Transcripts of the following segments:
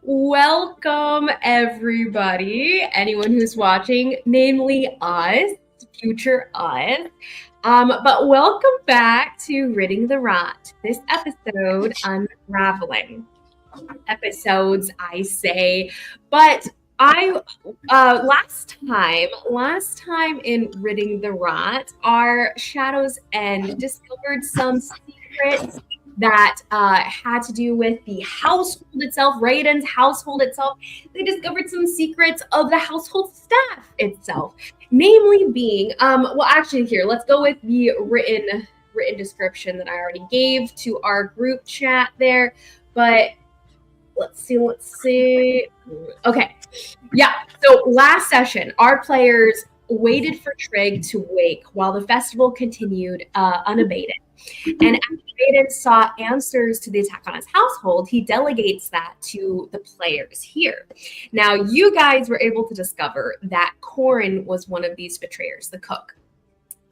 Welcome, everybody, anyone who's watching, namely us, future us. But welcome back to Ridding the Rot. This episode, Unraveling. Episodes, I say. But I last time in Ridding the Rot, our Shadows End discovered some secrets that had to do with the household itself, Raoden's household itself. They discovered some secrets of the household staff itself, namely being well, actually, here, let's go with the written description that I already gave to our group chat there. But let's see. Okay. Yeah. So last session, our players waited for Trigg to wake while the festival continued unabated. And after Raoden saw answers to the attack on his household, he delegates that to the players here. Now, you guys were able to discover that Corin was one of these betrayers, the cook.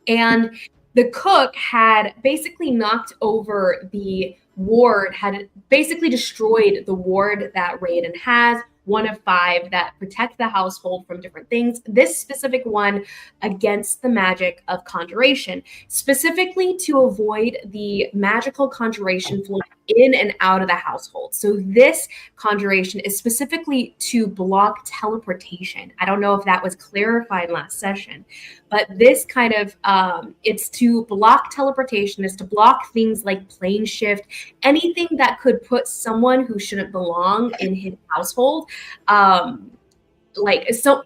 And the cook had basically knocked over the ward, had basically destroyed the ward that Raoden has, one of 5 that protect the household from different things. This specific one against the magic of conjuration, specifically to avoid the magical conjuration flowing in and out of the household. So this conjuration is specifically to block teleportation. I don't know if that was clarified last session, but this kind of it's to block teleportation, is to block things like plane shift, anything that could put someone who shouldn't belong in his household,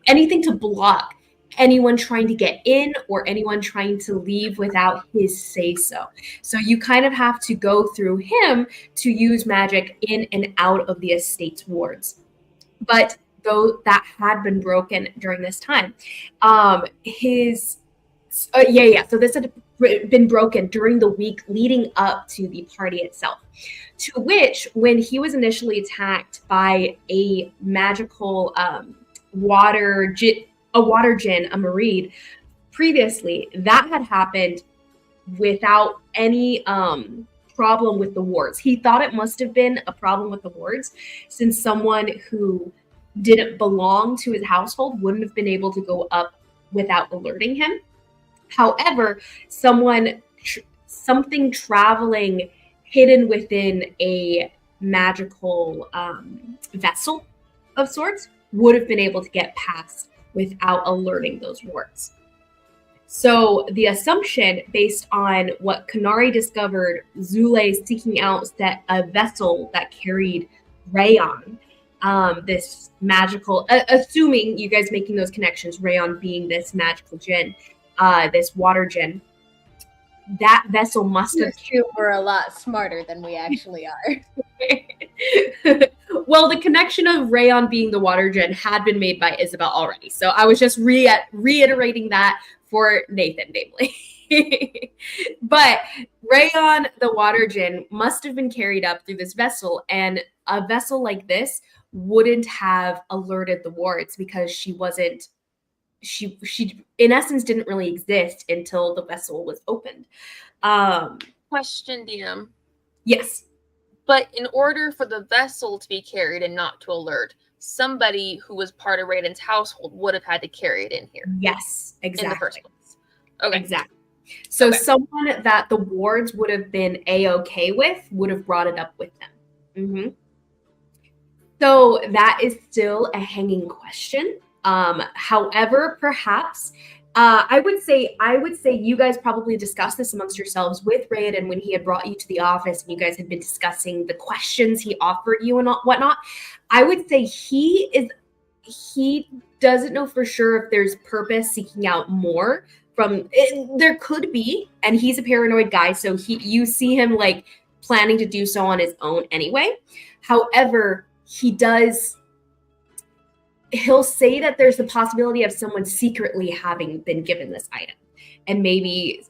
anything to block anyone trying to get in or anyone trying to leave without his say so. So you kind of have to go through him to use magic in and out of the estate's wards. But though that had been broken during this time, so this had been broken during the week leading up to the party itself. To which, when he was initially attacked by a magical water djinn, a Mareed, previously, that had happened without any problem with the wards. He thought it must have been a problem with the wards, since someone who didn't belong to his household wouldn't have been able to go up without alerting him. However, something traveling hidden within a magical vessel of sorts would have been able to get past without alerting those wards. So the assumption, based on what Konari discovered, Zule seeking out that a vessel that carried Raon, this magical, assuming you guys making those connections, Raon being this magical djinn, this water djinn, that vessel must have... We're a lot smarter than we actually are. Well, the connection of Raon being the water djinn had been made by Isabel already. So I was just reiterating that for Nathan, namely. But Raon, the water djinn, must have been carried up through this vessel. And a vessel like this wouldn't have alerted the wards because she in essence didn't really exist until the vessel was opened. Question, DM. Yes. But in order for the vessel to be carried and not to alert, somebody who was part of Raoden's household would have had to carry it in here. Yes, exactly. In the first place. Okay. Exactly. So someone that the wards would have been A-okay with would have brought it up with them. Mm-hmm. So that is still a hanging question. However, perhaps I would say you guys probably discussed this amongst yourselves with Raoden when he had brought you to the office and you guys had been discussing the questions he offered you and whatnot. I would say he doesn't know for sure if there's purpose seeking out more from it. There could be, and he's a paranoid guy, so you see him like planning to do so on his own anyway. However, he'll say that there's the possibility of someone secretly having been given this item, and maybe,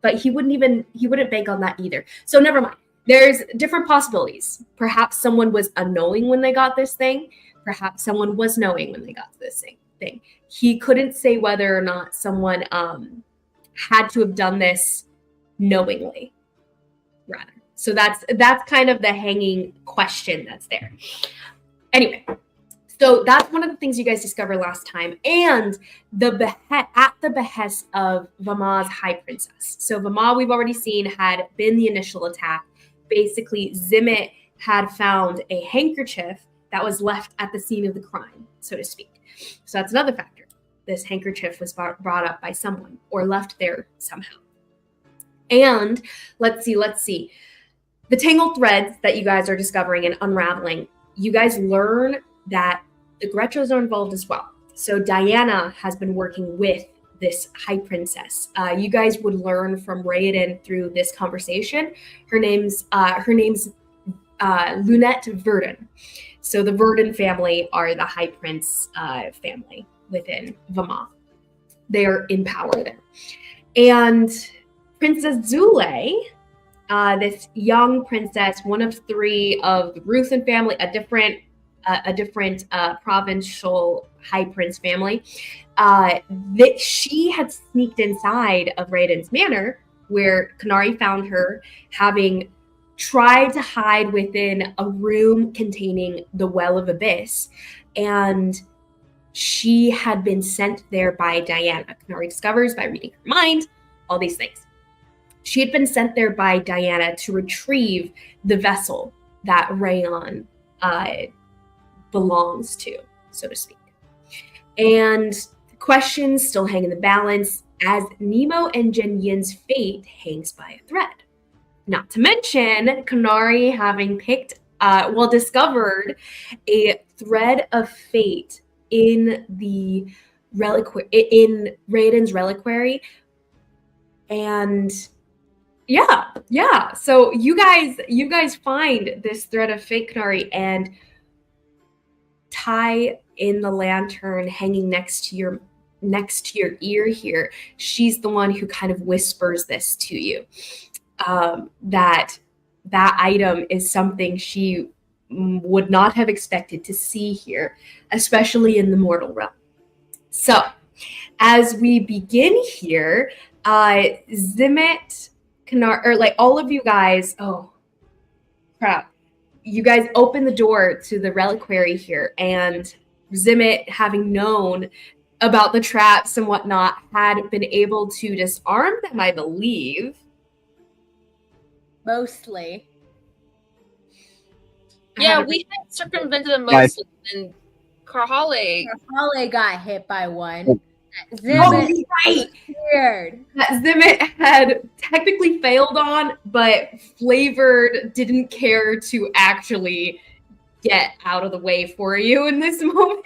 but he wouldn't bank on that either. So never mind. There's different possibilities. Perhaps someone was unknowing when they got this thing. Perhaps someone was knowing when they got this thing. He couldn't say whether or not someone had to have done this knowingly, rather. So that's kind of the hanging question that's there. Anyway, so that's one of the things you guys discovered last time, and at the behest of Vamah's High Princess. So Vamah, we've already seen, had been the initial attack. Basically, Zimmet had found a handkerchief that was left at the scene of the crime, so to speak. So that's another factor. This handkerchief was brought up by someone or left there somehow. And let's see. The tangled threads that you guys are discovering and unraveling, you guys learn that the Greccos are involved as well. So Diana has been working with this High Princess. You guys would learn from Raoden through this conversation. Her name's Lunette Verdun. So the Verdun family are the High Prince family within Vamah. They are in power there. And Princess Zule, this young princess, one of 3 of the Ruthan family, a different provincial high prince family, that she had sneaked inside of Raoden's manor, where Konari found her, having tried to hide within a room containing the Well of Abyss, and she had been sent there by Diana. Konari discovers by reading her mind, all these things. She had been sent there by Diana to retrieve the vessel that Raoden belongs to, so to speak. And questions still hang in the balance as Mnemo and Zhen Yin's fate hangs by a thread. Not to mention Konari having discovered a thread of fate in the in Raoden's reliquary. And yeah. So you guys find this thread of fate, Konari, and tie in the lantern hanging next to your ear here. She's the one who kind of whispers this to you, that item is something she would not have expected to see here, especially in the mortal realm. So as we begin here, Zimmet, Konari, or like all of you guys, oh crap, you guys open the door to the reliquary here, and Zimmet, having known about the traps and whatnot, had been able to disarm them, I believe. Mostly. Yeah, we had circumvented them mostly, and Karhale got hit by one. Zimmet, right. Weird. That Zimmet had technically failed on, but Flavored didn't care to actually get out of the way for you in this moment.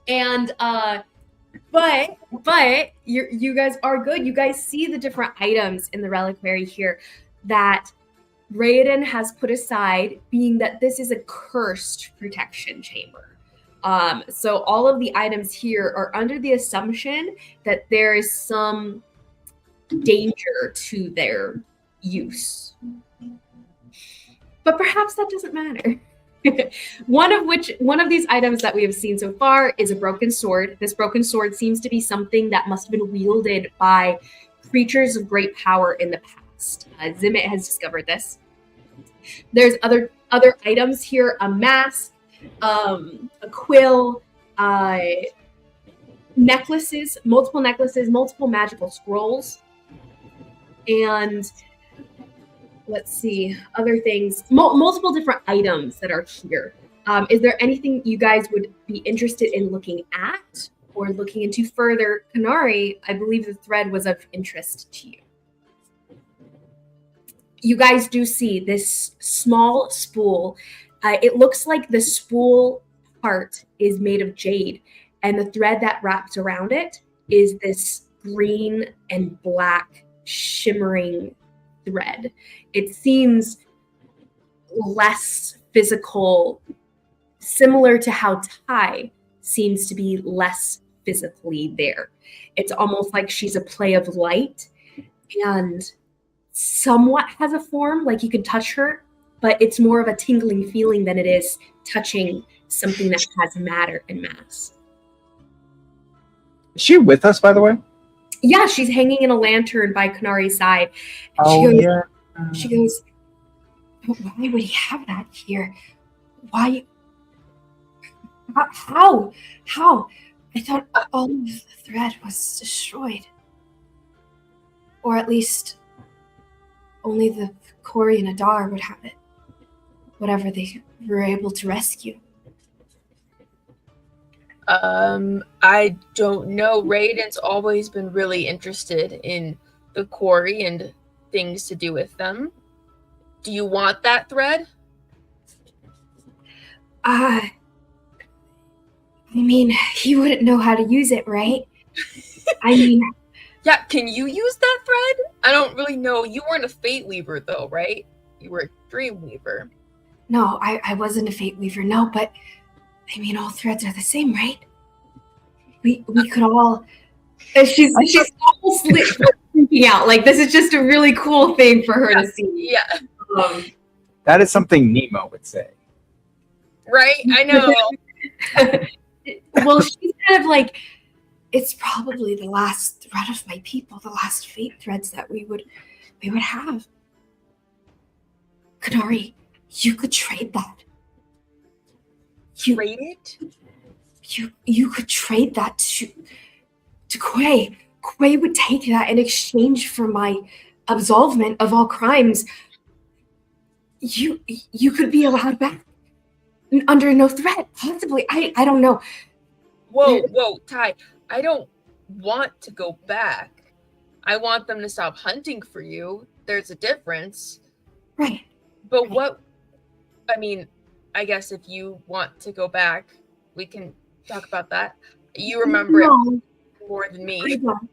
And but you guys are good. You guys see the different items in the reliquary here that Raoden has put aside, being that this is a cursed protection chamber. So all of the items here are under the assumption that there is some danger to their use. But perhaps that doesn't matter. One of these items that we have seen so far is a broken sword. This broken sword seems to be something that must have been wielded by creatures of great power in the past. Zimmet has discovered this. There's other items here: a mask, a quill, necklaces, multiple magical scrolls, and let's see, other things, multiple different items that are here. Is there anything you guys would be interested in looking at or looking into further? Konari, I believe the thread was of interest to you. You guys do see this small spool. It looks like the spool part is made of jade, and the thread that wraps around it is this green and black shimmering thread. It seems less physical, similar to how Tai seems to be less physically there. It's almost like she's a play of light and somewhat has a form, like you could touch her, but it's more of a tingling feeling than it is touching something that has matter and mass. Is she with us, by the way? Yeah, she's hanging in a lantern by Konari's side. Oh, yeah. She goes, "But why would he have that here? Why? How? How? I thought all of the thread was destroyed. Or at least only the Kori and Adar would have it. Whatever they were able to rescue." I don't know. Raoden's always been really interested in the Kori and things to do with them. Do you want that thread? I mean, he wouldn't know how to use it, right? I mean... Yeah, can you use that thread? I don't really know. You weren't a Fate Weaver, though, right? You were a Dream Weaver. No, I wasn't a Fate Weaver, no, but... I mean, all threads are the same, right? We could all... She's almost freaking out. Like, this is just a really cool thing for her to see. Yeah. That is something Nemo would say. Right? I know. Well, she's kind of like, it's probably the last thread of my people, the last fate threads that we would have. Konari, you could trade that. Trade it? You could trade that to Quay. Quay would take that in exchange for my absolvement of all crimes. You could be allowed back under no threat, possibly. I don't know. Whoa, Ty. I don't want to go back. I want them to stop hunting for you. There's a difference. Right. But what... I mean, I guess if you want to go back, we can talk about that. You remember it more than me. I don't.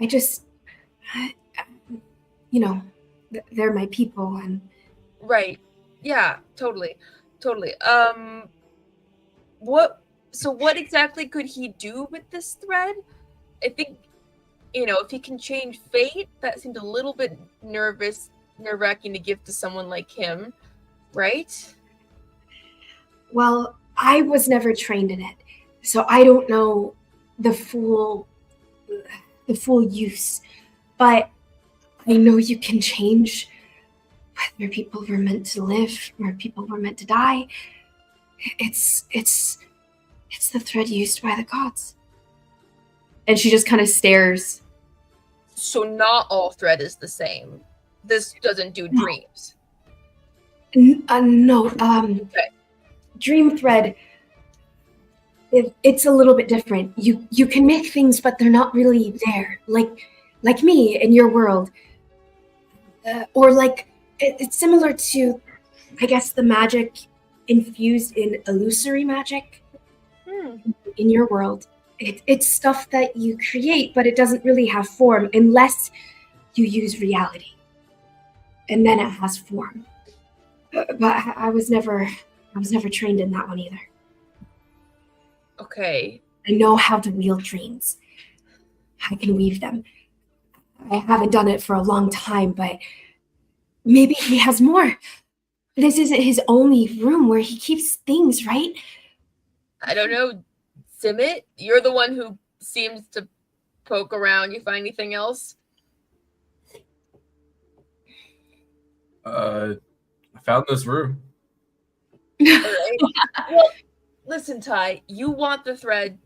I just... you know, they're my people, and... Right. Yeah, totally. What exactly could he do with this thread? I think, if he can change fate, that seemed a little bit nerve-wracking to give to someone like him, right? Well, I was never trained in it, so I don't know the full use, but I know you can change whether people were meant to live or people were meant to die. It's the thread used by the gods. And she just kind of stares. So not all thread is the same. This doesn't do dreams. No. Okay. Dream thread. It's a little bit different. You can make things, but they're not really there. Like me in your world, or like it's similar to, I guess, the magic infused in illusory magic in your world. It's stuff that you create, but it doesn't really have form unless you use reality, and then it has form. But I was never trained in that one either. Okay. I know how to wield dreams. I can weave them. I haven't done it for a long time, but maybe he has more. This isn't his only room where he keeps things, right? I don't know. Simit, you're the one who seems to poke around. You find anything else? I found this room. All right. Well, listen, Ty, you want the thread.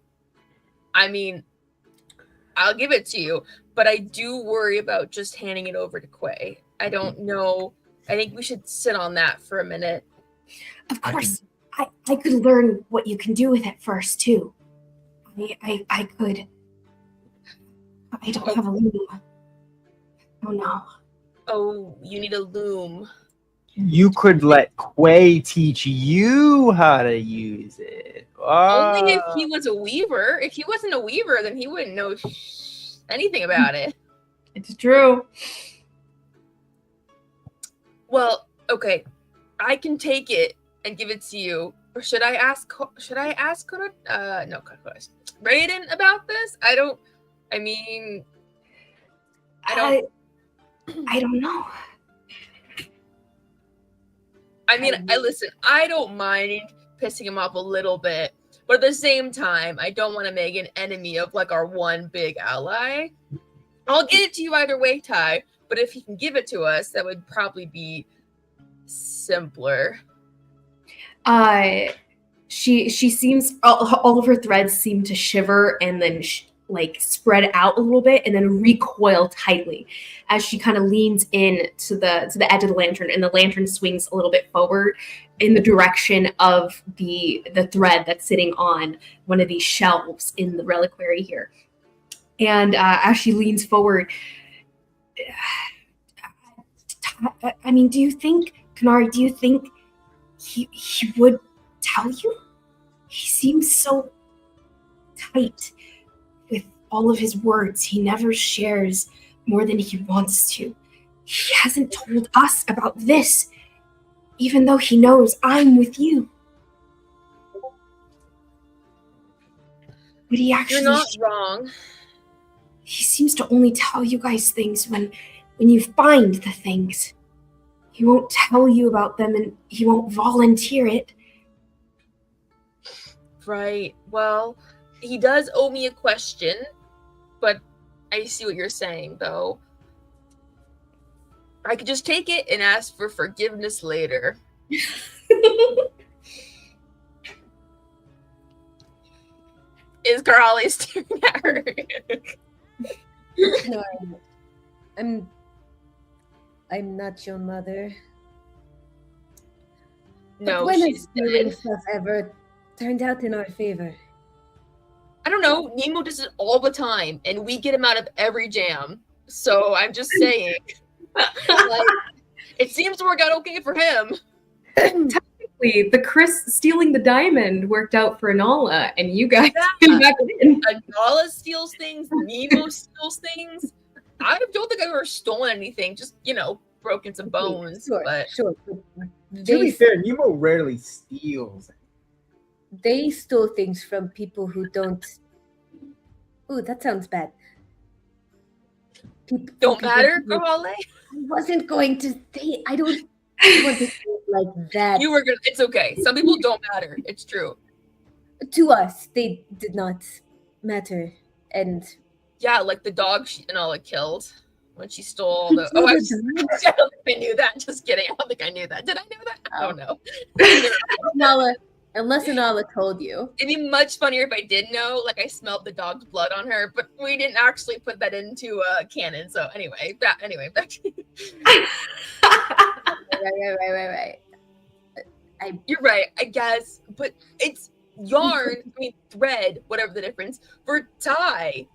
I mean, I'll give it to you, but I do worry about just handing it over to Quay. I don't know. I think we should sit on that for a minute. Of course. I could learn what you can do with it first, too. I could. I don't have a loom. Oh, no. Oh, you need a loom. You could let Quay teach you how to use it. Only if he was a weaver. If he wasn't a weaver, then he wouldn't know anything about it. It's true. Well, okay. I can take it and give it to you. Or should I ask Raoden about this? I don't know. I mean, listen, I don't mind pissing him off a little bit, but at the same time, I don't want to make an enemy of like our one big ally. I'll get it to you either way, Ty, But if he can give it to us, that would probably be simpler. She seems all of her threads seem to shiver and then like spread out a little bit and then recoil tightly as she kind of leans in to the edge of the lantern, and the lantern swings a little bit forward in the direction of the thread that's sitting on one of these shelves in the reliquary here. And as she leans forward, I mean, do you think, Konari, he would tell you? He seems so tight with all of his words. He never shares more than he wants to. He hasn't told us about this, even though he knows I'm with you. But he actually... You're not wrong. He seems to only tell you guys things when you find the things. He won't tell you about them, and he won't volunteer it. Right. Well, he does owe me a question, but I see what you're saying, though. I could just take it and ask for forgiveness later. Is Karali staring at her? No, I'm not your mother. No, when she's has stealing dead. stuff ever turned out in our favor? I don't know. Nemo does it all the time, and we get him out of every jam. So I'm just saying, like, it seems to work out okay for him. Technically, the Chris stealing the diamond worked out for Anala, and you guys came back in. Anala steals things. Nemo steals things. I don't think I've ever stolen anything. Just, broken some bones. Sure, But sure. To be fair, Nemo rarely steals. They stole things from people who don't... Ooh, that sounds bad. don't matter, Karali. I wasn't going to say... I don't want to say it like that. You were gonna. It's okay. Some people don't matter. It's true. To us, they did not matter. And... Yeah, like the dog Anala killed when she stole the... Stole I the don't think I knew that. Just kidding. I don't think I knew that. Did I know that? I don't know. Unless Anala told you. It'd be much funnier if I did know. Like I smelled the dog's blood on her, but we didn't actually put that into canon. So anyway, back to Right. You're right, I guess. But it's yarn, thread, whatever the difference, for tie.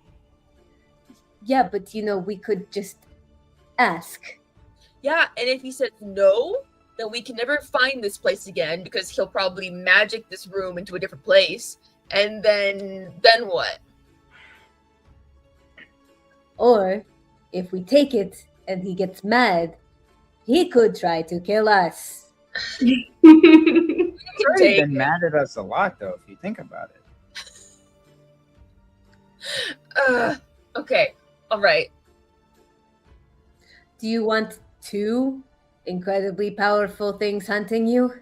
Yeah, but we could just ask. Yeah, and if he said no, then we can never find this place again because he'll probably magic this room into a different place. And then what? Or if we take it and he gets mad, he could try to kill us. He's already been mad at us a lot, though, if you think about it. Okay, all right. Do you want 2 incredibly powerful things hunting you?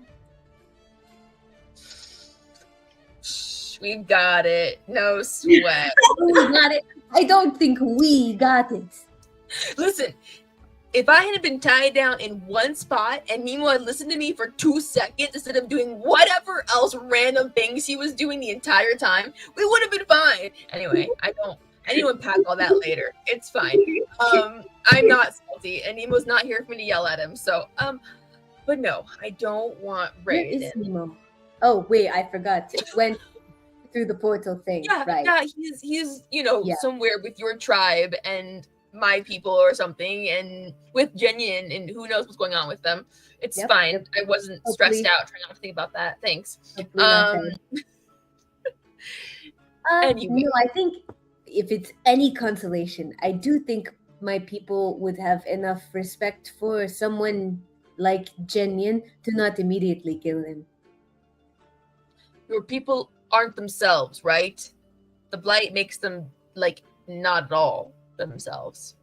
We got it. No sweat. We got it. I don't think we got it. Listen, if I had been tied down in one spot and Nemo had listened to me for 2 seconds instead of doing whatever else random things he was doing the entire time, we would have been fine. Anyway, anyone pack all that later. It's fine. I'm not salty, and Nemo's not here for me to yell at him. So, but no, I don't want Raoden. Where is Nemo? Oh wait, I forgot. It went through the portal thing. Yeah, right. yeah, he's somewhere with your tribe and my people or something, and with Zhen Yin, and who knows what's going on with them. It's fine. Yep. I wasn't Hopefully. stressed out trying not to think about that. Thanks. Anyway. I think if it's any consolation, I do think my people would have enough respect for someone like Zhen Yin to not immediately kill him. Your people aren't themselves, right? The blight makes them not at all themselves.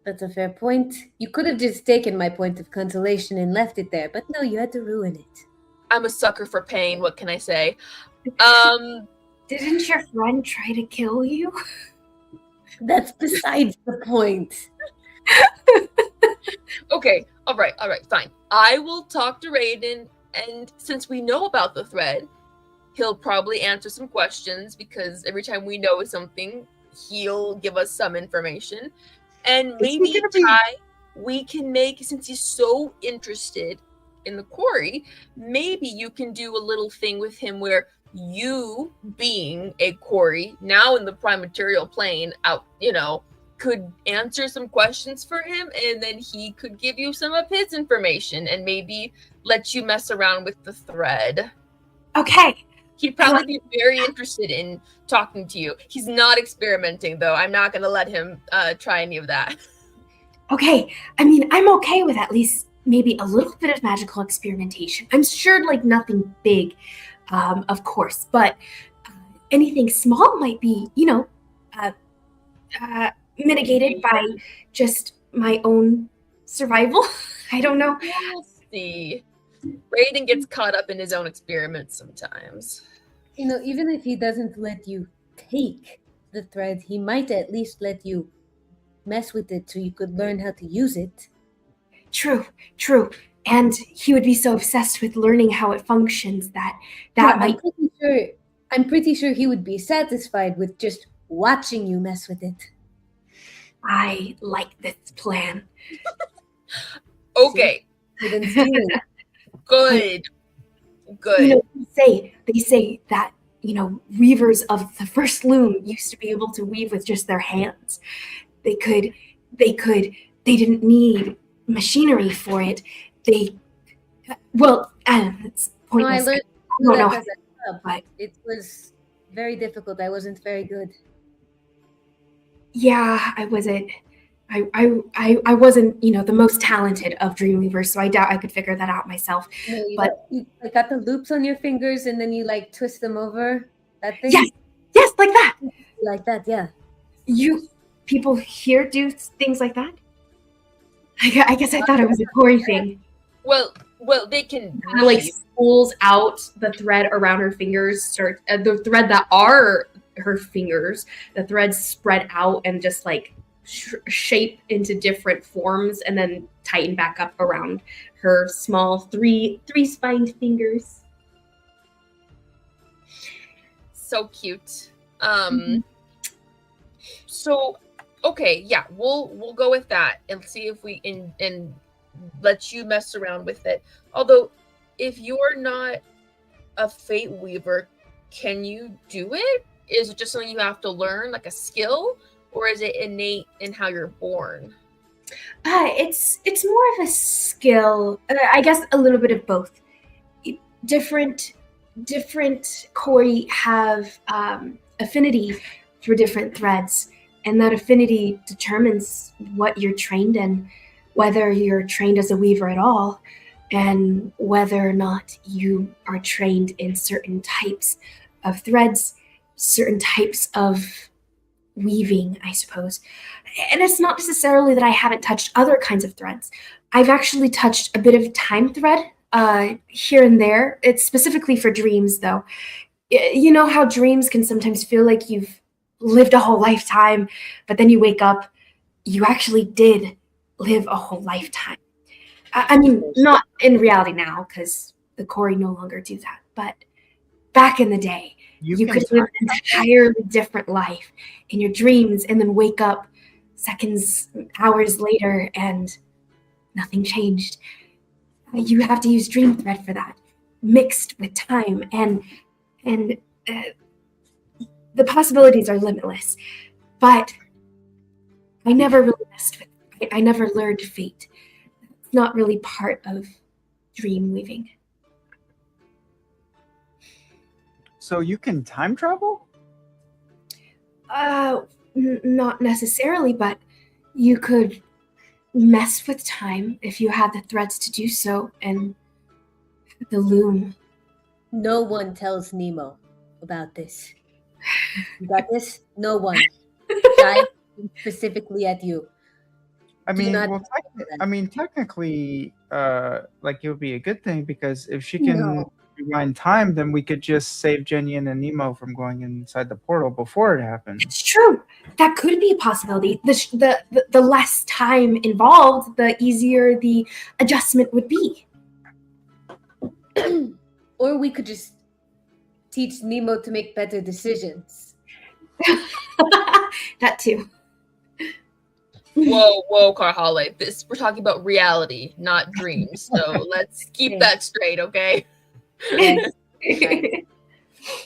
That's a fair point. You could have just taken my point of consolation and left it there, but no, you had to ruin it. I'm a sucker for pain, what can I say? Didn't your friend try to kill you? That's besides the point. Okay, all right, fine. I will talk to Raoden, and since we know about the thread, he'll probably answer some questions because every time we know something, he'll give us some information. And Is he maybe gonna be- Ty, we can make, since he's so interested in the quarry, maybe you can do a little thing with him where you, being a quarry, now in the prime material plane, out, could answer some questions for him, and then he could give you some of his information and maybe let you mess around with the thread. Okay. He'd probably be very interested in talking to you. He's not experimenting, though. I'm not going to let him try any of that. Okay. I mean, I'm okay with at least maybe a little bit of magical experimentation. I'm sure, like, nothing big, of course, but anything small might be, mitigated by just my own survival. I don't know. We'll see. Raoden gets caught up in his own experiments sometimes. Even if he doesn't let you take the thread, he might at least let you mess with it so you could learn how to use it. True. And he would be so obsessed with learning how it functions that might. I'm pretty sure he would be satisfied with just watching you mess with it. I like this plan. Okay. Good. They say that, weavers of the first loom used to be able to weave with just their hands. They didn't need machinery for it. It's pointless. I don't know that as a club, but it was very difficult. I wasn't very good. yeah, I wasn't the most talented of Dreamweavers, so I doubt I could figure that out myself. You But you got the loops on your fingers and then you twist them over. That thing? Yes, like that. Like that, yeah. People here do things like that? I guess I thought it was a Corey thing. Well, they can Kind of like pulls out the thread around her fingers, the thread that are her fingers, the threads spread out and just like shape into different forms and then tighten back up around her small three-spined fingers. So cute. So okay, yeah, we'll go with that and see if we and let you mess around with it. Although, if you're not a fate weaver, can you do it? Is it just something you have to learn, like a skill, or is it innate in how you're born? It's more of a skill. I guess a little bit of both. Different Koi have affinity for different threads, and that affinity determines what you're trained in, whether you're trained as a weaver at all, and whether or not you are trained in certain types of threads, certain types of weaving, I suppose. And it's not necessarily that I haven't touched other kinds of threads. I've actually touched a bit of time thread here and there. It's specifically for dreams, though. You know how dreams can sometimes feel like you've lived a whole lifetime, but then you wake up, you actually did live a whole lifetime. I mean, not in reality now, because the Corey no longer do that, but back in the day, you could live an entirely different life in your dreams and then wake up seconds, hours later, and nothing changed. You have to use dream thread for that, mixed with time, and the possibilities are limitless. But I never really messed with it. I never learned fate. It's not really part of dream weaving. So you can time travel? Not necessarily, but you could mess with time if you had the threads to do so, and the loom. No one tells Nemo about this. You got this? No one. Shy specifically at you. Technically, like it would be a good thing because if she can rewind time, then we could just save Zhen Yin and Mnemo from going inside the portal before it happened. It's true. That could be a possibility. The less time involved, the easier the adjustment would be. Or we could just teach Nemo to make better decisions. That too. Whoa, Karhale. We're talking about reality, not dreams. So let's keep that straight, okay? Yes.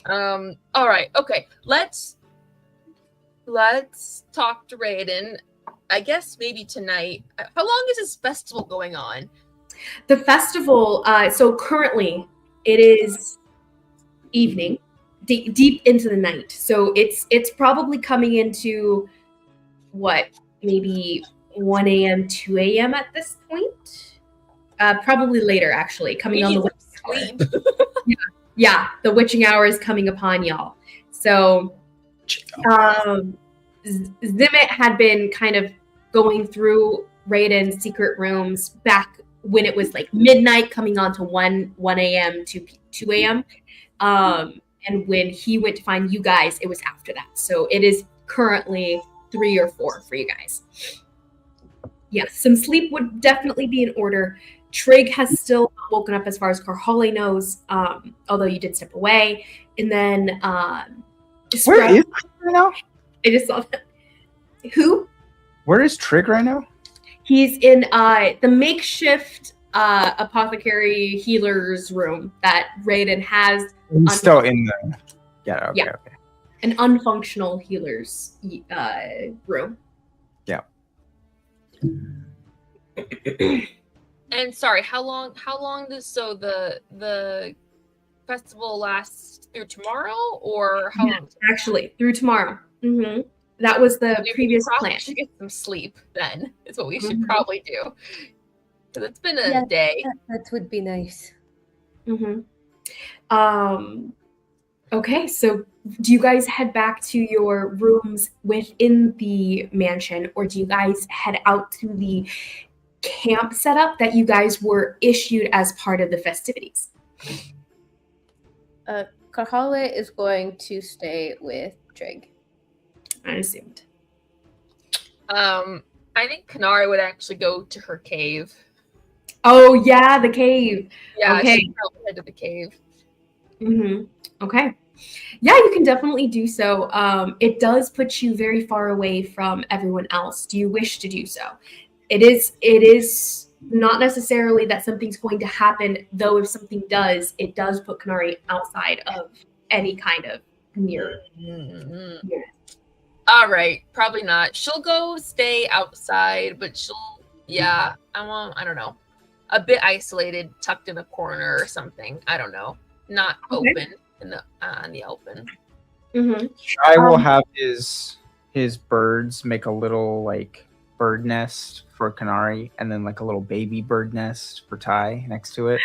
All right, okay. Let's talk to Raoden. I guess maybe tonight. How long is this festival going on? The festival, so currently it is evening, deep into the night. So it's probably coming into what, maybe 1 a.m., 2 a.m. at this point? Probably later, actually, coming on the witching hour. Yeah, the witching hour is coming upon y'all. So Zimmet had been kind of going through Raoden's secret rooms back when it was like midnight, coming on to 1 a.m. to 2 a.m. And when he went to find you guys, it was after that. So it is currently 3 or 4 for you guys. Yes, some sleep would definitely be in order. Trigg has still not woken up as far as Karhale knows, although you did step away. And then Where is Trigg right now? I just saw that. Who? Where is Trigg right now? He's in the makeshift apothecary healer's room that Raoden has. He's still in the... Yeah, okay. An unfunctional healer's room. Yeah. And sorry, how long does the festival lasts through tomorrow, or how long? Actually, through tomorrow. Mm-hmm. That was the previous plan. Should get some sleep. Then is what we should probably do. Because it's been a day. That would be nice. Mm-hmm. Okay, so do you guys head back to your rooms within the mansion, or do you guys head out to the camp setup that you guys were issued as part of the festivities? Karhale is going to stay with Trigg. I assumed. I think Konari would actually go to her cave. Oh yeah, the cave. Yeah, okay. she'd probably head to the cave. Mm-hmm. Okay. Yeah, you can definitely do so. It does put you very far away from everyone else. Do you wish to do so? It is not necessarily that something's going to happen, though if something does, it does put Konari outside of any kind of near. Mm-hmm. All right, probably not. She'll go stay outside, but I don't know, a bit isolated, tucked in a corner or something. I don't know, not open on the open. Mm-hmm. I will have his birds make a little like bird nest for Konari, and then like a little baby bird nest for Ty next to it.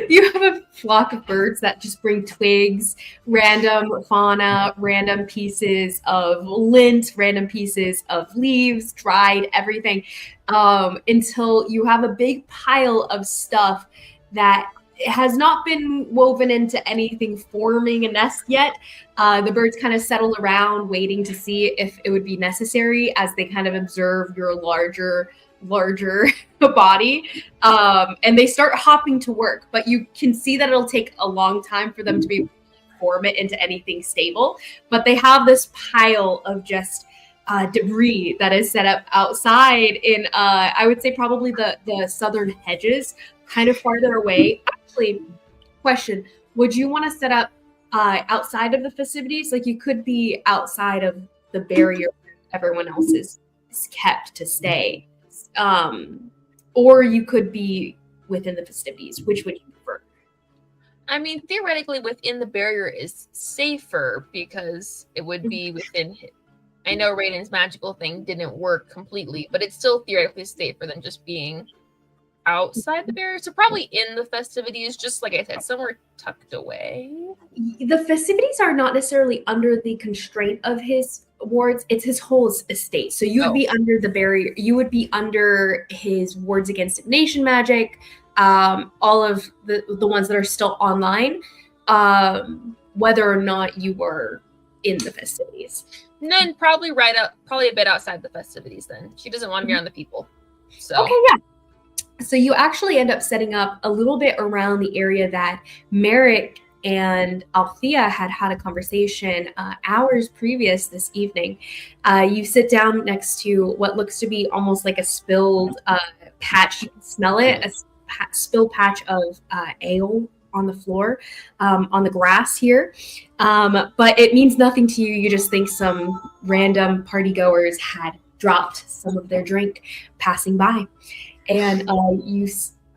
You have a flock of birds that just bring twigs, random fauna, random pieces of lint, random pieces of leaves, dried everything, until you have a big pile of stuff that has not been woven into anything forming a nest yet. The birds kind of settle around waiting to see if it would be necessary as they kind of observe your larger body, and they start hopping to work, but you can see that it'll take a long time for them to be able to form it into anything stable. But they have this pile of just debris that is set up outside in I would say probably the southern hedges, kind of farther away. Actually, question, would you want to set up outside of the festivities? Like, you could be outside of the barrier where everyone else is kept to stay, or you could be within the festivities. Which would you prefer? I mean, theoretically, within the barrier is safer because it would be within. I know Raoden's magical thing didn't work completely, but it's still theoretically safer than just being outside the barrier. So probably in the festivities, just like I said, somewhere tucked away. The festivities are not necessarily under the constraint of his wards. It's his whole estate. So you would be under the barrier. You would be under his wards against divination magic, all of the ones that are still online, whether or not you were in the festivities. And then probably a bit outside the festivities then. She doesn't want to be around the people. So Okay, yeah. So you actually end up setting up a little bit around the area that Merrick and Althea had a conversation hours previous this evening. You sit down next to what looks to be almost like a spilled patch. You can smell it, a spilled patch of ale on the floor, on the grass here. But it means nothing to you. You just think some random party goers had dropped some of their drink passing by. And you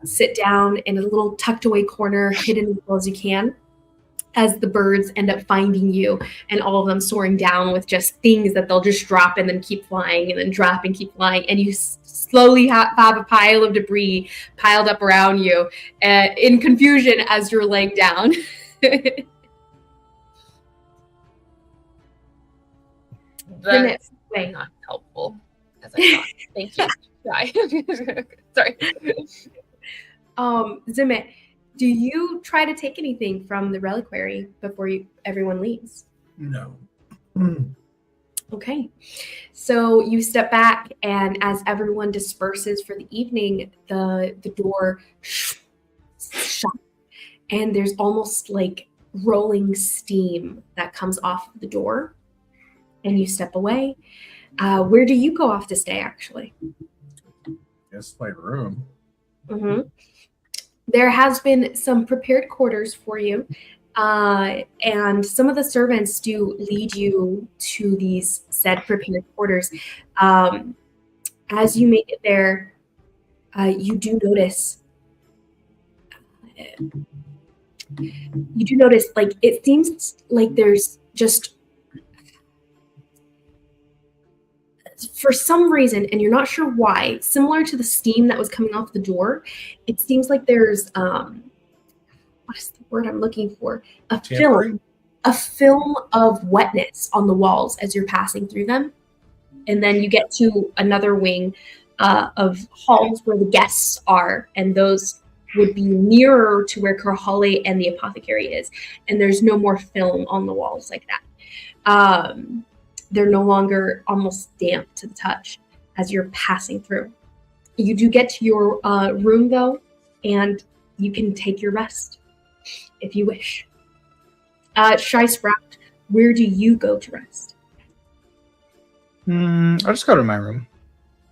sit down in a little tucked away corner, hidden as well as you can, as the birds end up finding you, and all of them soaring down with just things that they'll just drop and then keep flying and then drop and keep flying. And you slowly have a pile of debris piled up around you in confusion as you're laying down. that's not helpful, as I thought. Thank you. Sorry. Zimmet, do you try to take anything from the reliquary before everyone leaves? No. Okay. So you step back, and as everyone disperses for the evening, the door shuts, and there's almost like rolling steam that comes off of the door, and you step away. Where do you go off to stay, actually? Guess my room. Mm-hmm. There has been some prepared quarters for you, and some of the servants do lead you to these said prepared quarters. As you make it there, you do notice. Like, it seems like there's just, for some reason, and you're not sure why, similar to the steam that was coming off the door, it seems like there's what is the word I'm looking for? A film of wetness on the walls as you're passing through them. And then you get to another wing of halls where the guests are, and those would be nearer to where Karhale and the apothecary is. And there's no more film on the walls like that. They're no longer almost damp to the touch as you're passing through. You do get to your room, though, and you can take your rest if you wish. Shy Sprout, where do you go to rest? I'll just go to my room.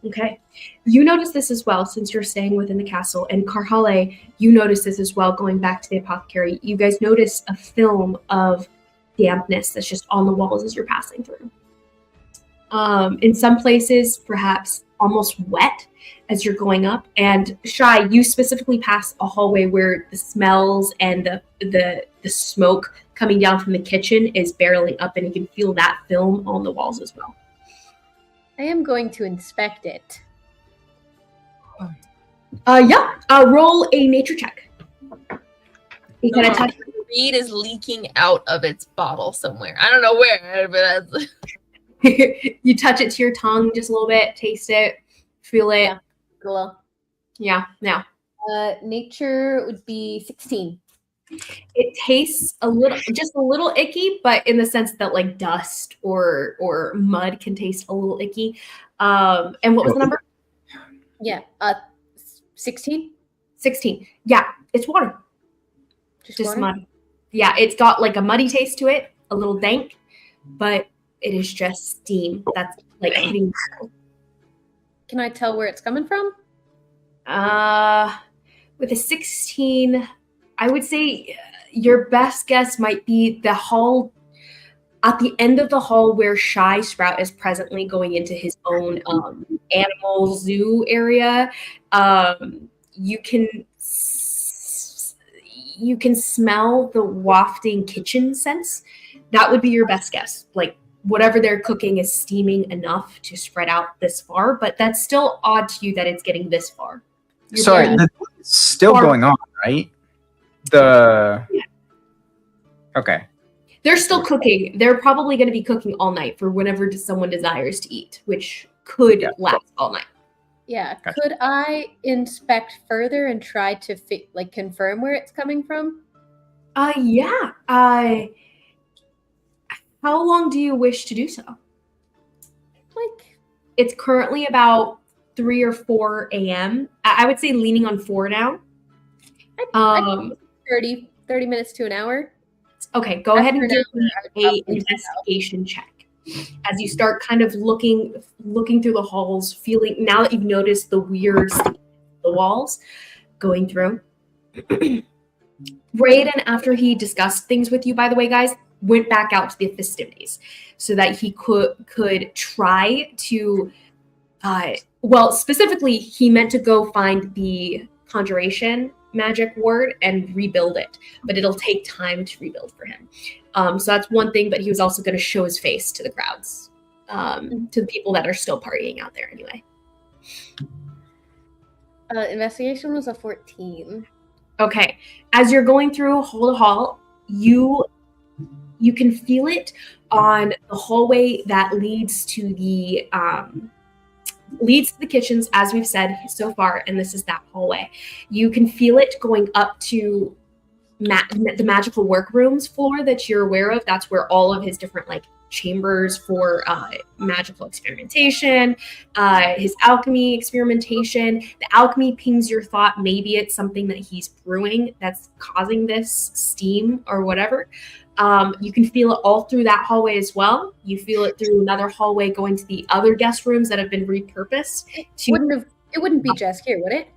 Okay. You notice this as well, since you're staying within the castle. And Karhale, you notice this as well, going back to the apothecary. You guys notice a film of dampness that's just on the walls as you're passing through. In some places, perhaps almost wet as you're going up. And Shy, you specifically pass a hallway where the smells and the smoke coming down from the kitchen is barreling up, and you can feel that film on the walls as well. I am going to inspect it. Roll a nature check. You kind of touch. Reed is leaking out of its bottle somewhere. I don't know where, but that's... You touch it to your tongue just a little bit, taste it, feel it. Yeah. Cool. Yeah. Nature would be 16. It tastes just a little icky, but in the sense that like dust or mud can taste a little icky. And what was the number? Yeah. 16. 16. Yeah, it's water. Just water? mud. Yeah, it's got like a muddy taste to it, a little dank, but it is just steam that's like hitting. Can I tell where it's coming from? With a 16, I would say your best guess might be the hall, at the end of the hall where Shy Sprout is presently going into his own animal zoo area. You can smell the wafting kitchen scents. That would be your best guess. Like, whatever they're cooking is steaming enough to spread out this far, but that's still odd to you that it's getting this far. Sorry, it's still going on, right? Okay. They're still cooking. They're probably going to be cooking all night for whenever someone desires to eat, which could last all night. Yeah. Gotcha. Could I inspect further and try to confirm where it's coming from? Yeah. How long do you wish to do so? Like, It's currently about 3 or 4 a.m. I would say leaning on 4 now. I 30 minutes to an hour. Okay, go ahead and After give an me hour, I'd a probably investigation check as you start kind of looking through the halls, feeling now that you've noticed the weird the walls going through. Raoden, after he discussed things with you, by the way, guys, went back out to the festivities so that he could try to well, specifically, he meant to go find the conjuration magic word and rebuild it, but it'll take time to rebuild for him. So that's one thing, but he was also going to show his face to the crowds, to the people that are still partying out there anyway. Investigation was a 14. Okay. As you're going through hall to hall, you can feel it on the hallway that leads to the kitchens, as we've said so far, and this is that hallway. You can feel it going up to the magical workrooms floor that you're aware of. That's where all of his different chambers for magical experimentation, his alchemy experimentation. The alchemy pings your thought maybe it's something that he's brewing that's causing this steam or whatever. You can feel it all through that hallway as well. You feel it through another hallway going to the other guest rooms that have been repurposed. It wouldn't be just here, would it?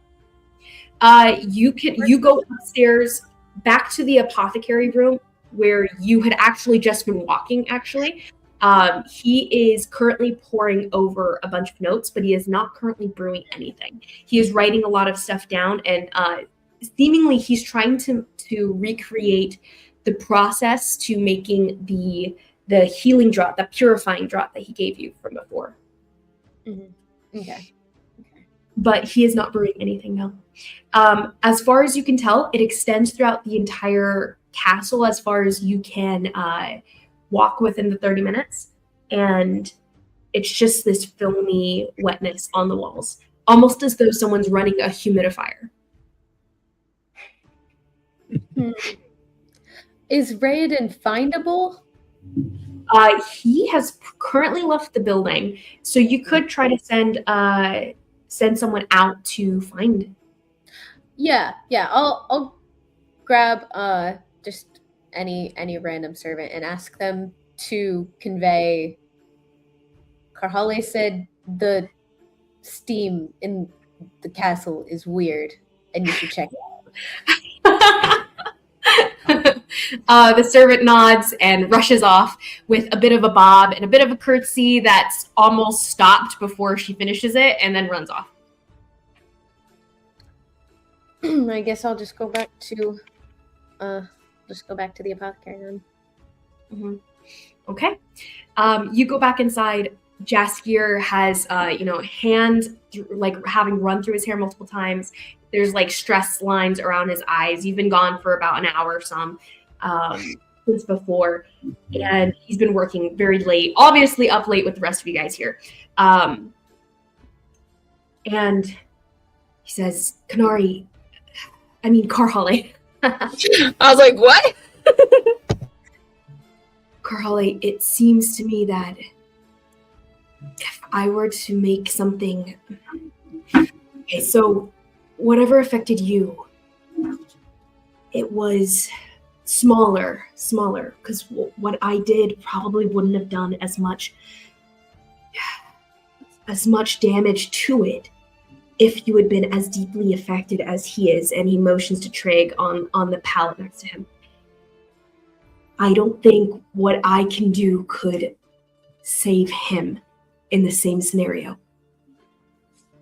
You go upstairs back to the apothecary room where you had actually just been walking, actually. He is currently poring over a bunch of notes, but he is not currently brewing anything. He is writing a lot of stuff down, and seemingly he's trying to recreate the process to making the healing draught, the purifying draught that he gave you from before. Mm-hmm. Okay. But he is not brewing anything now. As far as you can tell, it extends throughout the entire castle as far as you can walk within the 30 minutes. And it's just this filmy wetness on the walls, almost as though someone's running a humidifier. Is Raoden findable? He has currently left the building, so you could try to send someone out to find. Yeah. I'll grab just any random servant and ask them to convey. Karhale said the steam in the castle is weird, and you should check it out. The servant nods and rushes off with a bit of a bob and a bit of a curtsy that's almost stopped before she finishes it, and then runs off. I guess I'll just go back to the apothecary then. Mm-hmm. Okay. You go back inside. Jaskier has, having run through his hair multiple times. There's stress lines around his eyes. You've been gone for about an hour or some since before. And he's been working very late, obviously up late with the rest of you guys here. And he says, Konari, Karhale. I was like, what? Karhale, it seems to me that if I were to make something... Okay, so whatever affected you, it was smaller, because what I did probably wouldn't have done as much damage to it if you had been as deeply affected as he is. And he motions to Trigg on the pallet next to him. I don't think what I can do could save him in the same scenario.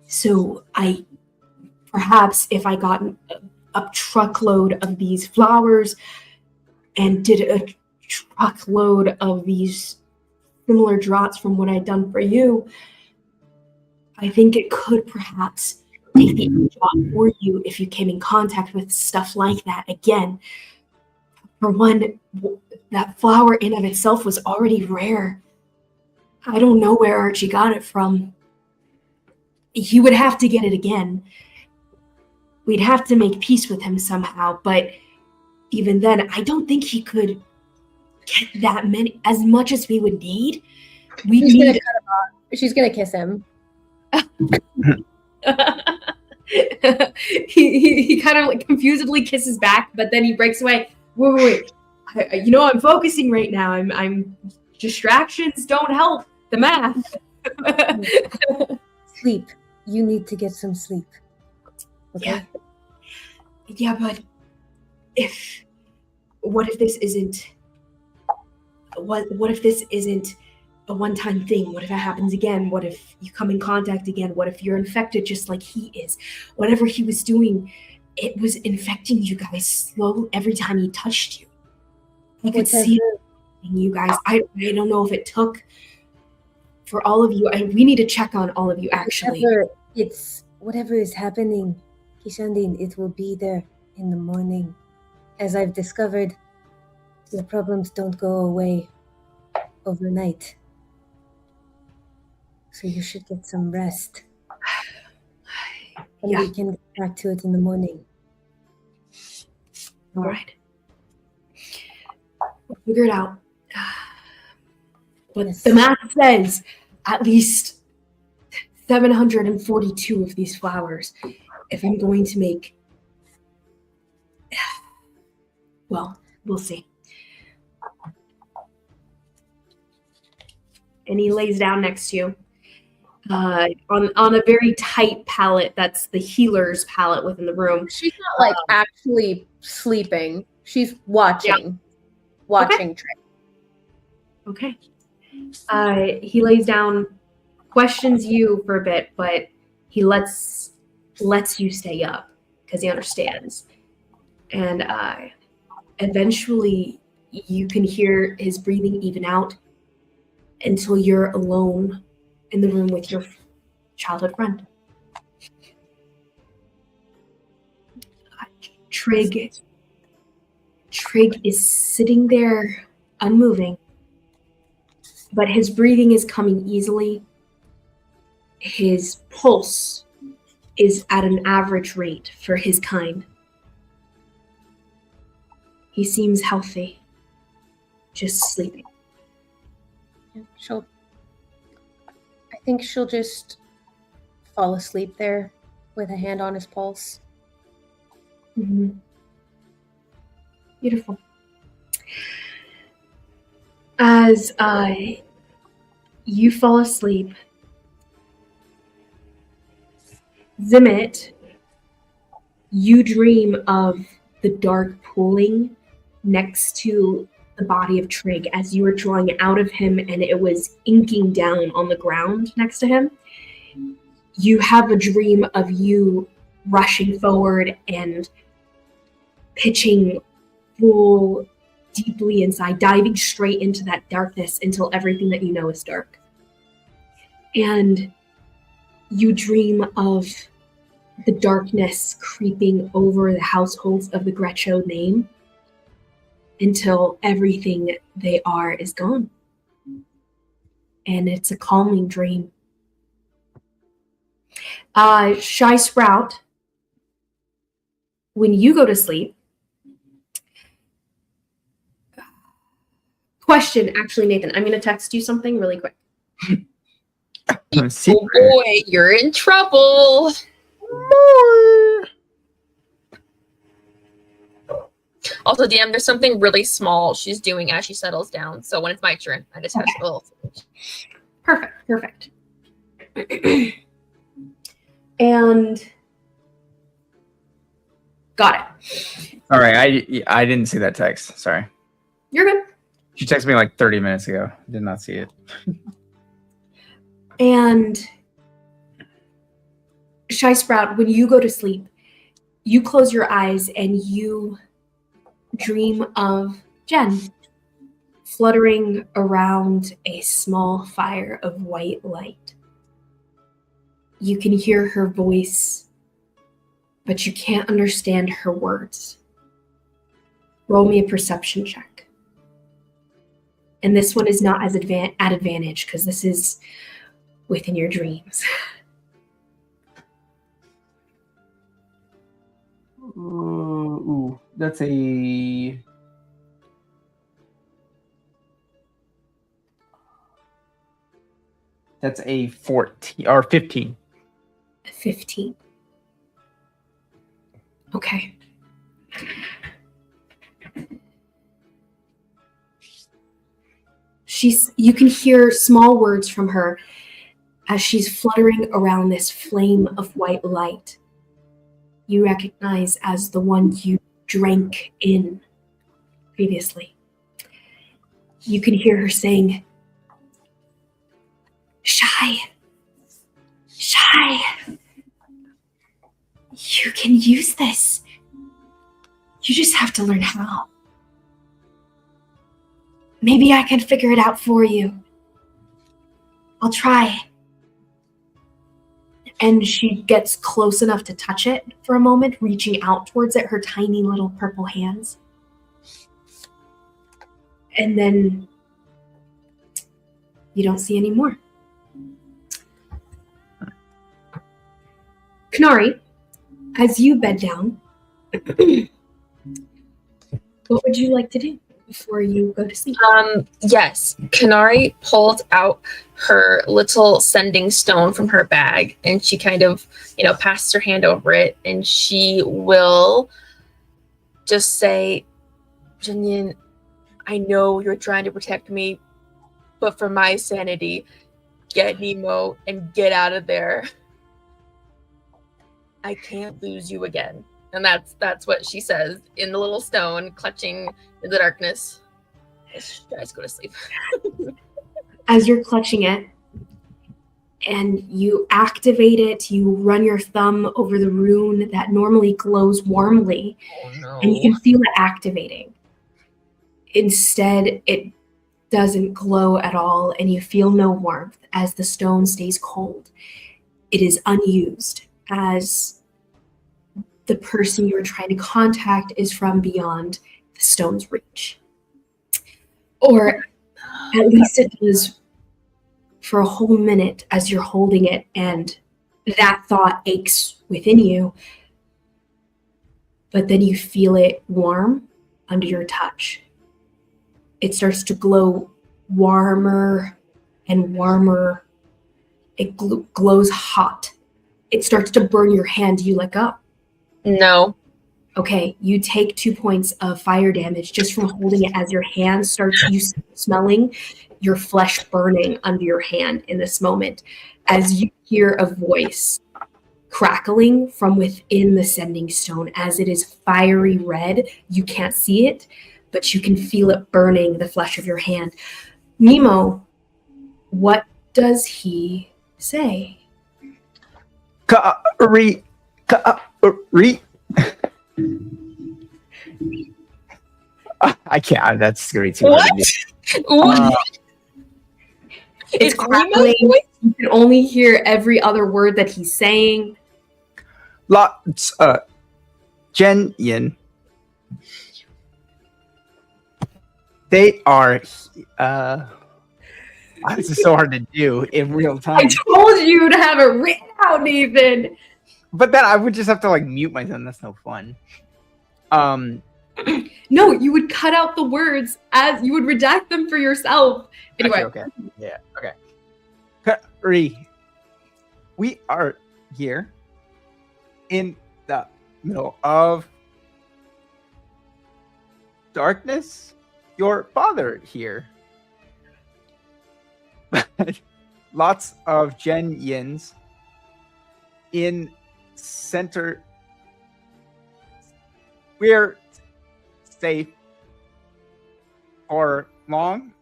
So perhaps if I got a truckload of these flowers and did a truckload of these similar draughts from what I'd done for you, I think it could perhaps take the edge off for you if you came in contact with stuff like that again. For one, that flower in of itself was already rare. I don't know where Archie got it from. he would have to get it again. We'd have to make peace with him somehow, but even then, I don't think he could get that many, as much as we would need. We She's gonna need. cut him off. She's gonna kiss him. he kind of like confusedly kisses back, but then he breaks away. Wait. I'm focusing right now. I'm distractions don't help the math. Sleep. You need to get some sleep. Okay. Yeah, but what if this isn't a one-time thing? What if it happens again? What if you come in contact again? What if you're infected just like he is? Whatever he was doing, it was infecting you guys slowly every time he touched you. You could see it in you guys. I don't know if it took for all of you. We need to check on all of you, actually. Whatever is happening, Kishandin, it will be there in the morning. As I've discovered, the problems don't go away overnight. So you should get some rest. And we can get back to it in the morning. All right. We'll figure it out. But the math says at least 742 of these flowers. If I'm going to make... Well, we'll see. And he lays down next to you. On a very tight pallet that's the healer's pallet within the room. She's not like actually sleeping. She's watching. Watching Trigg. Okay. He lays down, questions you for a bit, but he lets you stay up because he understands. And eventually you can hear his breathing even out until you're alone in the room with your childhood friend. Trigg is sitting there unmoving, but his breathing is coming easily. His pulse is at an average rate for his kind. He seems healthy, just sleeping. I think she'll just fall asleep there with a hand on his pulse. Mm-hmm. Beautiful. As you fall asleep, Zimmet, you dream of the dark pooling next to the body of Trigg as you were drawing out of him and it was inking down on the ground next to him. You have a dream of you rushing forward and pitching full deeply inside, diving straight into that darkness until everything that you know is dark. And you dream of the darkness creeping over the households of the Grecco name until everything they are is gone. And it's a calming dream. Shy Sprout, when you go to sleep, question, actually, Nathan, I'm going to text you something really quick. Oh boy, you're in trouble. Also, DM, there's something really small she's doing as she settles down. So when it's my turn, I just have a little. Perfect. And got it. All right, I didn't see that text. Sorry. You're good. She texted me like 30 minutes ago. Did not see it. And Shy Sprout, when you go to sleep, you close your eyes and you dream of Jen fluttering around a small fire of white light. You can hear her voice, but you can't understand her words. Roll me a perception check. And this one is not as at advantage because this is within your dreams. Ooh, that's a... That's a 14 or 15. 15. Okay. You can hear small words from her as she's fluttering around this flame of white light you recognize as the one you drank in previously. You can hear her saying, Shy, you can use this. You just have to learn how. Maybe I can figure it out for you. I'll try. And she gets close enough to touch it for a moment, reaching out towards it, her tiny little purple hands. And then you don't see any more. Konari, as you bed down, what would you like to do before you go to sleep? Yes. Konari pulled out her little sending stone from her bag, and she kind of, passes her hand over it, and she will just say, Zhen Yin, I know you're trying to protect me, but for my sanity, get Nemo and get out of there. I can't lose you again. And that's what she says in the little stone, clutching in the darkness. As she tries to go to sleep. As you're clutching it, and you activate it, you run your thumb over the rune that normally glows warmly, Oh no. and you can feel it activating. Instead, it doesn't glow at all, and you feel no warmth as the stone stays cold. It is unused, as the person you're trying to contact is from beyond the stone's reach. Or at least it does for a whole minute as you're holding it, and that thought aches within you. But then you feel it warm under your touch. It starts to glow warmer and warmer. It glows hot. It starts to burn your hand. You let go. No. Okay, you take 2 points of fire damage just from holding it as your hand starts, you smelling your flesh burning under your hand in this moment as you hear a voice crackling from within the sending stone as it is fiery red. You can't see it, but you can feel it burning the flesh of your hand. Nemo, what does he say? Konari. I can't. That's going to be too hard to do. What? It's Nemo's crackling. voice? You can only hear every other word that he's saying. Lots Zhen Yin. They are this is so hard to do in real time. I told you to have it written out, Nathan. But then I would just have to mute myself. That's no fun. No, you would cut out the words as you would redact them for yourself. Anyway. Okay. Yeah. Okay. Konari, we are here in the middle of darkness. Your father here. Lots of Zhen Yins in center. We're safe for long.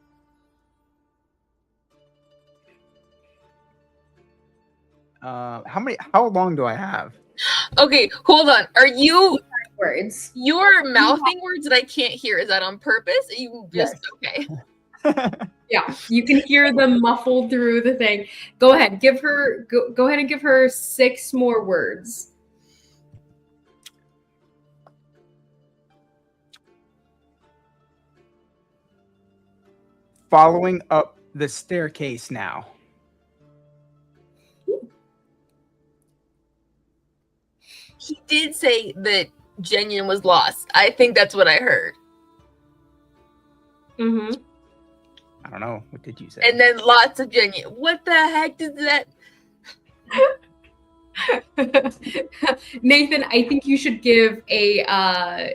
How long do I have? Okay, hold on. Are you Words. you're mouthing words that I can't hear? Is that on purpose? You just Yes. okay. Yeah, you can hear them muffled through the thing. Go ahead, go ahead and give her 6 more words. Following up the staircase now. He did say that Zhen Yin was lost. I think that's what I heard. Mm-hmm. I don't know. What did you say? And then lots of Zhen Yin. What the heck is that? Nathan, I think you should give a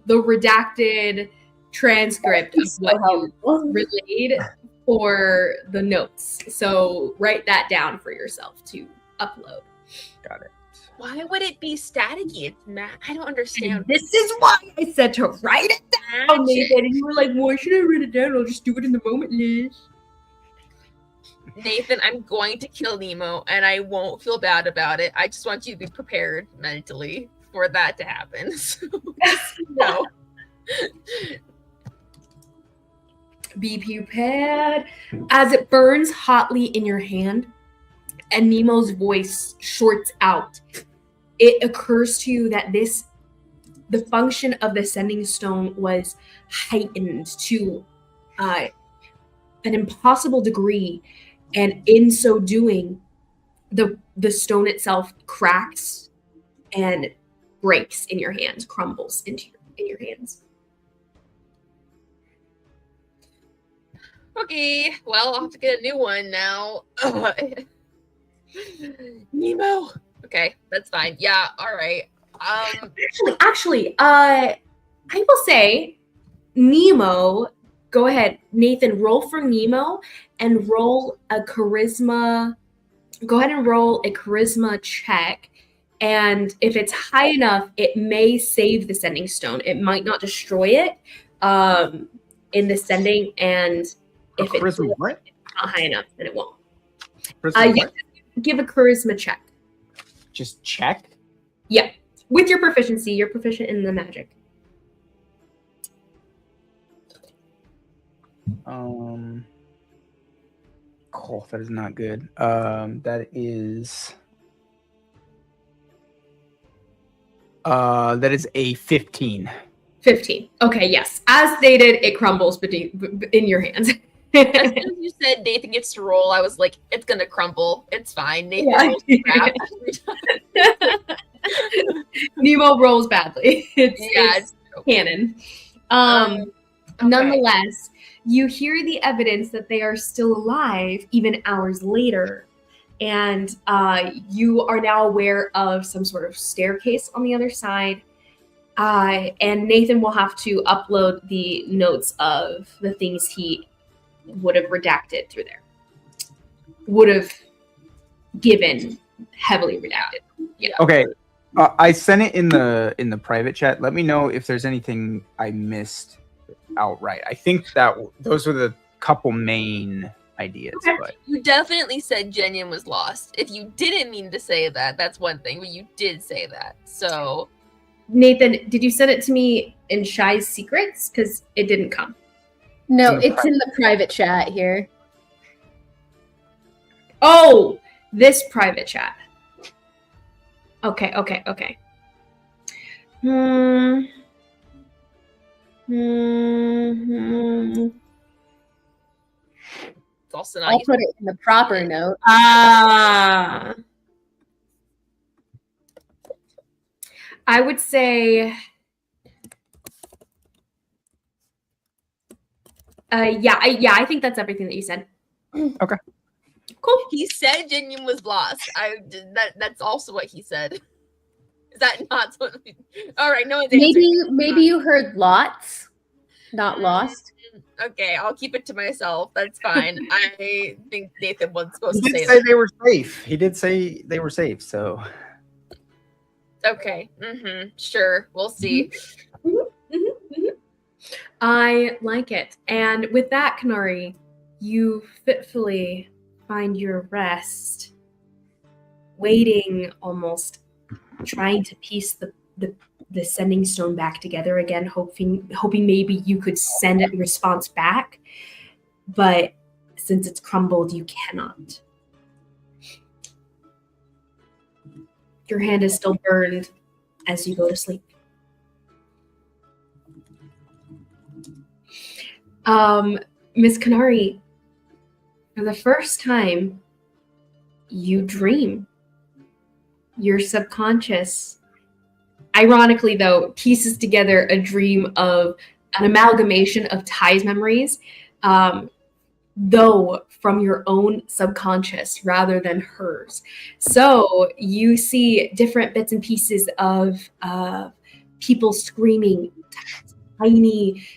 the redacted transcript of what you relayed for the notes. So write that down for yourself to upload. Got it. Why would it be staticky? It's I don't understand. And this is why I said to write it down, Nathan. And you were like, why should I write it down? I'll just do it in the moment, Liz. Nathan, I'm going to kill Nemo, and I won't feel bad about it. I just want you to be prepared mentally for that to happen. So, no. Be prepared. As it burns hotly in your hand, and Nemo's voice shorts out, it occurs to you that the function of the sending stone was heightened to an impossible degree. And in so doing, the stone itself cracks and breaks in your hands, crumbles in your hands. Okay, well, I'll have to get a new one now. Nemo. Okay, that's fine. Yeah, all right. Actually, I will say, Nemo. Go ahead, Nathan. Roll for Nemo and roll a charisma. Go ahead and roll a charisma check, and if it's high enough, it may save the sending stone. It might not destroy it in the sending, and if it's not high enough, then it won't. Give a charisma check. Just check? Yeah. With your proficiency, you're proficient in the magic. Oh, that is not good. That is a 15. 15. Okay, yes. As stated, it crumbles in your hands. As soon as you said Nathan gets to roll, I was like, it's gonna crumble. It's fine. Nathan rolls crap every time. Nemo rolls badly. It's okay. canon. Okay. Nonetheless, you hear the evidence that they are still alive even hours later. And you are now aware of some sort of staircase on the other side. And Nathan will have to upload the notes of the things he would have redacted through there. Would have given heavily redacted. Yeah. Okay. I sent it in the private chat. Let me know if there's anything I missed outright. I think that those were the couple main ideas. Okay. But You definitely said Zhen Yin was lost. If you didn't mean to say that, that's one thing, but you did say that. So, Nathan, did you send it to me in Shy's Secrets? Because it didn't come. No, it's in the private chat here. Oh, this private chat. Okay. it's also I'll not put it in the proper note. I would say, I think that's everything that you said. Okay. Cool. He said Zhen Yin was lost. That's also what he said. Is that not what all right, no one's Maybe you heard lots, not lost. Okay, I'll keep it to myself. That's fine. I think Nathan was supposed he to did say say that. they were safe. He did say they were safe, so Okay. Sure. We'll see. I like it. And with that, Konari, you fitfully find your rest, waiting, almost trying to piece the sending stone back together again, hoping maybe you could send a response back. But since it's crumbled, you cannot. Your hand is still burned as you go to sleep. Miss Konari, for the first time, you dream. Your subconscious ironically, though, pieces together a dream of an amalgamation of Ty's memories, though from your own subconscious rather than hers. So you see different bits and pieces of people screaming, tiny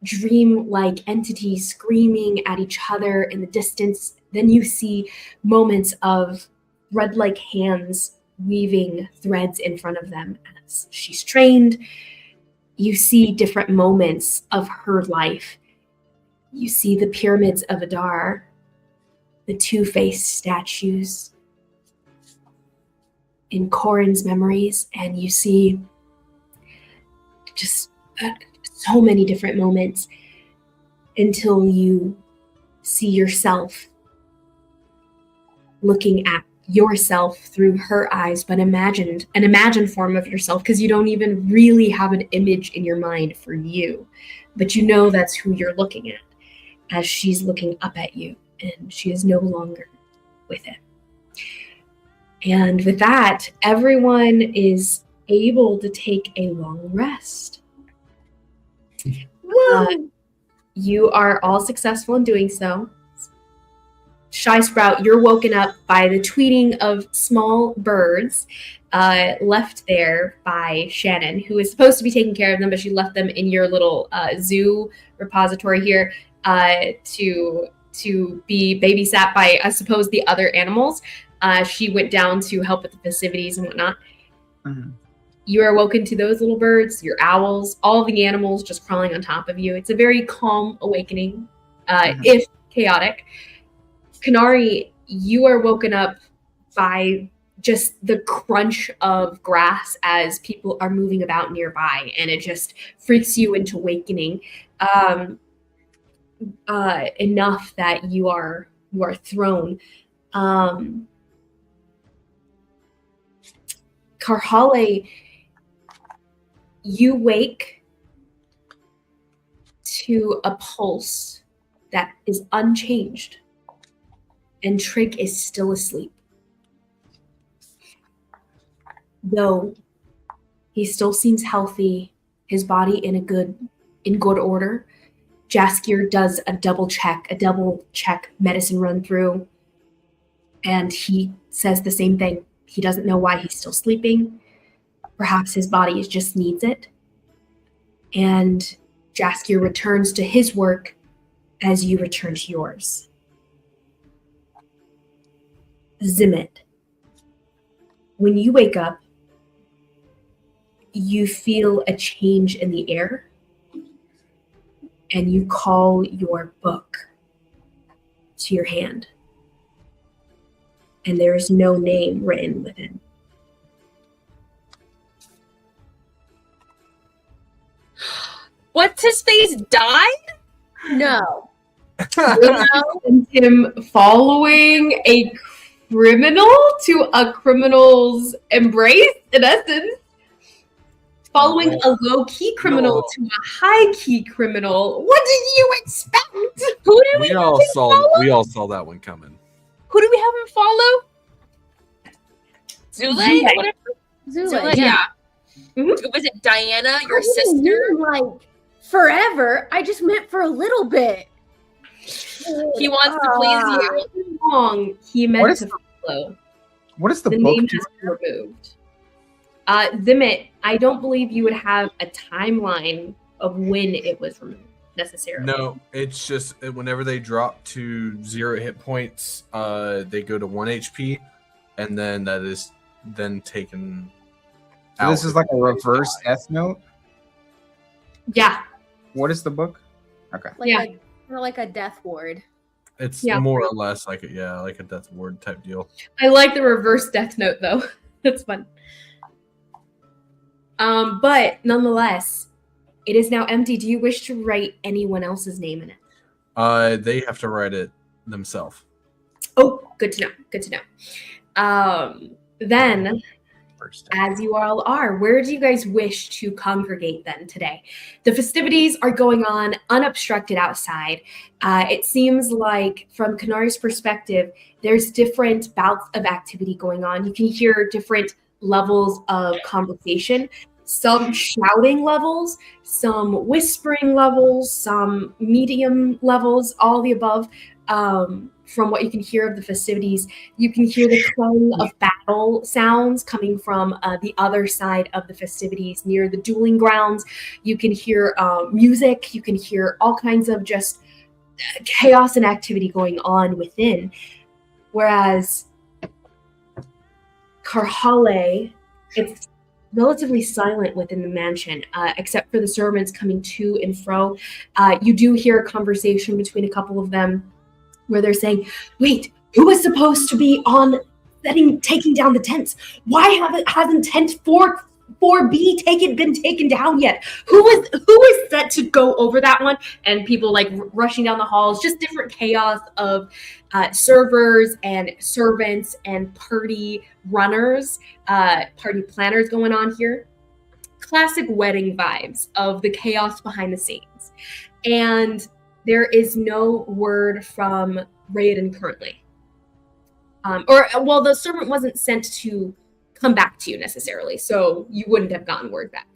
dream-like entities screaming at each other in the distance. Then you see moments of thread-like hands weaving threads in front of them as she's trained. You see different moments of her life. You see the pyramids of Adar, the two-faced statues in Corin's memories, and you see just so many different moments until you see yourself looking at yourself through her eyes, but an imagined form of yourself, because you don't even really have an image in your mind for you, but you know that's who you're looking at as she's looking up at you, and she is no longer with it. And with that, everyone is able to take a long rest. You are all successful in doing so. Shy Sprout, you're woken up by the tweeting of small birds left there by Shannon, who is supposed to be taking care of them, but she left them in your little zoo repository here to be babysat by, I suppose, the other animals. She went down to help with the festivities and whatnot. Mm-hmm. You are woken to those little birds, your owls, all the animals just crawling on top of you. It's a very calm awakening, if chaotic. Konari, you are woken up by just the crunch of grass as people are moving about nearby, and it just freaks you into awakening enough that you are thrown. Karhale, you wake to a pulse that is unchanged, and Trigg is still asleep. Though he still seems healthy, his body in good order. Jaskier does a double check medicine run through, and he says the same thing. He doesn't know why he's still sleeping. Perhaps his body just needs it. And Jaskier returns to his work as you return to yours. Zimmet, when you wake up, you feel a change in the air, and you call your book to your hand, and there is no name written within. What's his face died? No. And him following a criminal to a criminal's embrace, in essence. Following a low-key criminal to a high-key criminal. What did you expect? Who did we all saw that one coming. Who do we have him follow? Zule? Whatever. Zule, yeah. Mm-hmm. Was it Diana, your sister? Like forever. I just meant for a little bit. He wants to please you. Wrong. He meant to follow. What is the book? Name has been removed. Zimmet, I don't believe you would have a timeline of when it was removed necessarily. No, it's just whenever they drop to 0 hit points, they go to 1 HP, and then that is then taken out. This is like a reverse Death Note? Yeah. What is the book? Okay. Like a death ward. It's more or less like a death ward type deal. I like the reverse Death Note though. That's fun. But nonetheless, it is now empty. Do you wish to write anyone else's name in it? They have to write it themselves. Oh, good to know. Good to know. Then, as you all are, where do you guys wish to congregate then today? The festivities are going on unobstructed outside. It seems like, from Konari's perspective, there's different bouts of activity going on. You can hear different levels of conversation. some shouting levels, some whispering levels, some medium levels, all the above. From what you can hear of the festivities, you can hear the clang of battle sounds coming from the other side of the festivities near the dueling grounds. You can hear music. You can hear all kinds of just chaos and activity going on within. Whereas Karhale, it's relatively silent within the mansion, except for the servants coming to and fro. You do hear a conversation between a couple of them where they're saying, wait, who was supposed to be on taking down the tents? Why hasn't tent 4B been taken down yet? Who is set to go over that one? And people like rushing down the halls, just different chaos of servers and servants and party runners, party planners going on here. Classic wedding vibes of the chaos behind the scenes. And there is no word from Raoden currently. The servant wasn't sent to come back to you necessarily, so you wouldn't have gotten word back.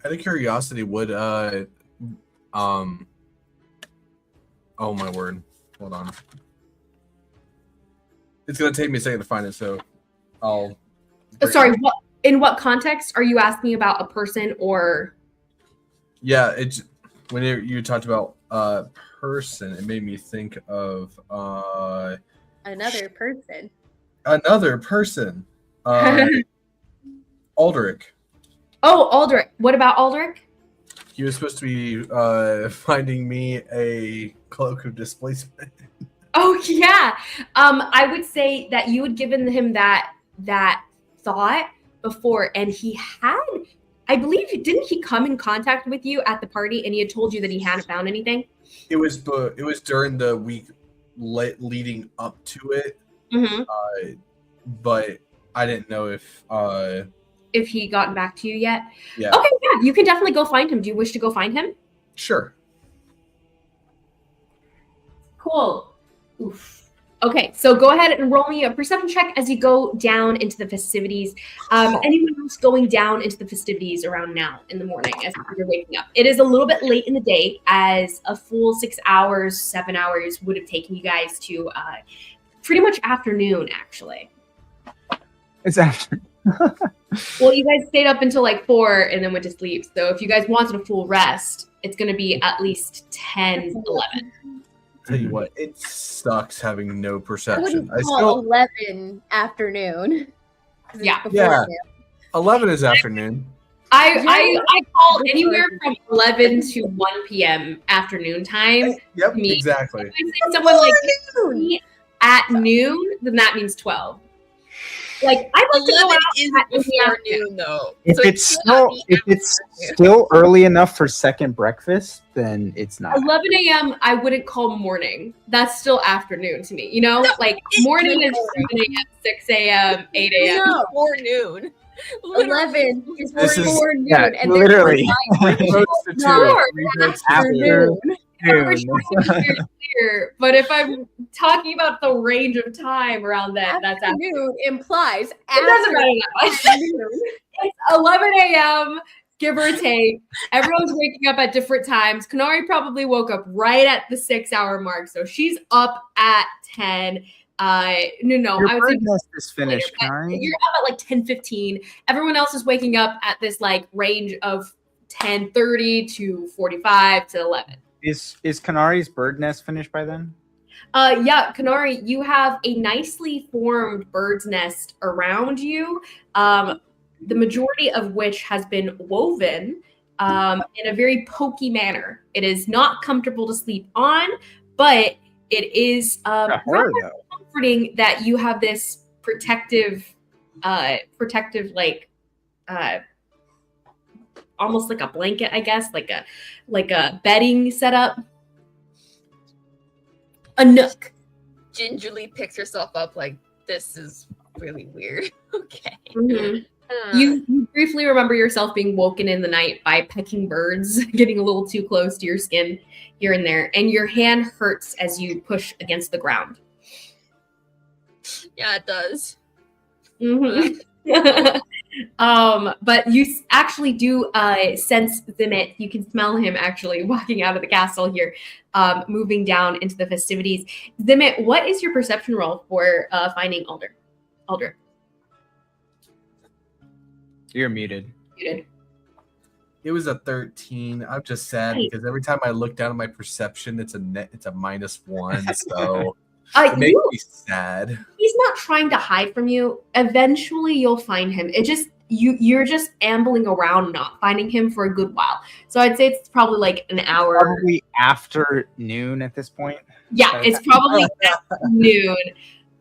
Out of curiosity, would oh my word, hold on. It's gonna take me a second to find it, so I'll. Sorry, in what context are you asking about? A person or? Yeah, it's when you talked about person, it made me think of Another person. Another person. Aldrich. Oh, Aldrich. What about Aldrich? He was supposed to be finding me a cloak of displacement. Oh yeah. I would say that you had given him that thought before, and he had, I believe, didn't he come in contact with you at the party and he had told you that he hadn't found anything? It was during the week leading up to it. Mm-hmm. But I didn't know if he gotten back to you yet. Yeah. Okay, yeah, you can definitely go find him. Do you wish to go find him? Sure. Cool. Oof. Okay, so go ahead and roll me a perception check as you go down into the festivities. Anyone else going down into the festivities around now in the morning as you're waking up? It is a little bit late in the day, as a full 6 hours, 7 hours would have taken you guys to pretty much afternoon, actually. It's after. Well, you guys stayed up until like 4 and then went to sleep. So if you guys wanted a full rest, it's going to be at least 10, 11. Tell you what, it sucks having no I perception. wouldn't call 11 afternoon. Yeah. Yeah. 11 is afternoon. I called anywhere from 11 to 1 p.m. afternoon time. Yep, Me. exactly. If I say someone like me at noon, then that means 12. Like I like to go 11 out is at before noon, though. If So it's afternoon. still early enough for second breakfast, then it's not. 11 a.m. I wouldn't call morning. That's still afternoon to me. You know, like morning is 7 a.m., 6 a.m., 8 a.m. No. Before noon. 11 is This is- before noon. yeah, and literally. Close to two. Sure. Three votes to Afternoon. two. We're trying to be very clear, but if I'm talking about the range of time around that, that's afternoon. Afternoon implies It doesn't matter that much. afternoon. It's 11 a.m., give or take. Everyone's waking up at different times. Konari probably woke up right at the 6 hour mark, so she's up at 10. No, Your I would say bird nest is finished, later, but Konari. you're up at like 10:15. Everyone else is waking up at this like range of 10:30 to 45 to 11. Is Konari's bird nest finished by then? Yeah, Konari, you have a nicely formed bird's nest around you, the majority of which has been woven in a very pokey manner. It is not comfortable to sleep on, but it is rather comforting that you have this protective like almost like a blanket, I guess, like a bedding setup. A nook. Gingerly picks herself up like, this is really weird. Okay. Mm-hmm. You briefly remember yourself being woken in the night by pecking birds, getting a little too close to your skin here and there, and your hand hurts as you push against the ground. Yeah, it does. Mm-hmm. But you actually do sense Zimit. You can smell him actually walking out of the castle here, moving down into the festivities. Zimit, what is your perception roll for finding Aldrin? You're muted. Muted. It was a 13. I'm just sad because every time I look down at my perception, it's a -1. So it makes me sad. He's not trying to hide from you. Eventually, you'll find him. It just you're just ambling around, not finding him for a good while. So I'd say it's probably like an hour. Probably afternoon at this point. Yeah, it's probably afternoon.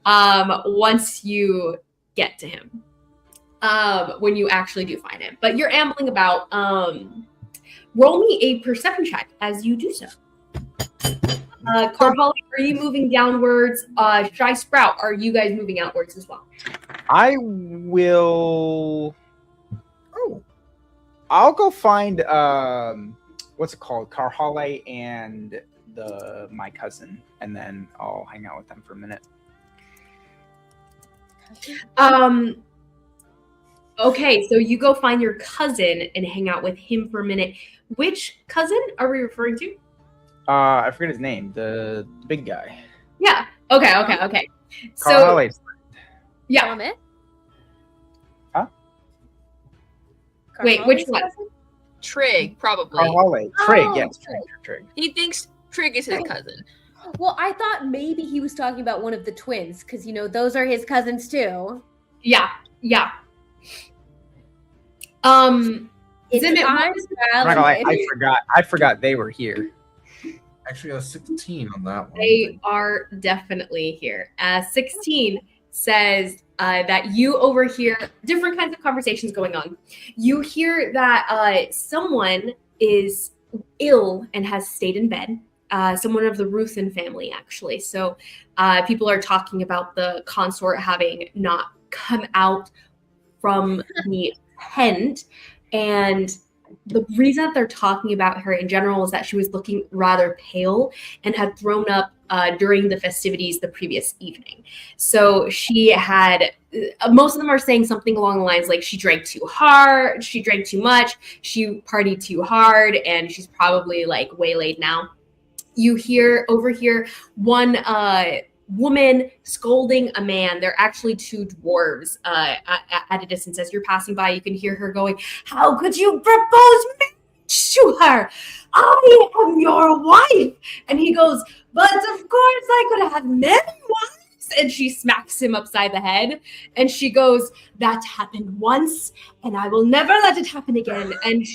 Once you get to him. When you actually do find him. But you're ambling about. Roll me a perception check as you do so. Carvalho, are you moving downwards? Shy Sprout, are you guys moving outwards as well? I will. Oh, I'll go find what's it called, Carhale and my cousin, and then I'll hang out with them for a minute. Okay, so you go find your cousin and hang out with him for a minute. Which cousin are we referring to? I forget his name. The big guy. Yeah. Okay. So Carhale's yeah. Vamah? Huh? Wait, which one? Trigg, probably. Carhale. Trigg, Oh, yes, Trigg. He thinks Trigg is his cousin. Well, I thought maybe he was talking about one of the twins, because those are his cousins too. Yeah. It's Zimit, time I forgot they were here. Actually, got a 16 on that one. They are definitely here. 16 says that you overhear different kinds of conversations going on. You hear that someone is ill and has stayed in bed. Someone of the Ruthan family, actually. So people are talking about the consort having not come out from the tent. And the reason that they're talking about her in general is that she was looking rather pale and had thrown up during the festivities the previous evening. So she had, most of them are saying something along the lines like she drank too hard, she drank too much, she partied too hard, and she's probably like waylaid now. You overhear one woman scolding a man. They're actually two dwarves at a distance. As you're passing by, you can hear her going, "How could you propose marriage to her? I am your wife." And he goes, "But of course I could have many wives." And she smacks him upside the head. And she goes, "That happened once, and I will never let it happen again." And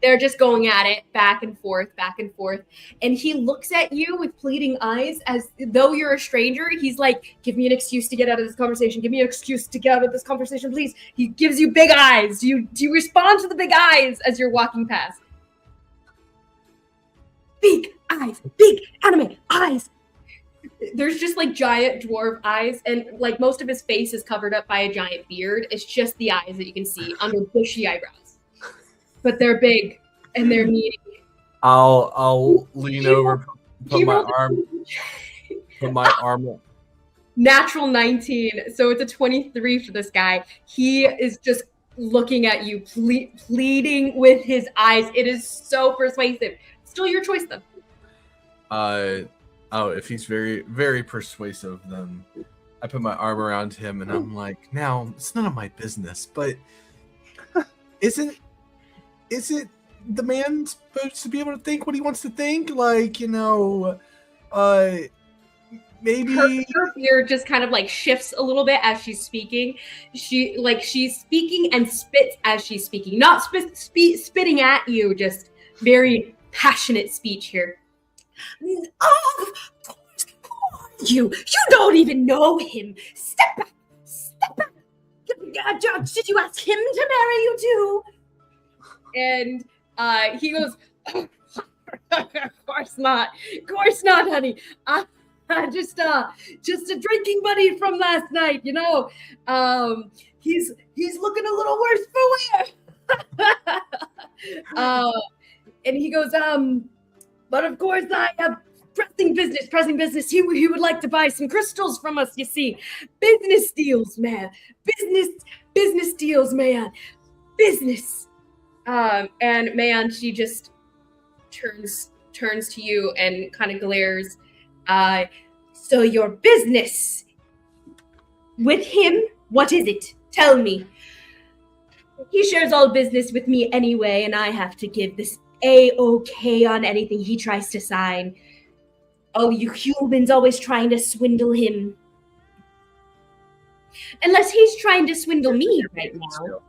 they're just going at it back and forth. And he looks at you with pleading eyes as though you're a stranger. He's like, "Give me an excuse to get out of this conversation. Give me an excuse to get out of this conversation, please." He gives you big eyes. Do you respond to the big eyes as you're walking past? Big eyes, big anime eyes. There's just like giant dwarf eyes, and like most of his face is covered up by a giant beard. It's just the eyes that you can see under bushy eyebrows, but they're big and they're meaty. I'll lean over, put my arm up. Natural 19, so it's a 23 for this guy. He is just looking at you, pleading with his eyes. It is so persuasive. Still your choice, though. Oh, if he's very, very persuasive, then I put my arm around him and I'm like, "Now, it's none of my business, but isn't the man supposed to be able to think what he wants to think? Like, maybe..." Her fear just kind of like shifts a little bit as she's speaking. She's speaking and spits as she's speaking. Not spitting at you, just very passionate speech here. "Oh, of course, who are you? You don't even know him. Step back. Did you ask him to marry you too?" And he goes, "Of course not, honey. Just a drinking buddy from last night, He's looking a little worse for wear." And he goes, "But of course I pressing business. He would like to buy some crystals from us, you see. Business deals, man. Business deals, man. Business. And man, she just turns to you and kind of glares. So your business with him, what is it? Tell me. He shares all business with me anyway, and I have to give this A-OK on anything he tries to sign. Oh, you humans always trying to swindle him. Unless he's trying to swindle me right now.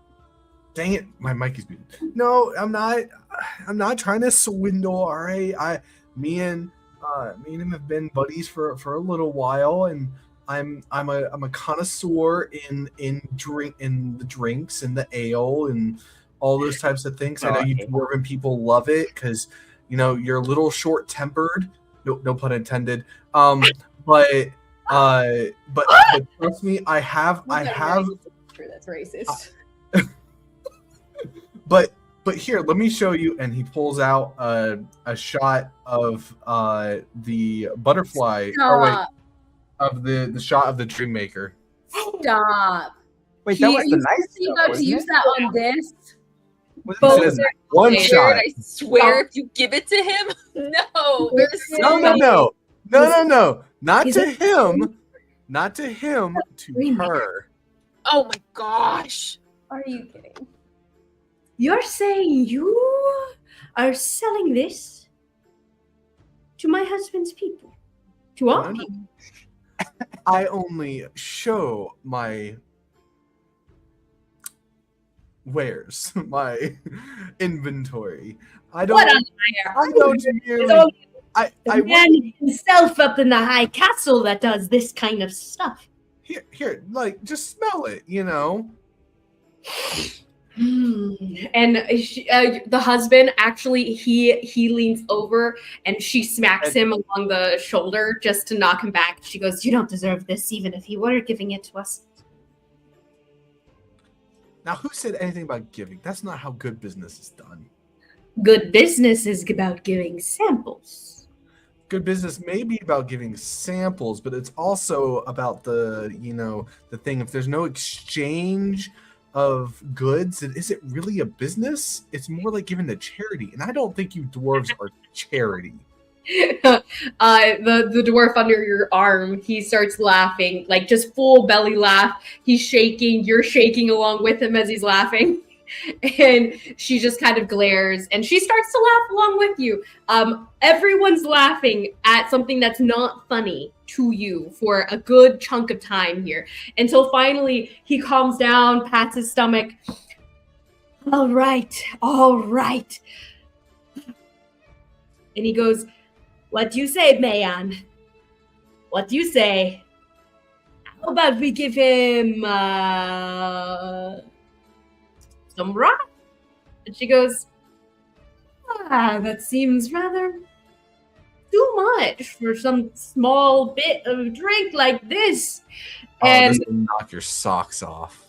Dang it, my mic is muted. No, I'm not trying to swindle, all right? Me and him have been buddies for a little while, and I'm a connoisseur in the drinks and the ale and all those types of things. I know you dwarven people love it because you're a little short tempered. No pun intended. But trust me, I have. That's racist. But here, let me show you. And he pulls out a shot of the butterfly. Stop. Of the shot of the dream maker. Stop. Wait, that was the nice You stuff, about to wasn't use it? that on this? Both It says are one weird. shot. I swear, if you give it to him, no. There's so No. Not Is to it- him. Not to him. To Dream her. Oh my gosh. Are you kidding? You're saying you are selling this to my husband's people? To all No, no. people? I only show my wares, my inventory. I don't. What a I don't It's merely. only I the man himself up in the high castle that does this kind of stuff. here, like, just smell it. And the husband actually he leans over and she smacks him along the shoulder just to knock him back. She goes, "You don't deserve this, even if he were giving it to us." Now, who said anything about giving? That's not how good business is done. Good business is about giving samples. Good business may be about giving samples, but it's also about the thing. If there's no exchange of goods, and is it really a business? It's more like giving to charity, and I don't think you dwarves are charity. The dwarf under your arm, he starts laughing, like just full belly laugh. He's shaking, you're shaking along with him as he's laughing. And she just kind of glares and she starts to laugh along with you. Everyone's laughing at something that's not funny to you for a good chunk of time here until finally he calms down, pats his stomach. All right. And he goes, "What do you say, Mayan? What do you say? How about we give him some rock?" And she goes, "That seems rather too much for some small bit of drink like this." Oh, And this will knock your socks off.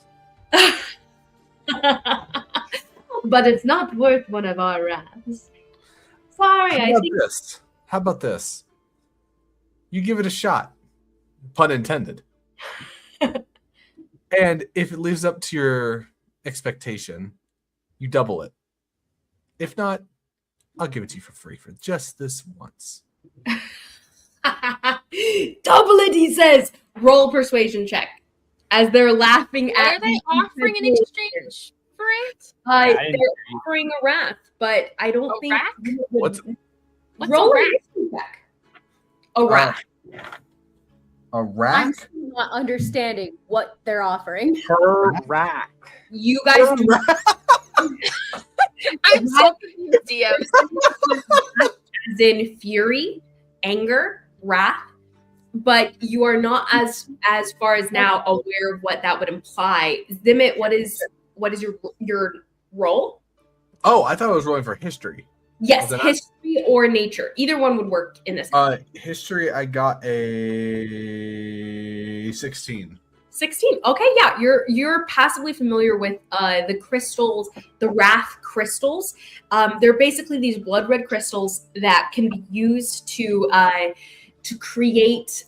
but it's not worth one of our wraps. Sorry, I think This? How about this? You give it a shot. Pun intended. And if it lives up to your expectation, you double it. If not, I'll give it to you for free for just this once. double it, he says. Roll persuasion check. As they're laughing What at are they offering in exchange for it? I didn't they're offering a wrath, but I don't A think rack? you would- What's roll a a rack? wisdom check. A rack. a I'm rack? still not understanding what they're offering. her rack. You guys do I'm so confused, DM. as in fury, anger, wrath, but you are not as far as now aware of what that would imply. Zimit, what is your role? Oh, I thought I was rolling for history. Yes, Was it not? history or nature. Either one would work in this. History, I got a 16. 16. Okay, yeah, you're passively familiar with the crystals, the wrath crystals. They're basically these blood red crystals that can be used to create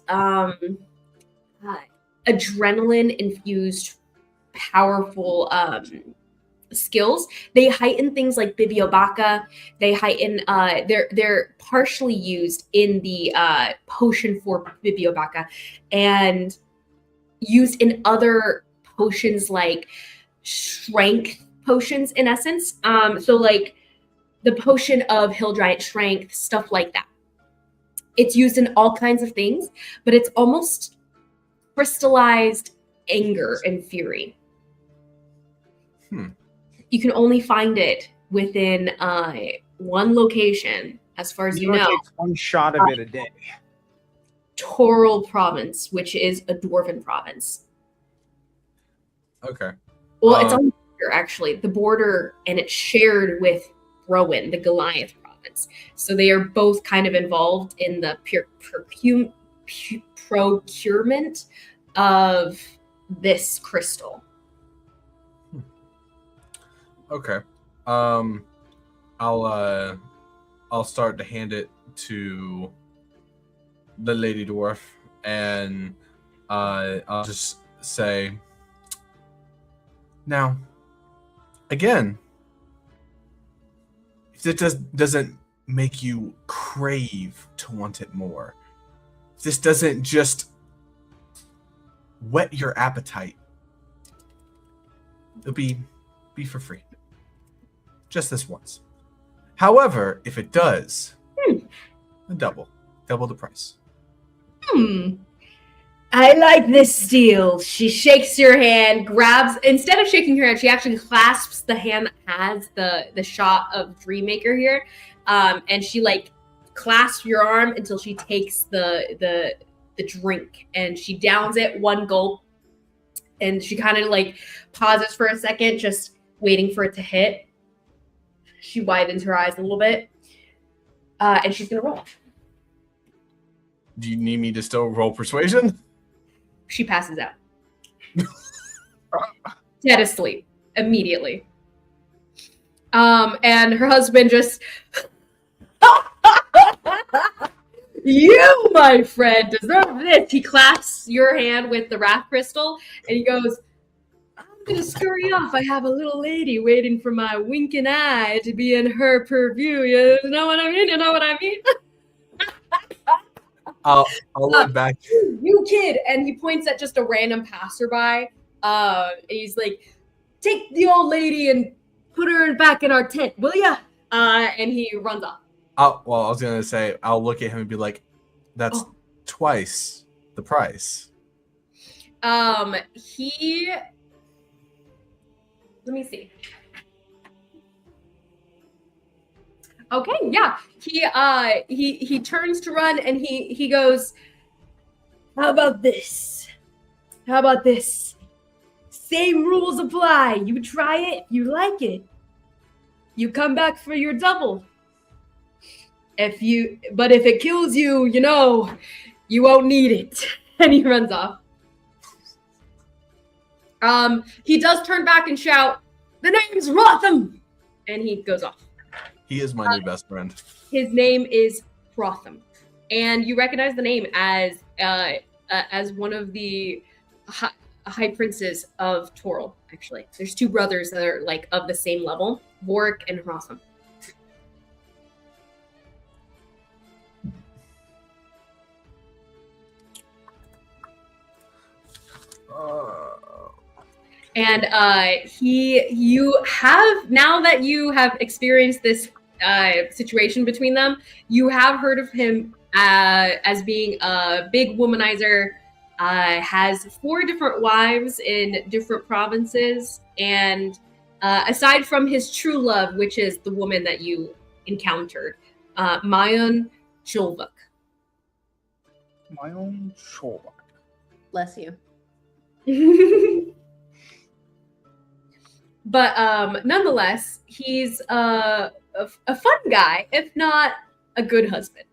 adrenaline infused powerful skills. They heighten things like bibliobaka. They heighten they're partially used in the potion for bibliobaka and used in other potions like strength potions in essence. So like the potion of hill giant strength, stuff like that. It's used in all kinds of things, but it's almost crystallized anger and fury. You can only find it within one location, as far as you know. Takes one shot of it a day. Toral province, which is a dwarven province. Okay. Well, it's on the border, actually. The border, and it's shared with Rowan, the Goliath province. So they are both kind of involved in the procurement of this crystal. Okay. I'll start to hand it to the lady dwarf, and I'll just say, now, again, if it doesn't make you crave to want it more, if this doesn't just whet your appetite, it'll be for free. Just this once. However, if it does, double the price. I like this deal. She shakes your hand, grabs, instead of shaking your hand, she actually clasps the hand that has the shot of Dreammaker here. And she like clasps your arm until she takes the drink, and she downs it one gulp, and she kind of like pauses for a second, just waiting for it to hit. She widens her eyes a little bit, and she's gonna roll. Do you need me to still roll persuasion? She passes out. Dead asleep immediately. And her husband just, you, my friend, deserve this. He clasps your hand with the wrath crystal, and he goes, I'm gonna scurry off. I have a little lady waiting for my winking eye to be in her purview. You know what I mean? You know what I mean? I'll look back. You kid, and he points at just a random passerby. And he's like, "Take the old lady and put her back in our tent, will ya?" And he runs off. I was gonna say, I'll look at him and be like, "That's twice the price." He. Let me see. Okay, yeah. He turns to run, and he goes, How about this? Same rules apply. You try it, you like it. You come back for your double. But if it kills you, you won't need it." And he runs off. He does turn back and shout, "The name's Ruthan!" And he goes off. He is my new best friend. His name is Ruthan, and you recognize the name as one of the high princes of Toril. Actually, there's two brothers that are like of the same level, Vorik and Ruthan. And you have, now that you have experienced this situation between them, you have heard of him as being a big womanizer, has 4 different wives in different provinces, and aside from his true love, which is the woman that you encountered, Mayon Chulvuk. Mayon Chulvuk. Bless you. But nonetheless, he's a fun guy, if not a good husband.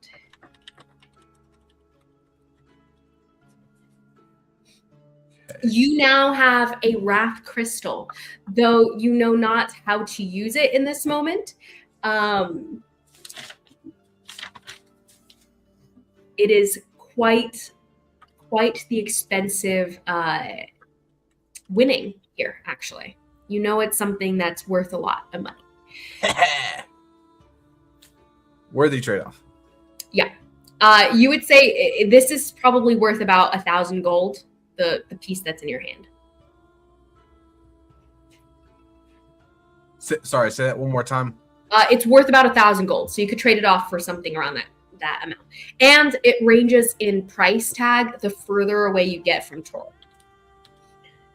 You now have a wrath crystal, though you know not how to use it in this moment. It is quite the expensive winning here, actually. You know it's something that's worth a lot of money. Worthy trade-off. Yeah. You would say this is probably worth about 1,000 gold, the piece that's in your hand. Sorry, say that one more time. It's worth about 1,000 gold, so you could trade it off for something around that amount. And it ranges in price tag the further away you get from Tor.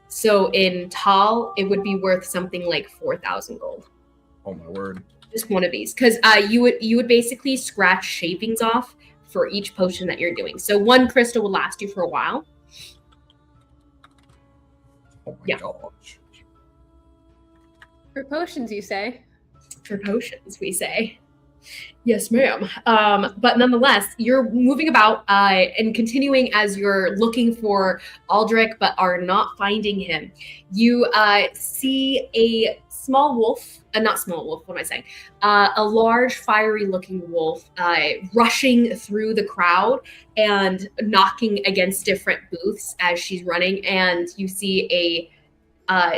So in Tal, it would be worth something like 4,000 gold. Oh my word. Just one of these, because you would basically scratch shavings off for each potion that you're doing. So one crystal will last you for a while. Oh my gosh. For potions, you say? For potions, we say. Yes, ma'am. But nonetheless, you're moving about and continuing as you're looking for Aldrich, but are not finding him. You see a small wolf, not small wolf, what am I saying? A large, fiery-looking wolf rushing through the crowd and knocking against different booths as she's running. And you see a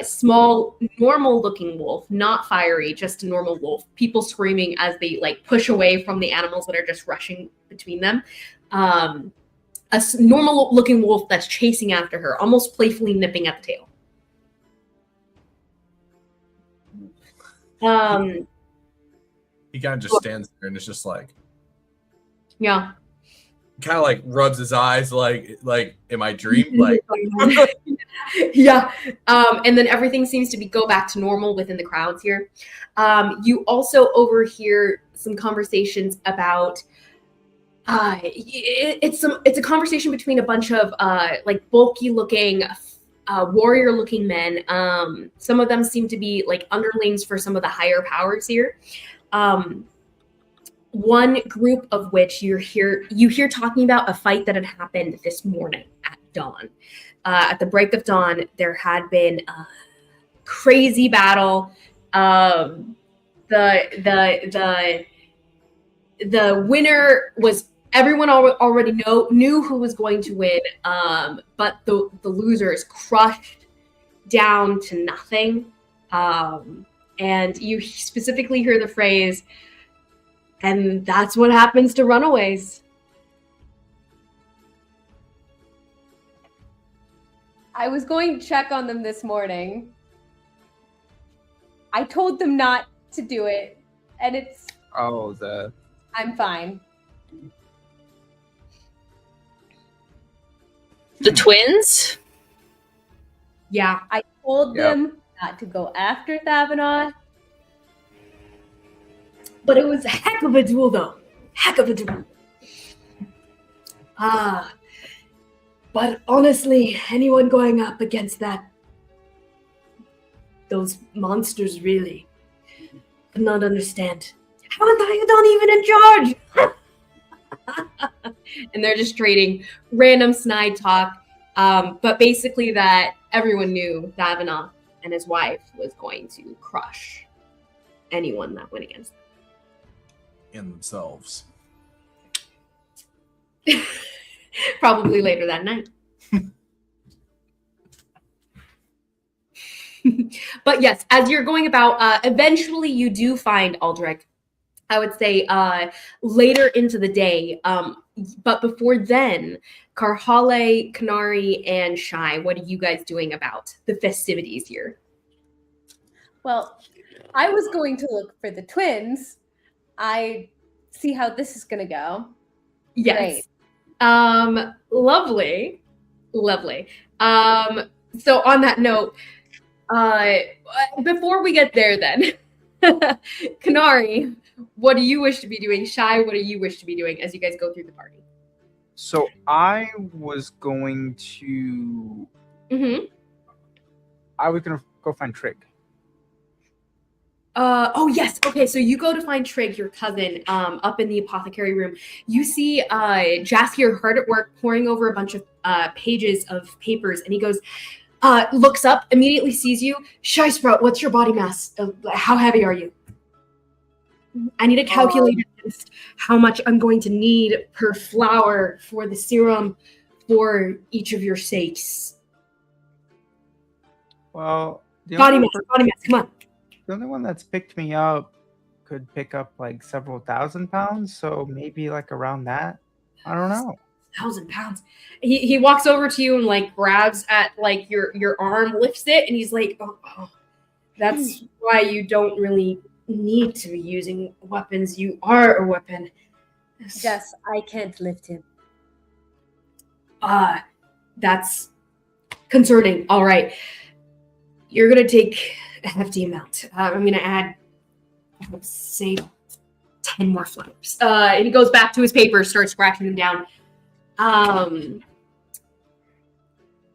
small, normal-looking wolf, not fiery, just a normal wolf. People screaming as they like push away from the animals that are just rushing between them. A normal-looking wolf that's chasing after her, almost playfully nipping at the tail. He kind of just stands there and it's just like, yeah. kind of like rubs his eyes, like, am I dreamed? Like, yeah. And then everything seems to go back to normal within the crowds here. You also overhear some conversations about. It's a conversation between a bunch of like bulky looking. Warrior looking men. Some of them seem to be like underlings for some of the higher powers here. One group of which you hear talking about a fight that had happened this morning at dawn. At the break of dawn, there had been a crazy battle. The winner was. Everyone already knew who was going to win, but the losers crushed down to nothing. And you specifically hear the phrase, and that's what happens to runaways. I was going to check on them this morning. I told them not to do it, and it's... Oh, I'm fine. The twins? Yeah. I told them not to go after Thavanath. But it was a heck of a duel, though. Heck of a duel. But honestly, anyone going up against those monsters really could not understand. How is Raoden even in charge? And they're just trading random snide talk. But basically that everyone knew Thavanath and his wife was going to crush anyone that went against them. in themselves. Probably later that night. But yes, as you're going about, eventually you do find Aldrich. I would say later into the day. But before then, Karhale, Konari, and Shai, what are you guys doing about the festivities here? Well, I was going to look for the twins. I see how this is going to go. Yes. Great. Lovely. So on that note, before we get there then, Konari, what do you wish to be doing? Shai, what do you wish to be doing as you guys go through the party? So I was going to... Mm-hmm. I was going to go find Trigg. Oh yes. Okay, so you go to find Trigg, your cousin, up in the apothecary room. You see Jaskier hard at work pouring over a bunch of pages of papers, and he goes, looks up, immediately sees you. Shy Sprout, what's your body mass? How heavy are you? I need to calculate just how much I'm going to need per flower for the serum for each of your sakes. Well, Body mass, come on. the only one that's picked me up could pick up like several thousand pounds, so maybe like around that. I don't know. 1,000 pounds. He walks over to you and like grabs at like your arm, lifts it, and he's like, oh, that's why you don't really need to be using weapons. You are a weapon. Jess, I can't lift him. That's concerning. All right. You're going to take a hefty amount. I'm going to add, let's say, 10 more flowers. And he goes back to his papers, starts scratching them down.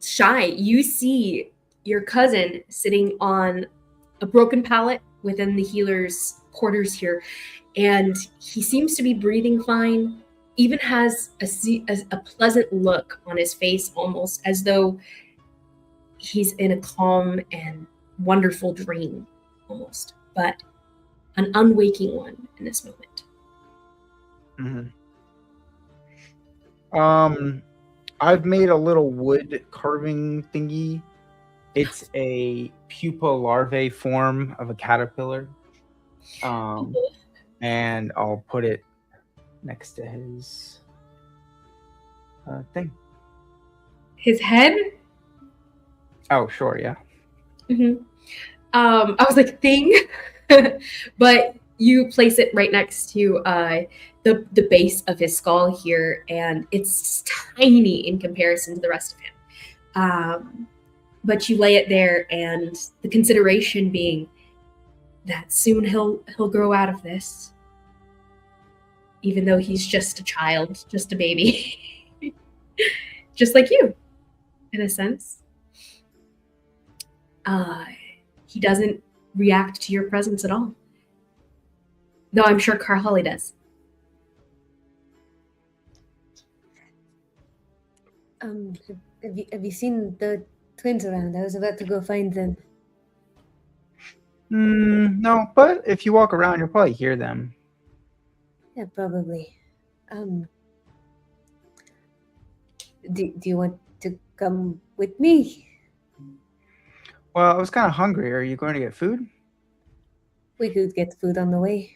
Shy, you see your cousin sitting on a broken pallet within the healer's quarters here, and he seems to be breathing fine, even has a pleasant look on his face, almost as though he's in a calm and wonderful dream, almost, but an unwaking one in this moment. Mm-hmm. I've made a little wood carving thingy. It's a pupa larvae form of a caterpillar. And I'll put it next to his thing. His head? Oh, sure, yeah. Mm-hmm. I was like, thing, but you place it right next to the base of his skull here, and it's tiny in comparison to the rest of him. But you lay it there, and the consideration being that soon he'll grow out of this, even though he's just a child, just a baby, just like you, in a sense. He doesn't react to your presence at all. Though I'm sure Karhali does. Have you seen the twins around? I was about to go find them. No, but if you walk around, you'll probably hear them. Yeah, probably. Do you want to come with me? Well, I was kind of hungry. Are you going to get food? We could get food on the way.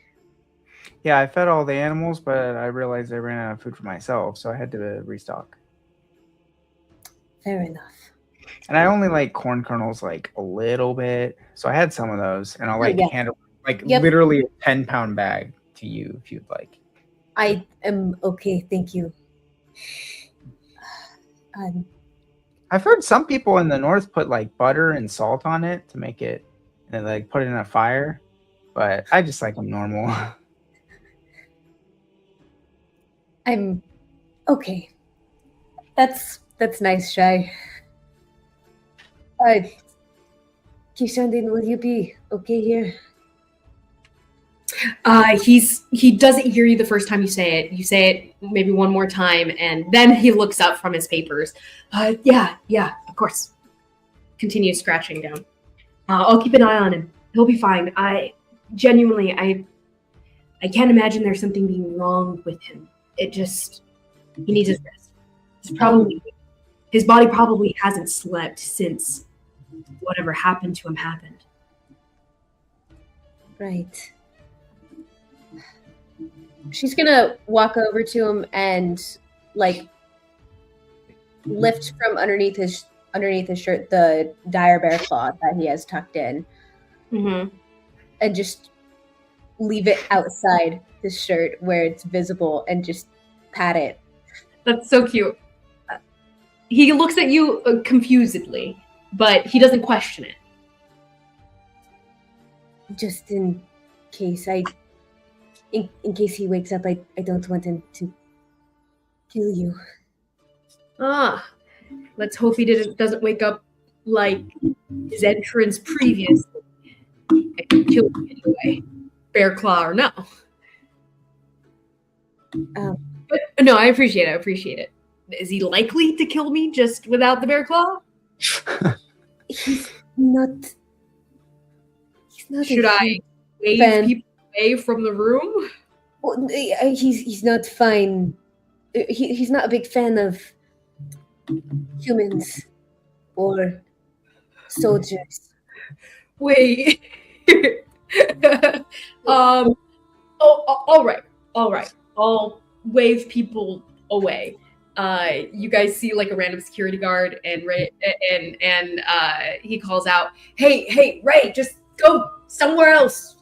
Yeah, I fed all the animals, but I realized I ran out of food for myself, so I had to restock. Fair enough. And I only like corn kernels like a little bit, so I had some of those, and I'll handle literally a 10-pound bag to you if you'd like. I am okay, thank you. I've heard some people in the north put like butter and salt on it to make it, and then like put it in a fire, but I just like them normal. I'm okay. That's nice, Shy. Kishandin, will you be okay here? He doesn't hear you the first time you say it. You say it maybe one more time, and then he looks up from his papers. Yeah, of course. Continues scratching down. I'll keep an eye on him. He'll be fine. I genuinely, I can't imagine there's something being wrong with him. He needs his rest. His body probably hasn't slept since whatever happened to him happened. Right. She's gonna walk over to him and like lift from underneath his shirt the dire bear claw that he has tucked in, and just leave it outside his shirt where it's visible and just pat it. That's so cute. He looks at you confusedly, but he doesn't question it. Just in case in case he wakes up, I don't want him to kill you. Let's hope he doesn't wake up like his entrance previously. kill me anyway, bear claw or no. But no, I appreciate it. Is he likely to kill me just without the bear claw? He's not. Should I wave people away from the room? Well, he's not fine. He's not a big fan of humans or soldiers. Wait. Oh, all right. I'll wave people away. You guys see like a random security guard, and he calls out, "Hey, Ray, just go somewhere else."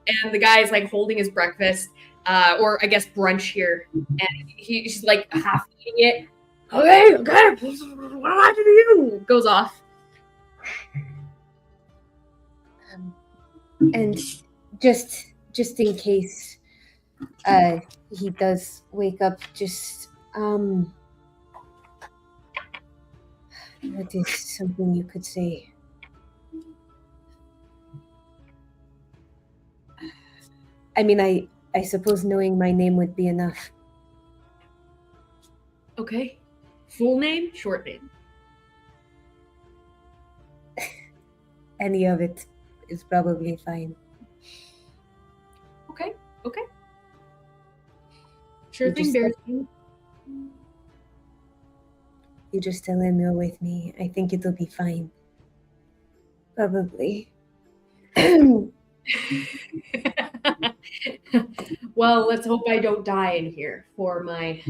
And the guy's like holding his breakfast, or I guess brunch here, and he's like half eating it. Okay, what do I have to do? Goes off. And just in case he does wake up, just what is something you could say? I mean, I suppose knowing my name would be enough. Okay. Full name, short name. Any of it is probably fine. Okay. Sure thing, Bear. You just tell him you're with me. I think it'll be fine. Probably. Well, let's hope I don't die in here for my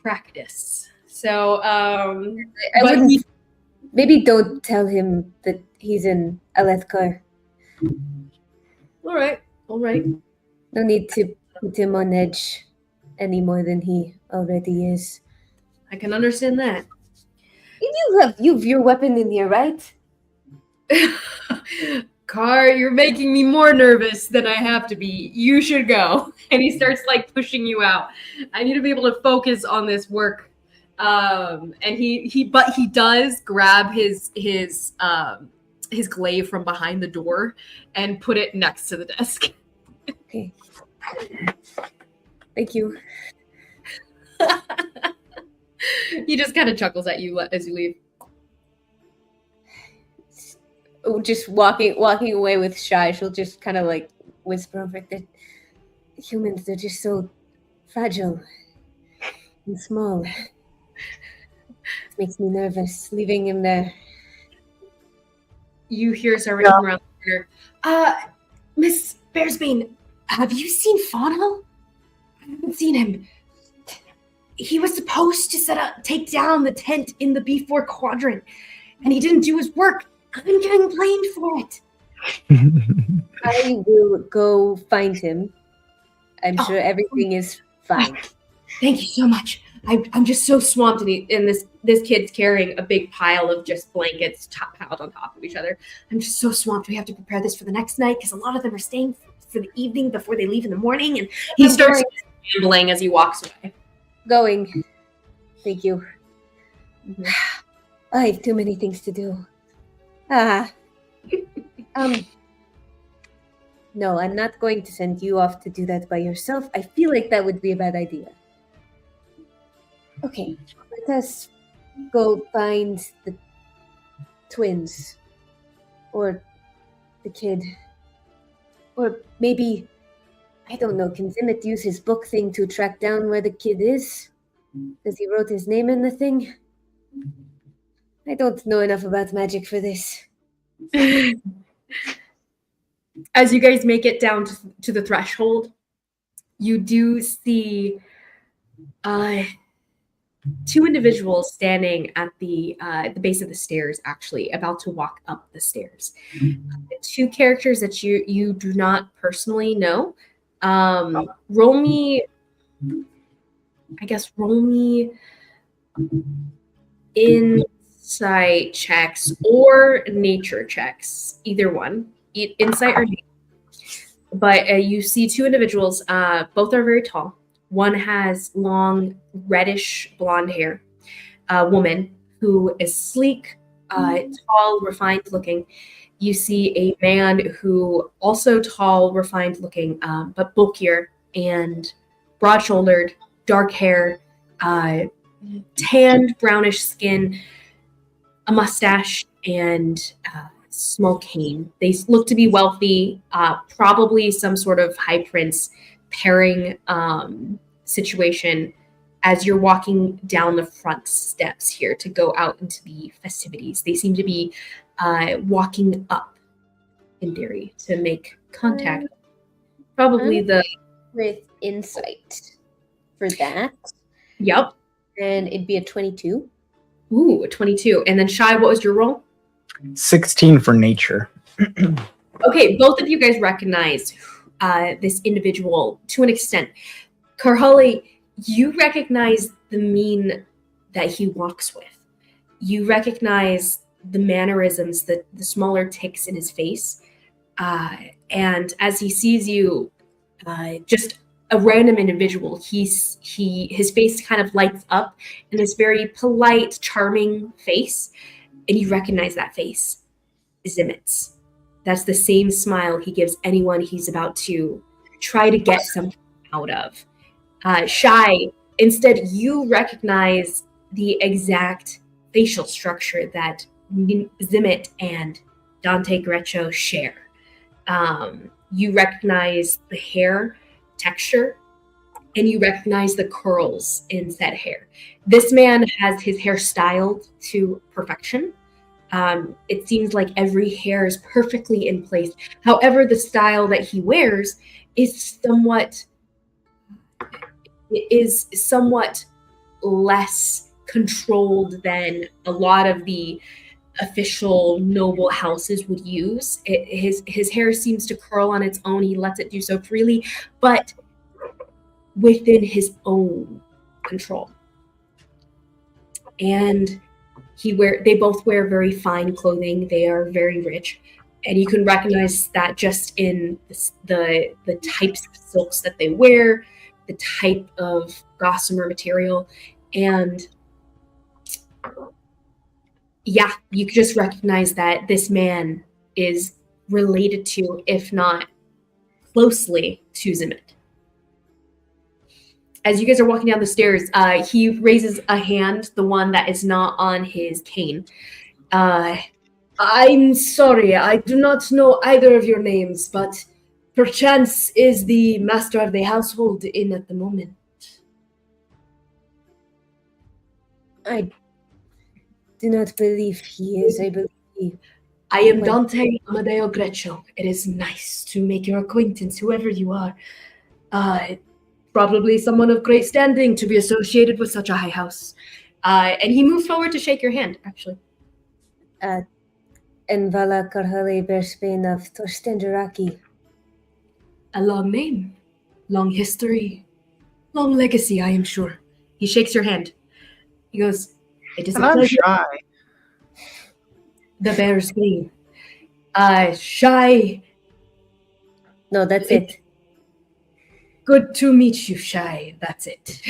practice. So, maybe don't tell him that he's in Alethkar. All right. No need to put him on edge any more than he already is. I can understand that. You've your weapon in here, right? Car, you're making me more nervous than I have to be. You should go. And he starts like pushing you out. I need to be able to focus on this work. And he does grab his glaive from behind the door and put it next to the desk. Okay. Thank you. He just kind of chuckles at you as you leave. Just walking away with Shy, she'll just kind of like Whisper over that humans, they're just so fragile and small. It makes me nervous leaving him there. You hear someone around the corner. Miss Bearsbane, have you seen Faunel? I haven't seen him. He was supposed to take down the tent in the B4 quadrant, and he didn't do his work. I've been getting blamed for it. I will go find him. I'm sure everything is fine. Thank you so much. I'm just so swamped, and this kid's carrying a big pile of just blankets piled on top of each other. I'm just so swamped. We have to prepare this for the next night because a lot of them are staying for the evening before they leave in the morning. And he starts rambling as he walks away. Going. Thank you. Mm-hmm. I have too many things to do. No, I'm not going to send you off to do that by yourself. I feel like that would be a bad idea. Okay, let us go find the twins. Or the kid. Or maybe, I don't know, can Zimmet use his book thing to track down where the kid is? Because he wrote his name in the thing? I don't know enough about magic for this. As you guys make it down to the threshold, you do see two individuals standing at the base of the stairs, actually, about to walk up the stairs. Two characters that you do not personally know. Roll me insight checks or nature checks, either one, insight or nature. But you see two individuals, both are very tall. One has long reddish blonde hair, a woman who is sleek, tall, refined looking. you see a man who also tall, refined looking, but bulkier and broad-shouldered, dark hair, tanned brownish skin, a mustache, and small cane. They look to be wealthy, probably some sort of high prince pairing situation as you're walking down the front steps here to go out into the festivities. They seem to be walking up in theory to make contact. Probably the... With insight for that. Yep. And it'd be a 22. Ooh, a 22. And then Shy, what was your roll? 16 for nature. Okay, both of you guys recognize this individual to an extent. Karhali, you recognize the mien that he walks with. You recognize the mannerisms, the smaller tics in his face. And as he sees you, just a random individual, his face kind of lights up in this very polite, charming face. And you recognize that face, Zimit's. That's the same smile he gives anyone he's about to try to get something out of. Shy, instead, you recognize the exact facial structure that Zimit and Dante Grecco share. You recognize the hair texture, and you recognize the curls in said hair. This man has his hair styled to perfection. It seems like every hair is perfectly in place. However, the style that he wears is somewhat less controlled than a lot of the official noble houses would use. His hair seems to curl on its own. He lets it do so freely, but within his own control. And they both wear very fine clothing. They are very rich, and you can recognize that just in the types of silks that they wear, the type of gossamer material, and yeah, you can just recognize that this man is related to, if not closely, to Zimit. As you guys are walking down the stairs, he raises a hand, the one that is not on his cane. I'm sorry, I do not know either of your names, but perchance is the master of the household in at the moment? I do not believe he is. I believe I am Dante Amadeo Grecco. It is nice to make your acquaintance, whoever you are. Probably someone of great standing to be associated with such a high house. And he moves forward to shake your hand, actually. Envala Karhale Berspain of Torstendraki. A long name, long history, long legacy, I am sure. He shakes your hand. He goes, it is And a I'm pleasure. Shy. The bear's green. Shy. No, that's it. Good to meet you, Shy. That's it.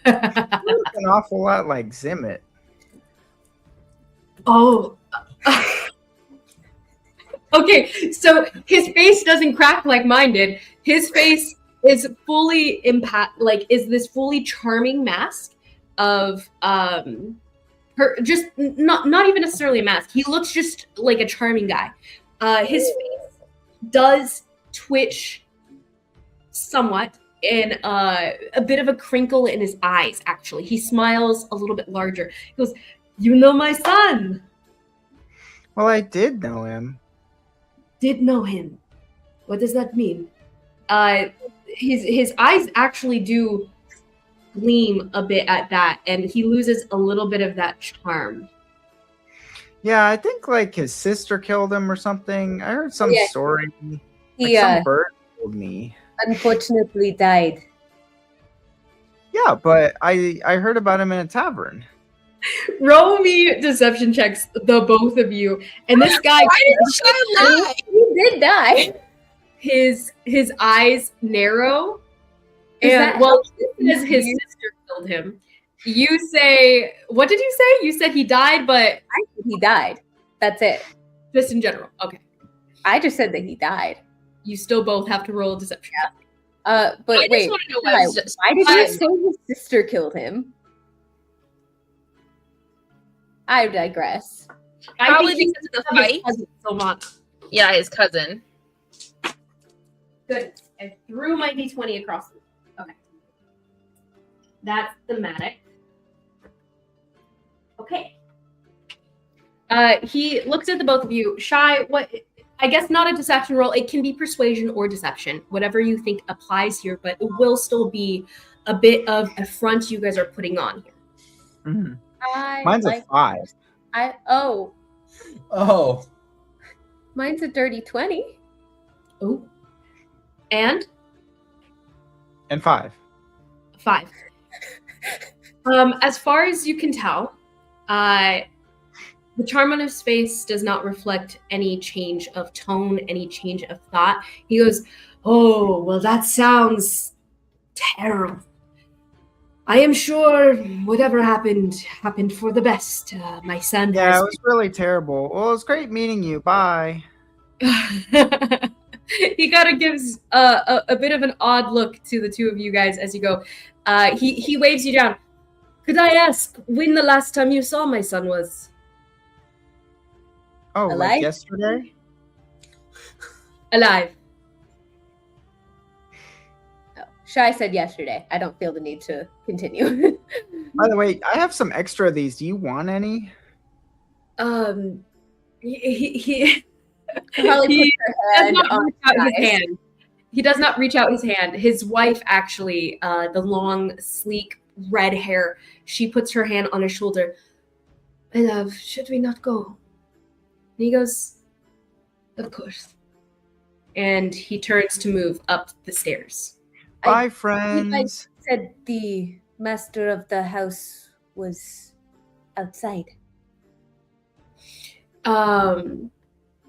You look an awful lot like Zimit. Oh. Okay, so his face doesn't crack like mine did. His face is fully is this fully charming mask of just not even necessarily a mask. He looks just like a charming guy. His face does twitch somewhat, and a bit of a crinkle in his eyes, actually. He smiles a little bit larger. He goes, "You know my son." Well, I did know him. Did know him. What does that mean? His eyes actually do gleam a bit at that, and he loses a little bit of that charm. Yeah, I think like his sister killed him or something. I heard some story. He some bird told me. unfortunately died. Yeah, but I heard about him in a tavern. Roll me deception checks, the both of you. And this guy, He did die. his eyes narrow. Is And that well, how his sister killed him. You say, what did you say? You said he died, but He died. That's it. just in general. Okay. I just said that he died. You still both have to roll a deception. But I wait, just want to know why did you I- say his sister killed him? I digress. Probably I think because of the of his fight. cousin, Vamah. Yeah, his cousin. Good. I threw my d20 across. Okay. That's thematic. Okay. He looks at the both of you. Shy, what? I guess not a deception roll. It can be persuasion or deception, whatever you think applies here, but it will still be a bit of a front you guys are putting on here. Mhm. I Mine's like a 5. Oh, Mine's a dirty 20. Oh. And And 5. 5. As far as you can tell, the charm on his face does not reflect any change of tone, any change of thought. He goes, "Oh, well, that sounds terrible. I am sure whatever happened for the best. My son Yeah, has it was really terrible. Well, it was great meeting you. Bye. he kind of gives a bit of an odd look to the two of you guys as you go. He waves you down. Could I ask when the last time you saw my son was? Oh, Alive? like yesterday? Alive. Oh, Shy said yesterday. I don't feel the need to continue. By the way, I have some extra of these. Do you want any? He Probably he puts her does hand not on reach out his Shy's. hand. He does not reach out his hand. His wife, actually, the long, sleek, red hair, she puts her hand on his shoulder. My love, should we not go? And he goes, of course. And he turns to move up the stairs. Bye, friends. Said the master of the house was outside.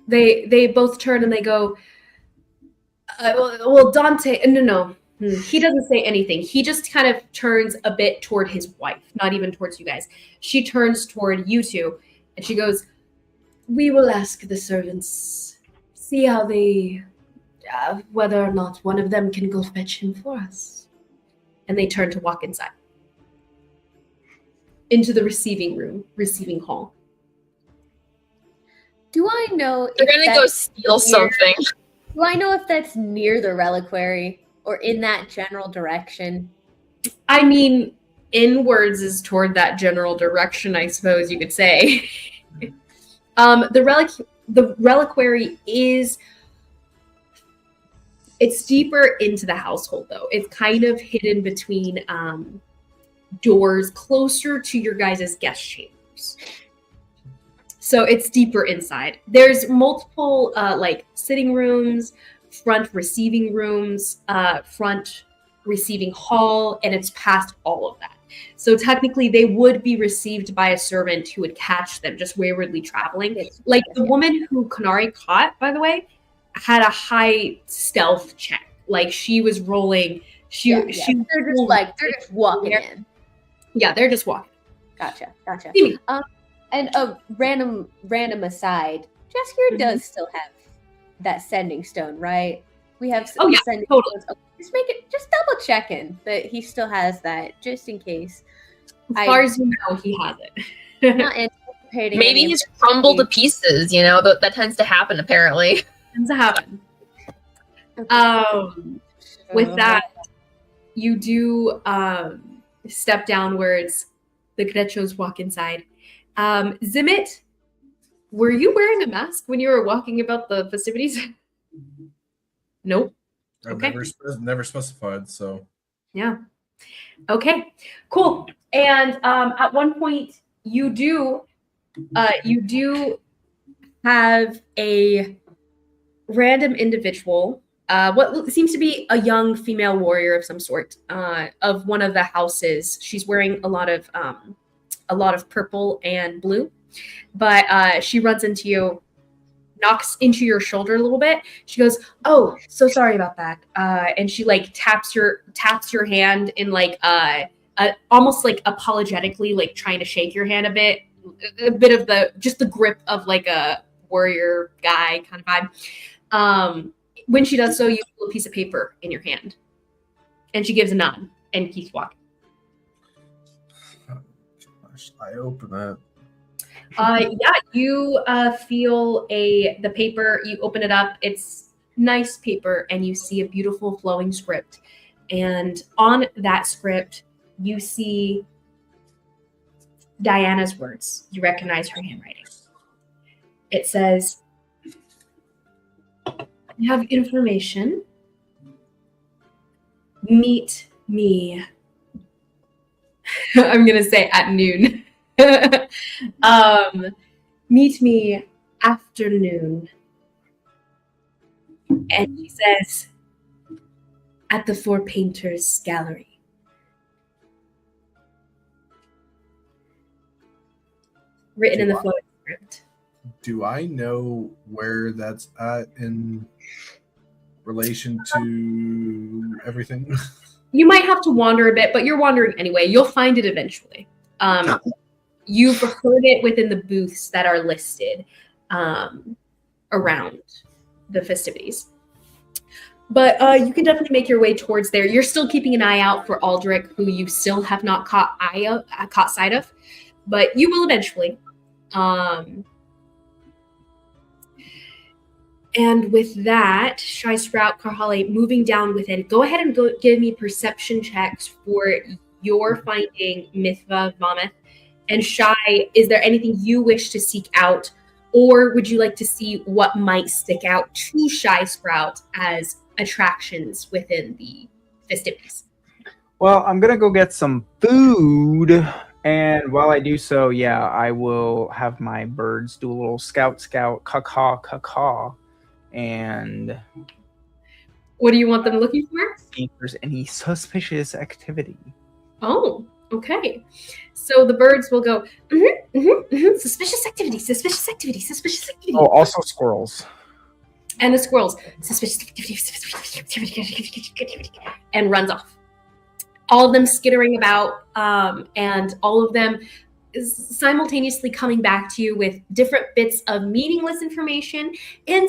They both turn and they go, well, Dante, no. He doesn't say anything. He just kind of turns a bit toward his wife, not even towards you guys. She turns toward you two, and she goes, we will ask the servants, see how they, whether or not one of them can go fetch him for us. And they turn to walk inside. Into the receiving hall. Do I know They're if gonna go that's steal near- something. Do I know if that's near the reliquary or in that general direction? I mean, inwards is toward that general direction, I suppose you could say. The reliquary is, it's deeper into the household, though. It's kind of hidden between doors closer to your guys' guest chambers. So it's deeper inside. There's multiple like sitting rooms, front receiving rooms, front receiving hall, and it's past all of that. So technically they would be received by a servant who would catch them just waywardly traveling. Like the woman who Konari caught, by the way, had a high stealth check. Like she was rolling. They're just walking in. Yeah, they're just walking. Gotcha. Maybe. And a random aside, Jaskier does still have that sending stone, right? We have Oh, yeah, sending totally. stones. Okay, just double checking that he still has that, just in case. As far as you know, he has it. Not anticipating. Maybe any he's crumbled to pieces, you know, that tends to happen apparently. Tends to happen. Okay. With that, you do step downwards. The Grecchos walk inside. Zimit, were you wearing a mask when you were walking about the festivities? Nope. I've Okay. never specified, so Yeah. Okay. Cool. And at one point, you do have a random individual, what seems to be a young female warrior of some sort, of one of the houses. She's wearing a lot of purple and blue, but she runs into you, knocks into your shoulder a little bit. She goes, "Oh, so sorry about that." And she like taps your hand in like almost like apologetically, like trying to shake your hand a bit of the grip of like a warrior guy kind of vibe. When she does so, you pull a piece of paper in your hand. And she gives a nod and keeps walking. I open it. Yeah, you feel the paper, you open it up, it's nice paper, and you see a beautiful flowing script. And on that script, you see Diana's words. You recognize her handwriting. It says, I have information. Meet me. I'm going to say at noon. Meet me afternoon. And he says, at the Four Painters Gallery. Written in the flowing script. Do I know where that's at in relation to everything? You might have to wander a bit, but you're wandering anyway. You'll find it eventually. You've heard it within the booths that are listed around the festivities. But you can definitely make your way towards there. You're still keeping an eye out for Aldrich, who you still have not caught sight of, but you will eventually. And with that, Shy Sprout, Karhale, moving down with it, go ahead and give me perception checks for your finding Mithva, Vamah. And Shy, is there anything you wish to seek out, or would you like to see what might stick out to Shy Sprout as attractions within the festivities? Well, I'm gonna go get some food, and while I do so, yeah, I will have my birds do a little scout, caw, and what do you want them looking for? See if there's any suspicious activity. Oh, okay. So the birds will go, suspicious activity, suspicious activity, suspicious activity. Oh, also squirrels. And the squirrels, suspicious activity, suspicious activity, and runs off. All of them skittering about, and all of them simultaneously coming back to you with different bits of meaningless information and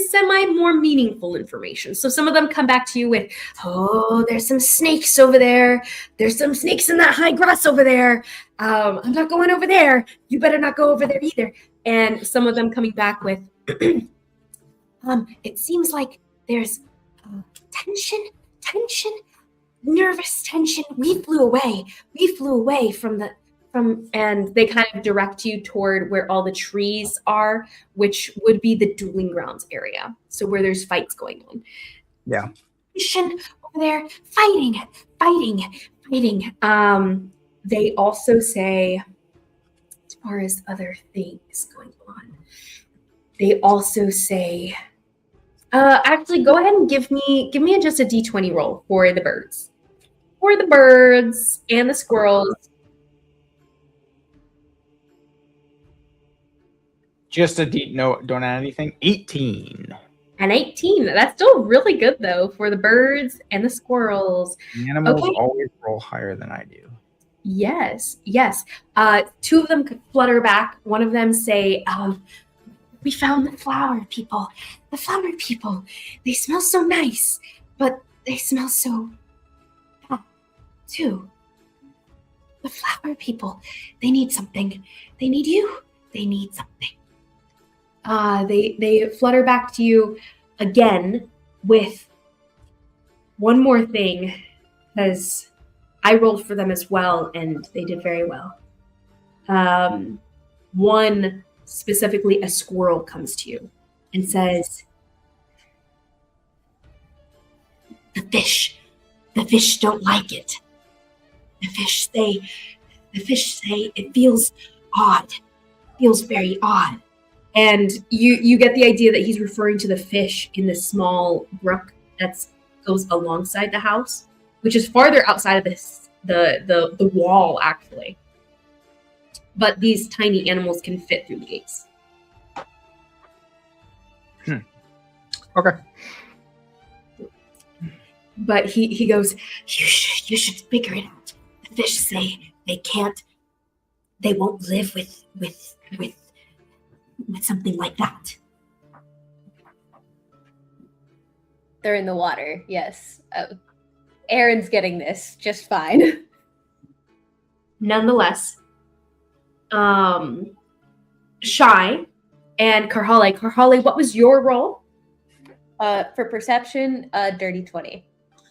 more meaningful information. So some of them come back to you with, oh, there's some snakes over there. There's some snakes in that high grass over there. I'm not going over there. You better not go over there either. And some of them coming back with, it seems like there's tension, nervous tension. We flew away and they kind of direct you toward where all the trees are, which would be the dueling grounds area. So where there's fights going on. Yeah. Over there, fighting. They also say, as far as other things going on, they also say, actually, go ahead and give me just a D20 roll for the birds. For the birds and the squirrels. Just a D. No, don't add anything. 18. An 18. That's still really good, though, for the birds and the squirrels. The animals always roll higher than I do. Yes. Two of them could flutter back. One of them say, we found the flower people. The flower people. They smell so nice, but they smell so bad, too. The flower people. They need something. They need you. They need something. They flutter back to you again with one more thing, because I rolled for them as well, and they did very well. One, specifically a squirrel, comes to you and says, the fish don't like it. The fish say it feels odd. Feels very odd. And you get the idea that he's referring to the fish in the small brook that goes alongside the house, which is farther outside of the wall, actually. But these tiny animals can fit through the gates. Okay. But he goes, you should figure it out. The fish say they won't live with something like that. They're in the water, yes. Aaron's getting this just fine. Nonetheless, Shy and Karhale. Karhale, what was your role? For perception, dirty 20.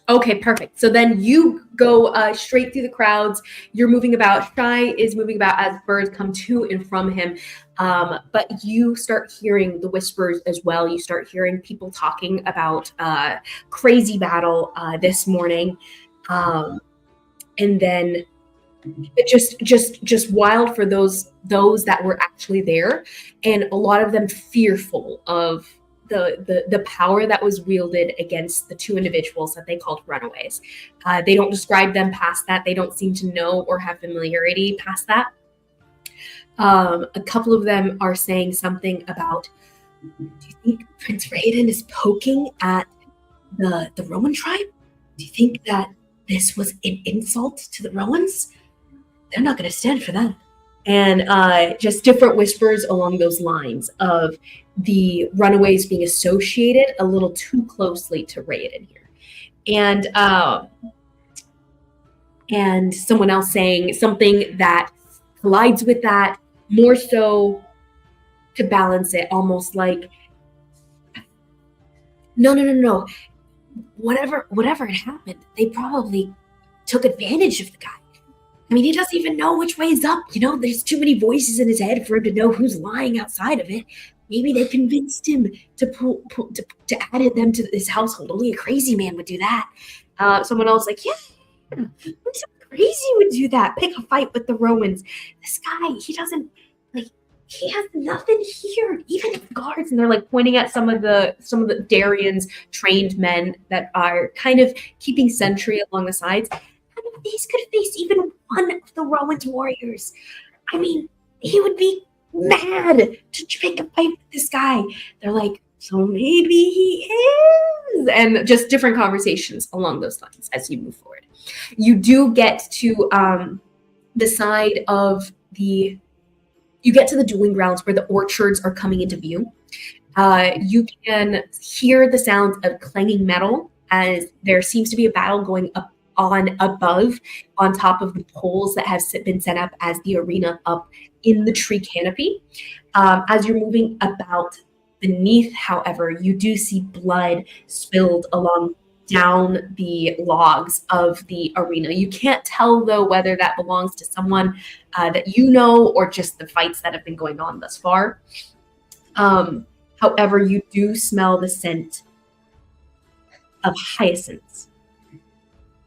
Okay, perfect. So then you go straight through the crowds. You're moving about. Shy is moving about as birds come to and from him. But you start hearing the whispers as well. You start hearing people talking about crazy battle this morning. And then just wild for those that were actually there, and a lot of them fearful of the power that was wielded against the two individuals that they called runaways. They don't describe them past that. They don't seem to know or have familiarity past that. A couple of them are saying something about, do you think Prince Raoden is poking at the Roman tribe? Do you think that this was an insult to the Romans? They're not going to stand for that. And just different whispers along those lines of the runaways being associated a little too closely to Raoden here. And someone else saying something that collides with that, more so to balance it, almost like, no. Whatever had happened, they probably took advantage of the guy. I mean, he doesn't even know which way is up. There's too many voices in his head for him to know who's lying outside of it. Maybe they convinced him to add them to his household. Only a crazy man would do that. Someone else like, yeah, only someone crazy would do that. Pick a fight with the Romans. This guy, he has nothing here. Even the guards, and they're like pointing at some of the Darian's trained men that are kind of keeping sentry along the sides. These could face even one of the Romans' warriors. I mean, he would be mad to pick a fight with this guy. They're like, so maybe he is. And just different conversations along those lines as you move forward. You do get to the side of you get to the dueling grounds where the orchards are coming into view. You can hear the sounds of clanging metal as there seems to be a battle going up above on top of the poles that have been set up as the arena up in the tree canopy. As you're moving about beneath, however, you do see blood spilled down the logs of the arena. You can't tell, though, whether that belongs to someone that you know or just the fights that have been going on thus far. However, you do smell the scent of hyacinths.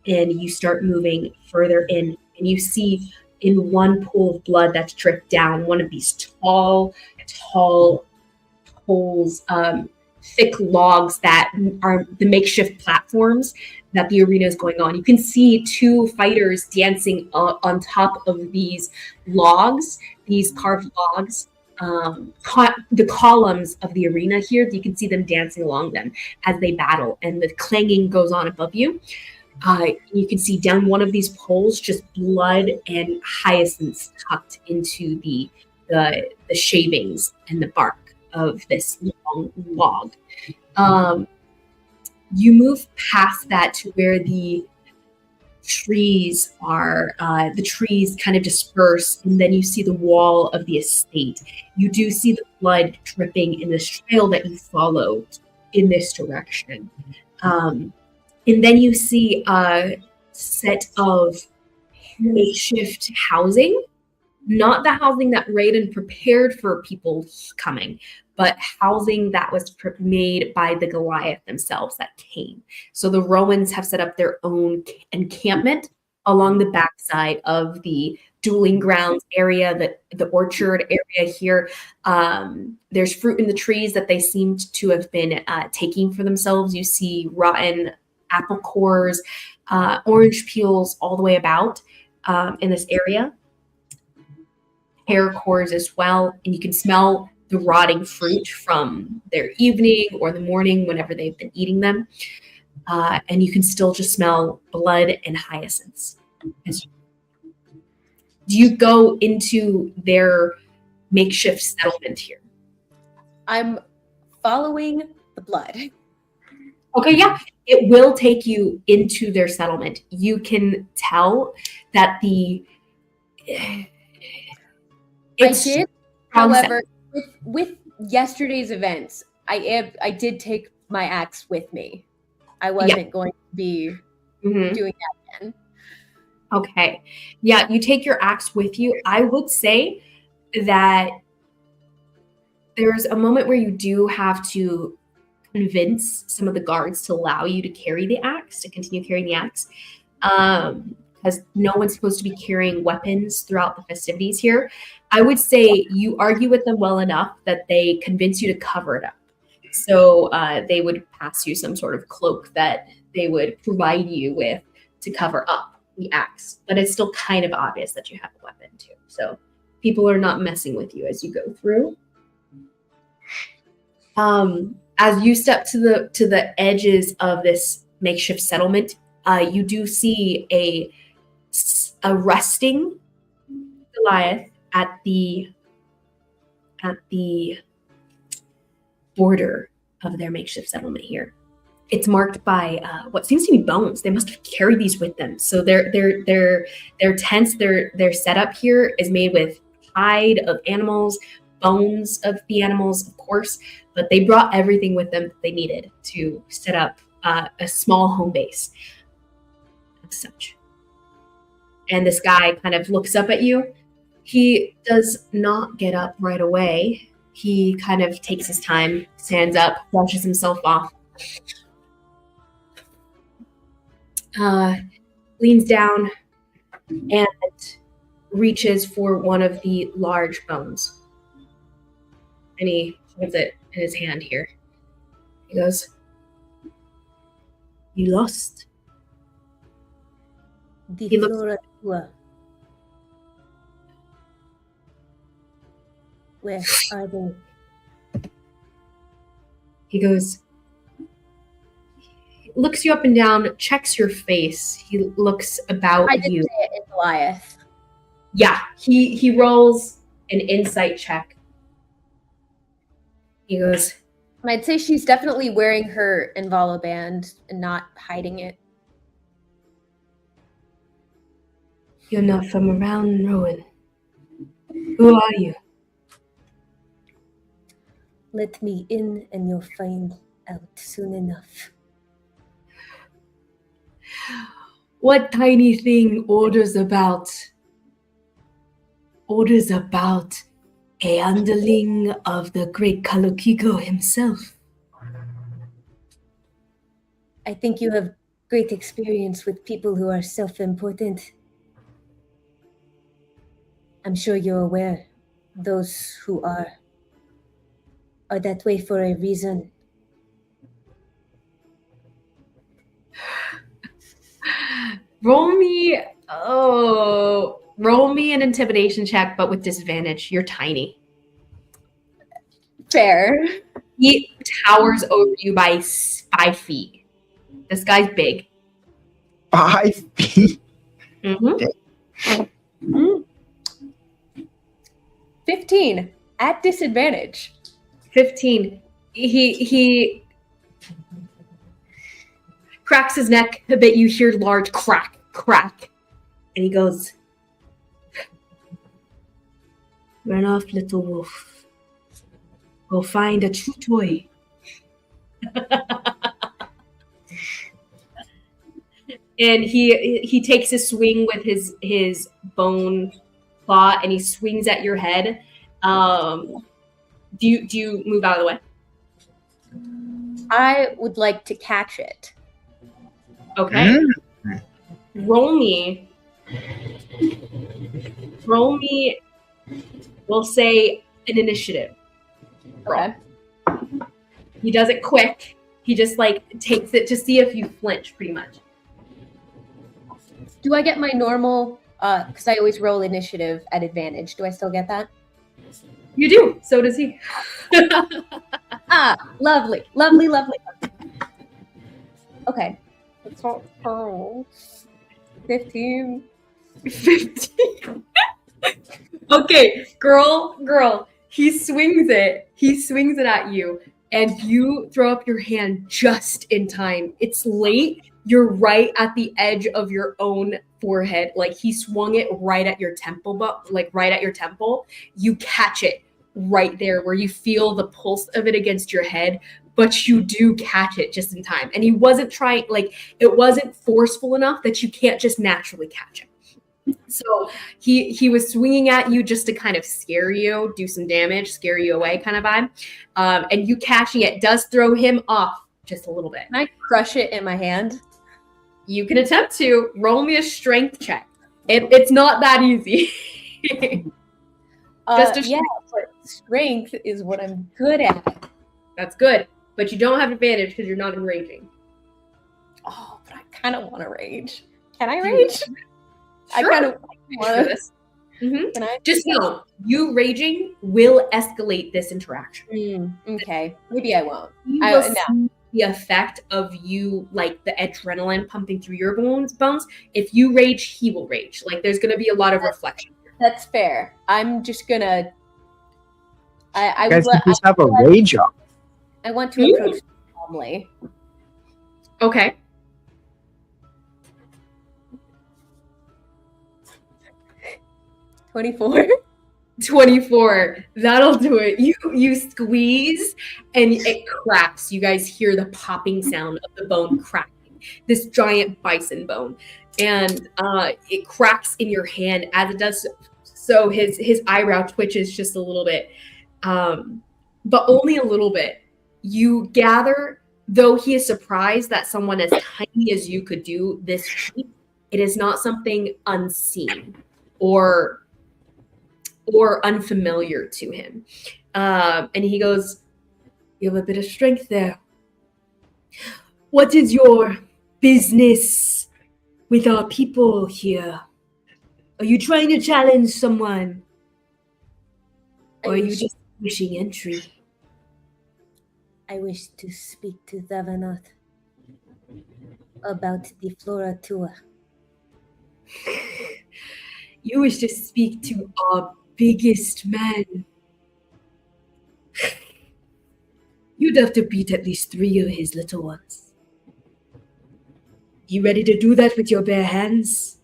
And you start moving further in, and you see in one pool of blood that's dripped down one of these tall poles, thick logs that are the makeshift platforms that the arena is going on. You can see two fighters dancing on top of these logs, these carved logs. The columns of the arena here, you can see them dancing along them as they battle, and the clanging goes on above you. You can see down one of these poles just blood and hyacinths tucked into the shavings and the bark of this long log. You move past that to where the trees are. The trees kind of disperse, and then you see the wall of the estate. You do see the blood dripping in this trail that you followed in this direction. And then you see a set of makeshift housing, not the housing that Raoden prepared for people coming, but housing that was made by the Goliath themselves that came. So the Romans have set up their own encampment along the backside of the dueling grounds area, the orchard area here. There's fruit in the trees that they seemed to have been taking for themselves. You see rotten apple cores, orange peels all the way about in this area. Pear cores as well, and you can smell the rotting fruit from their evening or the morning whenever they've been eating them. And you can still just smell blood and hyacinths. Do you go into their makeshift settlement here? I'm following the blood. Okay, yeah. It will take you into their settlement. You can tell that I it's did, around however, with yesterday's events, I did take my axe with me. I wasn't going to be Mhm. doing that again. Okay. Yeah, you take your axe with you. I would say that there's a moment where you do have to convince some of the guards to allow you to carry the axe, to continue carrying the axe. Because no one's supposed to be carrying weapons throughout the festivities here. I would say you argue with them well enough that they convince you to cover it up. So they would pass you some sort of cloak that they would provide you with to cover up the axe. But it's still kind of obvious that you have a weapon too. So people are not messing with you as you go through. As you step to the edges of this makeshift settlement, you do see a resting Goliath at the border of their makeshift settlement here. It's marked by what seems to be bones. They must have carried these with them. So their tents, their setup here is made with hide of animals, bones of the animals, of course, but they brought everything with them that they needed to set up a small home base of such. And this guy kind of looks up at you. He does not get up right away. He kind of takes his time, stands up, washes himself off, leans down, and reaches for one of the large bones. And he holds it in his hand here. He goes, "You lost." The He looks- Flora Tua. Where are they? He goes, looks you up and down, checks your face. He looks about I did you. say it in Goliath. Yeah, he rolls an insight check. He goes, And I'd say she's definitely wearing her Invala band and not hiding it. "You're not from around, Rowan. Who are you?" Let me in and you'll find out soon enough. What tiny thing orders about a underling of the great Kalukiko himself? I think you have great experience with people who are self-important. I'm sure you're aware those who are that way for a reason. Roll me an intimidation check, but with disadvantage. You're tiny. Fair. He towers over you by 5 feet. This guy's big. 5 feet. Mm-hmm. 15 at disadvantage. 15. He cracks his neck a bit. You hear large crack, and he goes, "Run off, little wolf. Go find a true toy." And he takes a swing with his bone claw, and he swings at your head. Do you move out of the way? I would like to catch it. Okay. Roll me. We'll say an initiative. Okay. He does it quick. He just takes it to see if you flinch, pretty much. Do I get my normal, because I always roll initiative at advantage. Do I still get that? You do. So does he. Lovely. Okay. Let's roll 15. 15. Okay, girl. He swings it at you. and you throw up your hand just in time. It's late. You're right at the edge of your own forehead. Like he swung it right at your temple, but like right at your temple. You catch it right there where you feel the pulse of it against your head, but you do catch it just in time. And he wasn't trying, like it wasn't forceful enough that you can't just naturally catch it. So he was swinging at you just to kind of scare you, do some damage, scare you away kind of vibe. And you catching it does throw him off just a little bit. Can I crush it in my hand? You can attempt to. Roll me a strength check. It's not that easy. Just a yeah, but strength is what I'm good at. That's good. But you don't have advantage because you're not enraging. Oh, but I kind of want to rage. Can I Do you- rage? I Sure. kind of For want this. Mhm. Can I? Just know, you raging will escalate this interaction. Okay, maybe I won't. He I- will no. see the effect of you, like the adrenaline pumping through your bones. If you rage, he will rage. Like there's going to be a lot of reflection. That's fair. I'm just gonna. I You guys would can just have a I- rage off. I want to approach calmly. Okay. $24. 24. That'll do it. You squeeze and it cracks. You guys hear the popping sound of the bone cracking. This giant bison bone. And it cracks in your hand as it does so his eyebrow twitches just a little bit. But only a little bit. You gather, though he is surprised that someone as tiny as you could do this feat, it is not something unseen or unfamiliar to him. And he goes, "You have a bit of strength there. What is your business with our people here? Are you trying to challenge someone? Or are you just wishing entry?" I wish to speak to Zavanath about the Flora tour. You wish to speak to our biggest man. You'd have to beat at least 3 of his little ones. You ready to do that with your bare hands?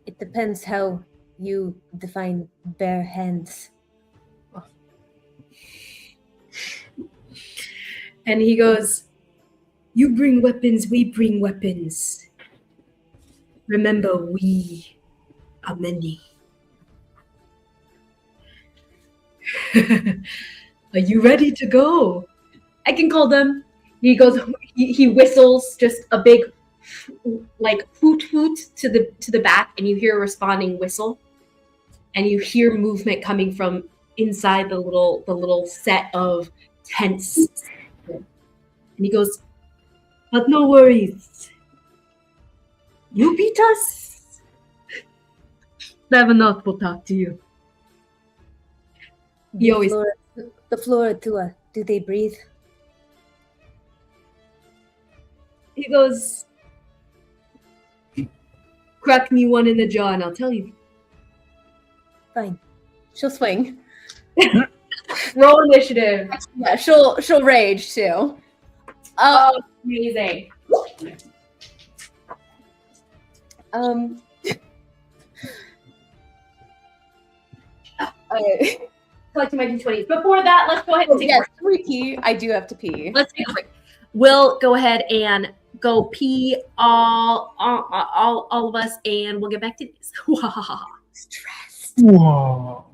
It depends how you define bare hands. And he goes, "You bring weapons, we bring weapons. Remember, we are many." Are you ready to go? I can call them. He goes. He whistles just a big, like hoot hoot to the back, and you hear a responding whistle, and you hear movement coming from inside the little set of tents. And he goes, "But no worries. You beat us. Zavanath will talk to you." He always The Flora tour, do they breathe? He goes, "Crack me one in the jaw and I'll tell you." Fine. She'll swing. Roll initiative. Yeah, she'll rage too. Oh, amazing. Collecting my d20s. Before that, let's go ahead and take a Yes, break. we pee. I do have to pee. Let's take a break. We'll go ahead and go pee all of us, and we'll get back to this. Stressed. Whoa.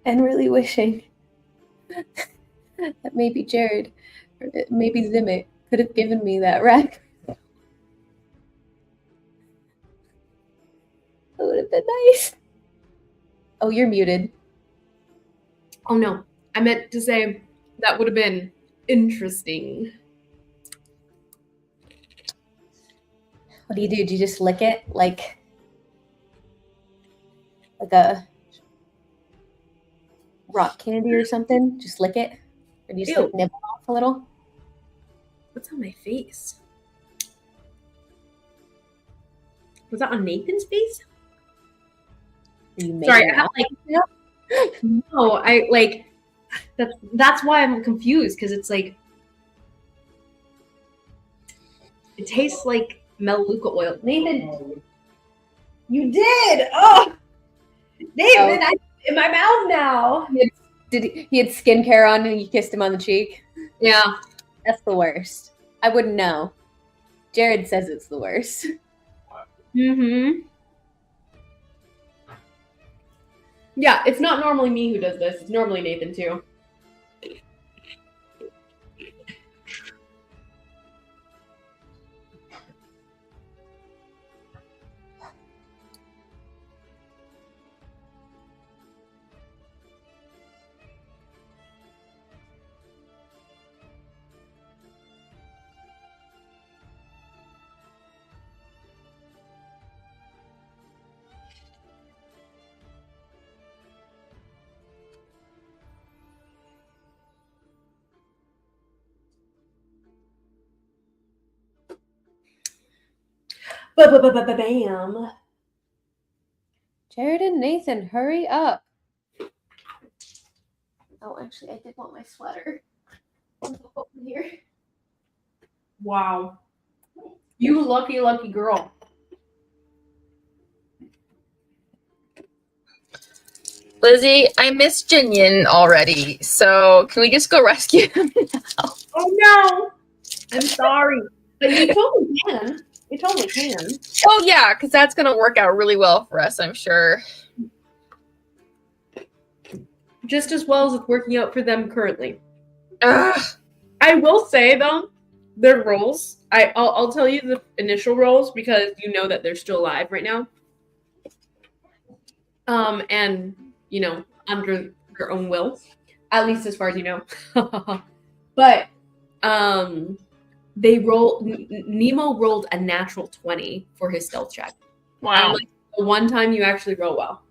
and really wishing that maybe Jared or maybe Zimit could have given me that rack. It would have been nice. Oh, you're muted. Oh no, I meant to say that would have been interesting. What do? Do you just lick it like a rock candy or something? Just lick it? Or do you just like, nibble off a little? What's on my face? Was that on Nathan's face? Sorry, I have like no, I like that's why I'm confused, because it's like it tastes like Melaleuca oil. Nathan, you did! Oh, Nathan, I'm in my mouth now. He had skincare on and you kissed him on the cheek? Yeah. That's the worst. I wouldn't know. Jared says it's the worst. Mm-hmm. Yeah, it's not normally me who does this. It's normally Nathan too. Bam. Jared and Nathan, hurry up. Oh, actually, I did want my sweater. Open here. Wow. You lucky, lucky girl. Lizzie, I miss Zhen Yin already, so can we just go rescue him now? Oh no! I'm sorry. But you totally can. You totally can. Oh yeah, because that's gonna work out really well for us, I'm sure. Just as well as it's working out for them currently. Ugh. I will say though, their roles. I'll tell you the initial roles because you know that they're still alive right now. And you know, under their own will, at least as far as you know. But Nemo rolled a natural 20 for his stealth check. Wow. Like, the one time you actually roll well.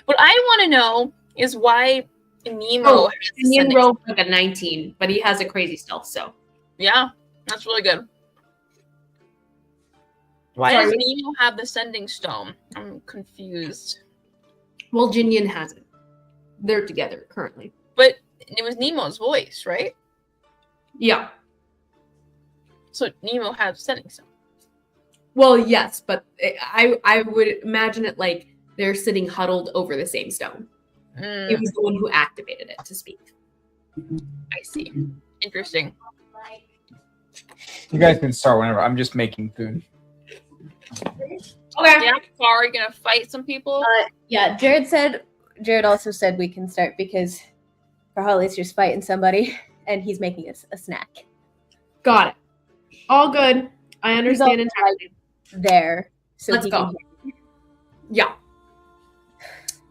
What I want to know is why Nemo Yin rolled like a 19, but he has a crazy stealth, so. Yeah, that's really good. Why does Nemo have the sending stone? I'm confused. Well, Zhen Yin has it. They're together currently. But it was Nemo's voice, right? Yeah. So Nemo has sending stone. Well, yes, but I would imagine it like they're sitting huddled over the same stone. He was the one who activated it to speak. I see. Interesting. You guys can start whenever. I'm just making food. Okay. Yeah, are you gonna fight some people? Yeah, Jared also said we can start because Rahali's just fighting somebody and he's making us a snack. Got it. All good. I understand entirely. There. So let's go. Yeah.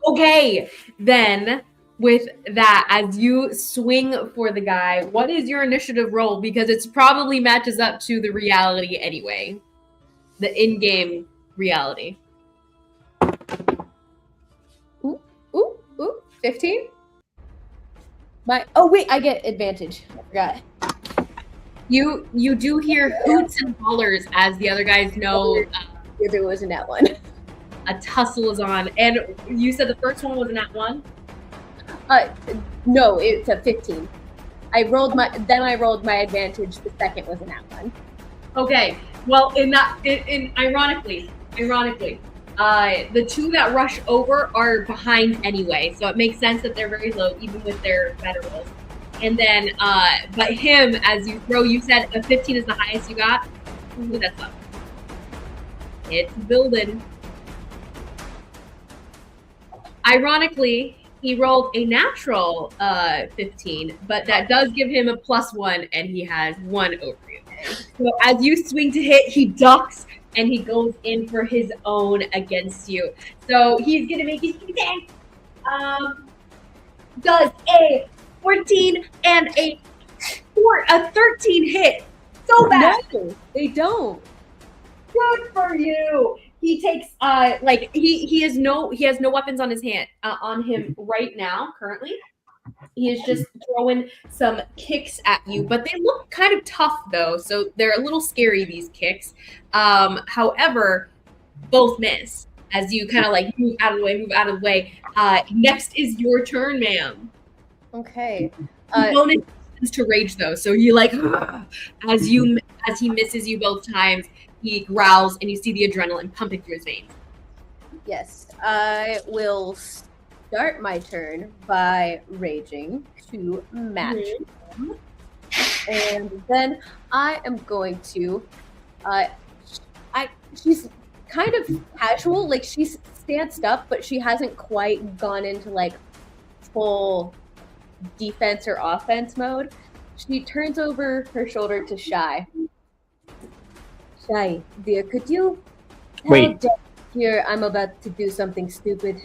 Okay, then with that, as you swing for the guy, what is your initiative roll? Because it probably matches up to the reality anyway. The in-game reality. Ooh, 15? Oh wait, I get advantage. I forgot. You do hear hoots and hollers as the other guys know there wasn't that one. A tussle is on. And you said the first one was an at 1? No, it's a 15. I rolled my advantage. The second was an at 1. Okay. Well, ironically, the two that rush over are behind anyway, so it makes sense that they're very low, even with their better rolls. And then, but him, as you throw, you said a 15 is the highest you got. Ooh, that's up. It's building. Ironically, He rolled a natural 15, but that does give him a +1, and he has 1 over you. So as you swing to hit, he ducks, and he goes in for his own against you. So he's going to make his attack. Does a 14 and a 13 hit. So bad. No, they don't. Good for you. He takes he has no weapons on his hand on him right now currently. He is just throwing some kicks at you, but they look kind of tough though, so they're a little scary, these kicks. However, both miss as you kind of like move out of the way. Next is your turn, ma'am. Okay. Bonus is to rage though, so you like as he misses you both times. He growls, and you see the adrenaline pumping through his veins. Yes, I will start my turn by raging to match him. And then I am going to... she's kind of casual, like she's stanced up, but she hasn't quite gone into like full defense or offense mode. She turns over her shoulder to Shy. Shy, dear, could you Wait. Here, I'm about to do something stupid.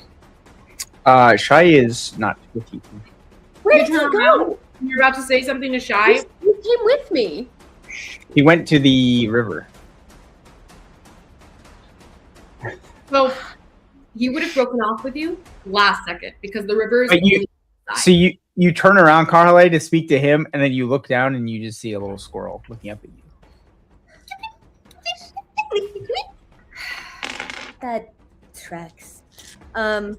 Shy is not with you. Where did he go? You're about to say something to Shy? He came with me. He went to the river. So he would have broken off with you last second because the river is. So you turn around, Carly, to speak to him, and then you look down and you just see a little squirrel looking up at you. That tracks. In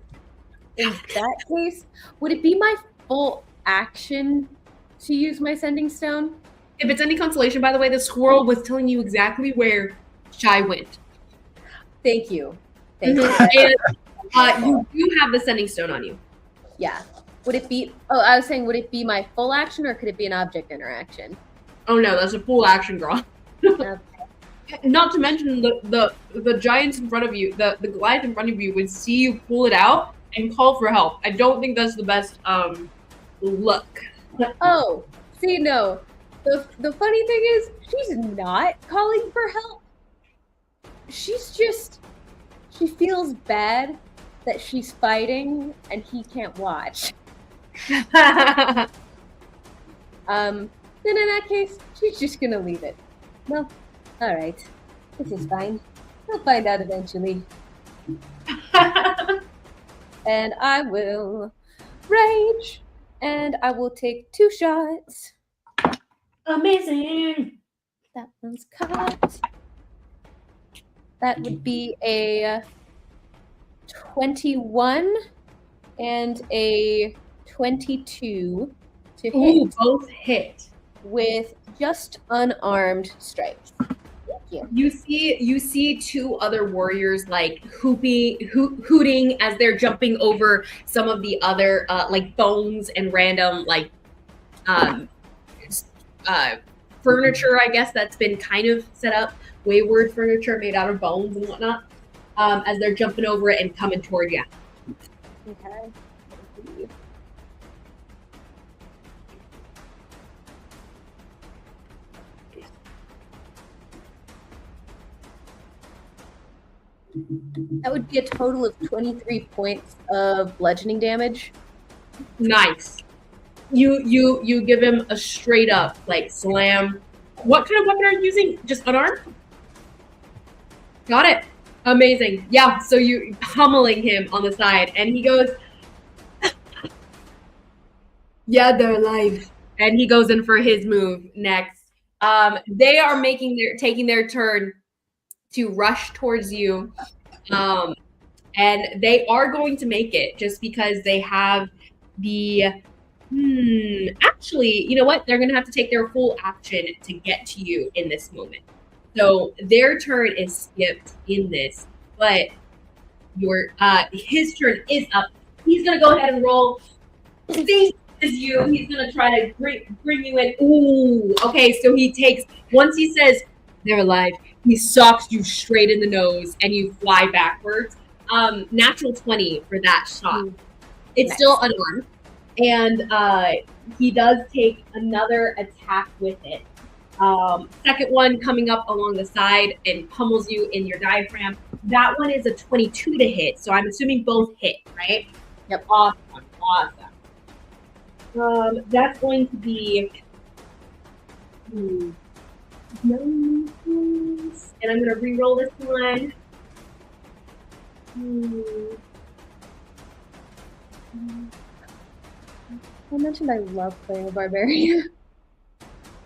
that case, would it be my full action to use my sending stone? If it's any consolation, by the way, the squirrel was telling you exactly where Shy went. Thank you. Thank you. And you do have the sending stone on you. Yeah. Would it be? Oh, I was saying, would it be my full action or could it be an object interaction? Oh no, that's a full action, girl. Okay. Not to mention the giants in front of you, the Goliath in front of you would see you pull it out and call for help. I don't think that's the best look. Oh, see, no. The funny thing is, she's not calling for help. She feels bad that she's fighting and he can't watch. Then in that case, she's just gonna leave it. Well, alright. This is fine. I'll find out eventually. And I will rage, and I will take 2 shots. Amazing. That one's caught. That would be a 21 and a 22 to hit. Ooh, both hit. With just unarmed strikes. Thank you. You see 2 other warriors like hooting as they're jumping over some of the other like bones and random like furniture, I guess, that's been kind of set up, wayward furniture made out of bones and whatnot, as they're jumping over it and coming toward you. Okay. That would be a total of 23 points of bludgeoning damage. Nice. You give him a straight up like slam. What kind of weapon are you using? Just unarmed? Got it. Amazing. Yeah, so you pummeling him on the side and he goes, yeah, they're alive. And he goes in for his move next. They are taking their turn to rush towards you. And they are going to make it just because they have the actually, you know what? They're gonna have to take their full action to get to you in this moment. So their turn is skipped in this, but his turn is up. He's gonna go ahead and roll. Sees you. He's gonna try to bring you in. Ooh, okay. So he takes, once he says they're alive, he socks you straight in the nose and you fly backwards. Natural 20 for that shot. It's Nice. still unarmed. And he does take another attack with it. Second one coming up along the side and pummels you in your diaphragm. That one is a 22 to hit, so I'm assuming both hit, right? Yep. Awesome. That's going to be 9 points, and I'm going to re-roll this one. I mentioned I love playing a barbarian.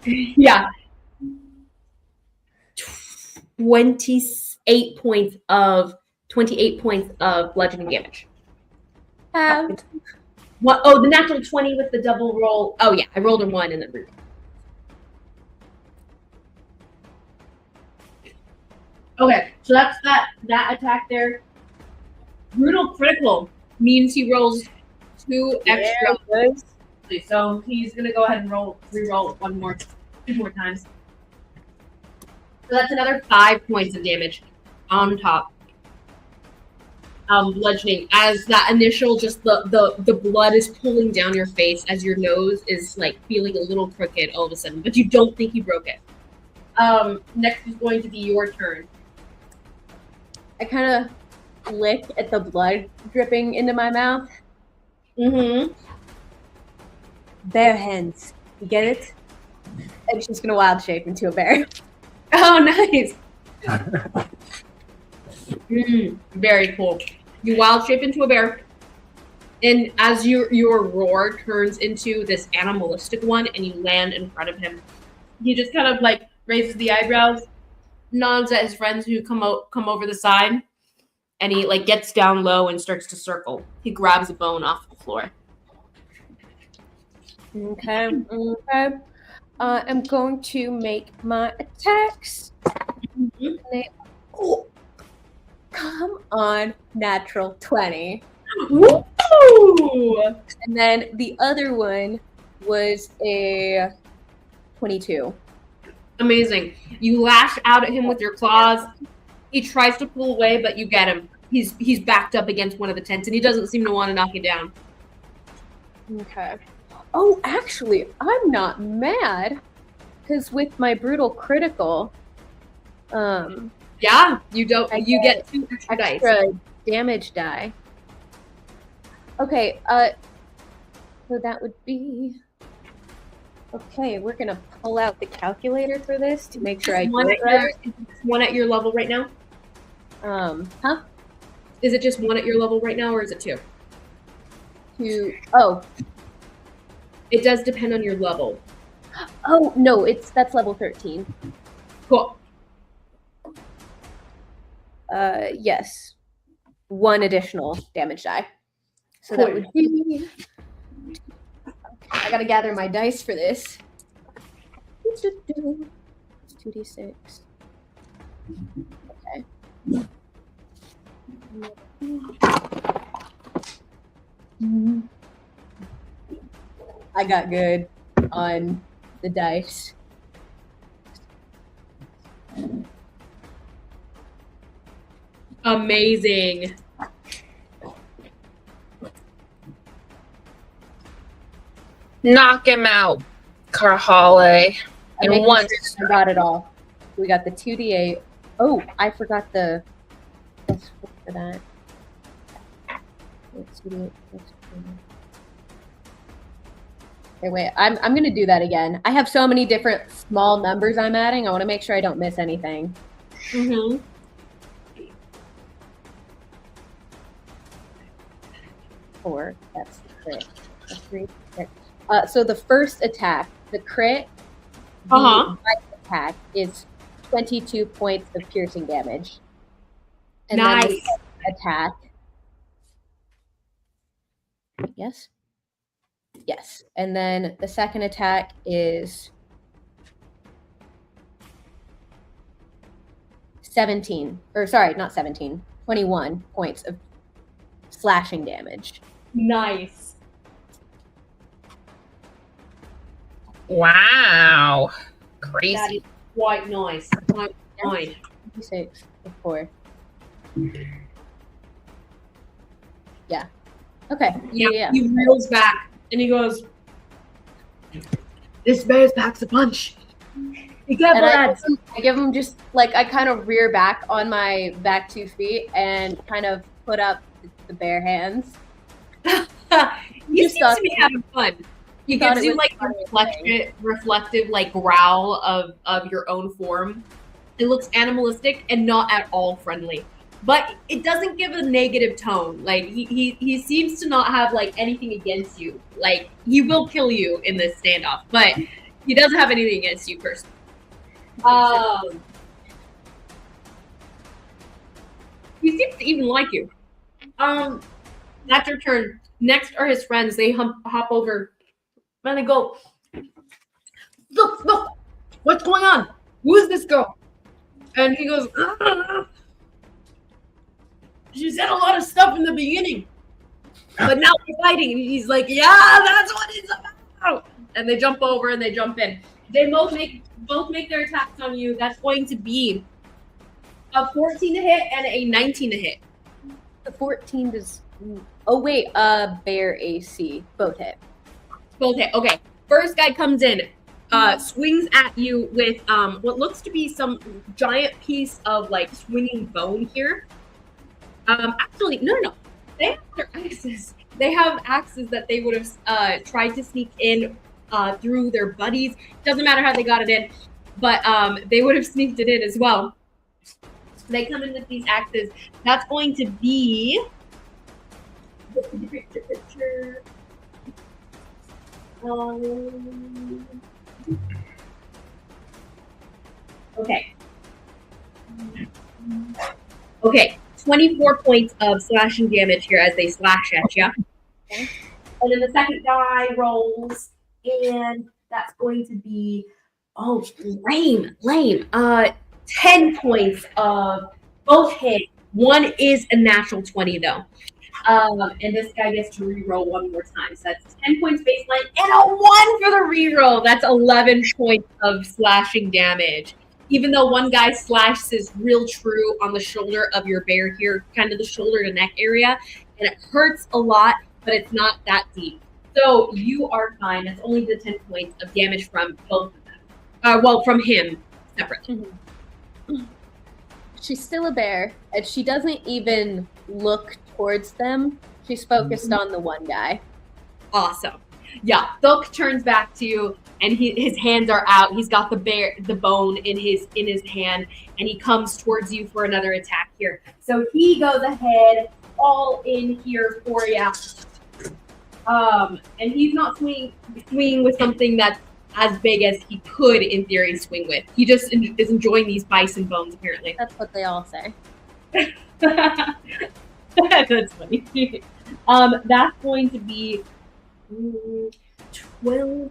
Yeah. 28 points of bludgeoning damage. What? Oh, the natural 20 with the double roll. Oh yeah, I rolled a 1 and then re-rolled. Okay, so that's that attack there. Brutal critical means he rolls 2 extra. So he's gonna go ahead and re-roll two more times. So that's another 5 points of damage on top. Bludgeoning as that initial just the blood is pulling down your face as your nose is like feeling a little crooked all of a sudden, but you don't think you broke it. Next is going to be your turn. I kind of lick at the blood dripping into my mouth. Mm-hmm. Bear hands. You get it? And she's gonna wild shape into a bear. Oh, nice. Very cool. You wild shape into a bear, and as your roar turns into this animalistic one, and you land in front of him, he just kind of like raises the eyebrows, nods at his friends who come over the side, and he like gets down low and starts to circle. He grabs a bone off the floor. Okay. I'm going to make my attacks. Oh, come on, natural 20. Woo! And then the other one was a 22. Amazing. You lash out at him with your claws. He tries to pull away, but you get him. He's backed up against one of the tents, and he doesn't seem to want to knock you down. Okay. Oh, actually, I'm not mad, because with my brutal critical, yeah, you get 2 extra dice. Damage die. Okay, so that would be. Okay, we're gonna pull out the calculator for this to make sure I do it right. Is it one at your level right now? Huh? Is it just 1 at your level right now, or is it 2? 2. Oh. It does depend on your level. Oh no, that's level 13. Cool. Yes. 1 additional damage die. So Cool. that would be. I gotta gather my dice for this. 2d6. Okay. I got good on the dice. Amazing. Knock him out, Karhale. And once I got it all. We got the 2d8. Oh, I forgot the plus 4 for that. Okay, wait. I'm gonna do that again. I have so many different small numbers I'm adding. I want to make sure I don't miss anything. Mm-hmm. 4. That's the crit. That's 3. 6. So the first attack, the crit, the right attack is 22 points of piercing damage. And nice. Then the second attack. Yes. Yes. And then the second attack is 21 points of slashing damage. Nice. wow, crazy. That is quite nice. Quite nice. 6 of 4. Yeah. Okay. Yeah. He reels back and he goes, "This bear packs a punch. Be careful, And lads." I give him just like I kind of rear back on my back 2 feet and kind of put up the bare hands. He seems to be having fun. He thought gives it you was like a reflective like growl of your own form. It looks animalistic and not at all friendly. But it doesn't give a negative tone. Like he seems to not have like anything against you. Like he will kill you in this standoff, but he doesn't have anything against you personally. He seems to even like you. That's your turn. Next are his friends. They hop over and they go, look, what's going on? Who is this girl? And he goes, she said a lot of stuff in the beginning, but now we're fighting. And he's like, yeah, that's what it's about. And they jump over and they jump in. They both make their attacks on you. That's going to be a 14 to hit and a 19 to hit. The 14 does. Oh wait, bear AC both hit. Both hit. Okay. First guy comes in, swings at you with what looks to be some giant piece of like swinging bone here. Actually, no. They have their axes. They have axes that they would have tried to sneak in through their buddies. Doesn't matter how they got it in, but they would have sneaked it in as well. They come in with these axes. That's going to be. Okay. 24 points of slashing damage here as they slash at you. Okay. And then the second guy rolls, and that's going to be lame. 10 points of both hit. One is a natural 20 though. And this guy gets to reroll one more time. So that's 10 points baseline and a 1 for the reroll. That's 11 points of slashing damage. Even though one guy slashes real true on the shoulder of your bear here, kind of the shoulder to neck area, and it hurts a lot, but it's not that deep. So you are fine. That's only the 10 points of damage from both of them. From him separately. Mm-hmm. She's still a bear, and she doesn't even look towards them. She's focused on the one guy. Awesome. Yeah, Thulk turns back to you, and his hands are out. He's got the bone in his hand, and he comes towards you for another attack here. So he goes ahead, all in here for you. And he's not swinging with something that's as big as he could, in theory, swing with. He just is enjoying these bison bones, apparently. That's what they all say. That's funny. That's going to be 12.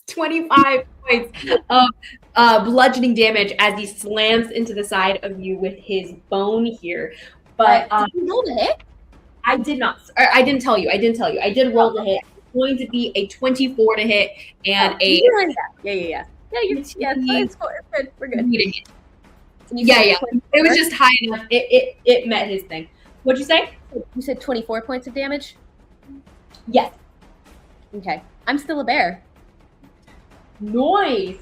25 points of bludgeoning damage as he slams into the side of you with his bone here. But did you roll to hit? I did not. I didn't tell you. I did roll to hit. It's going to be a 24 to hit and a. Yeah. It's good. We're good. Yeah. It was just high enough. It met his thing. What'd you say? You said 24 points of damage? Yes. Okay. I'm still a bear. Noise.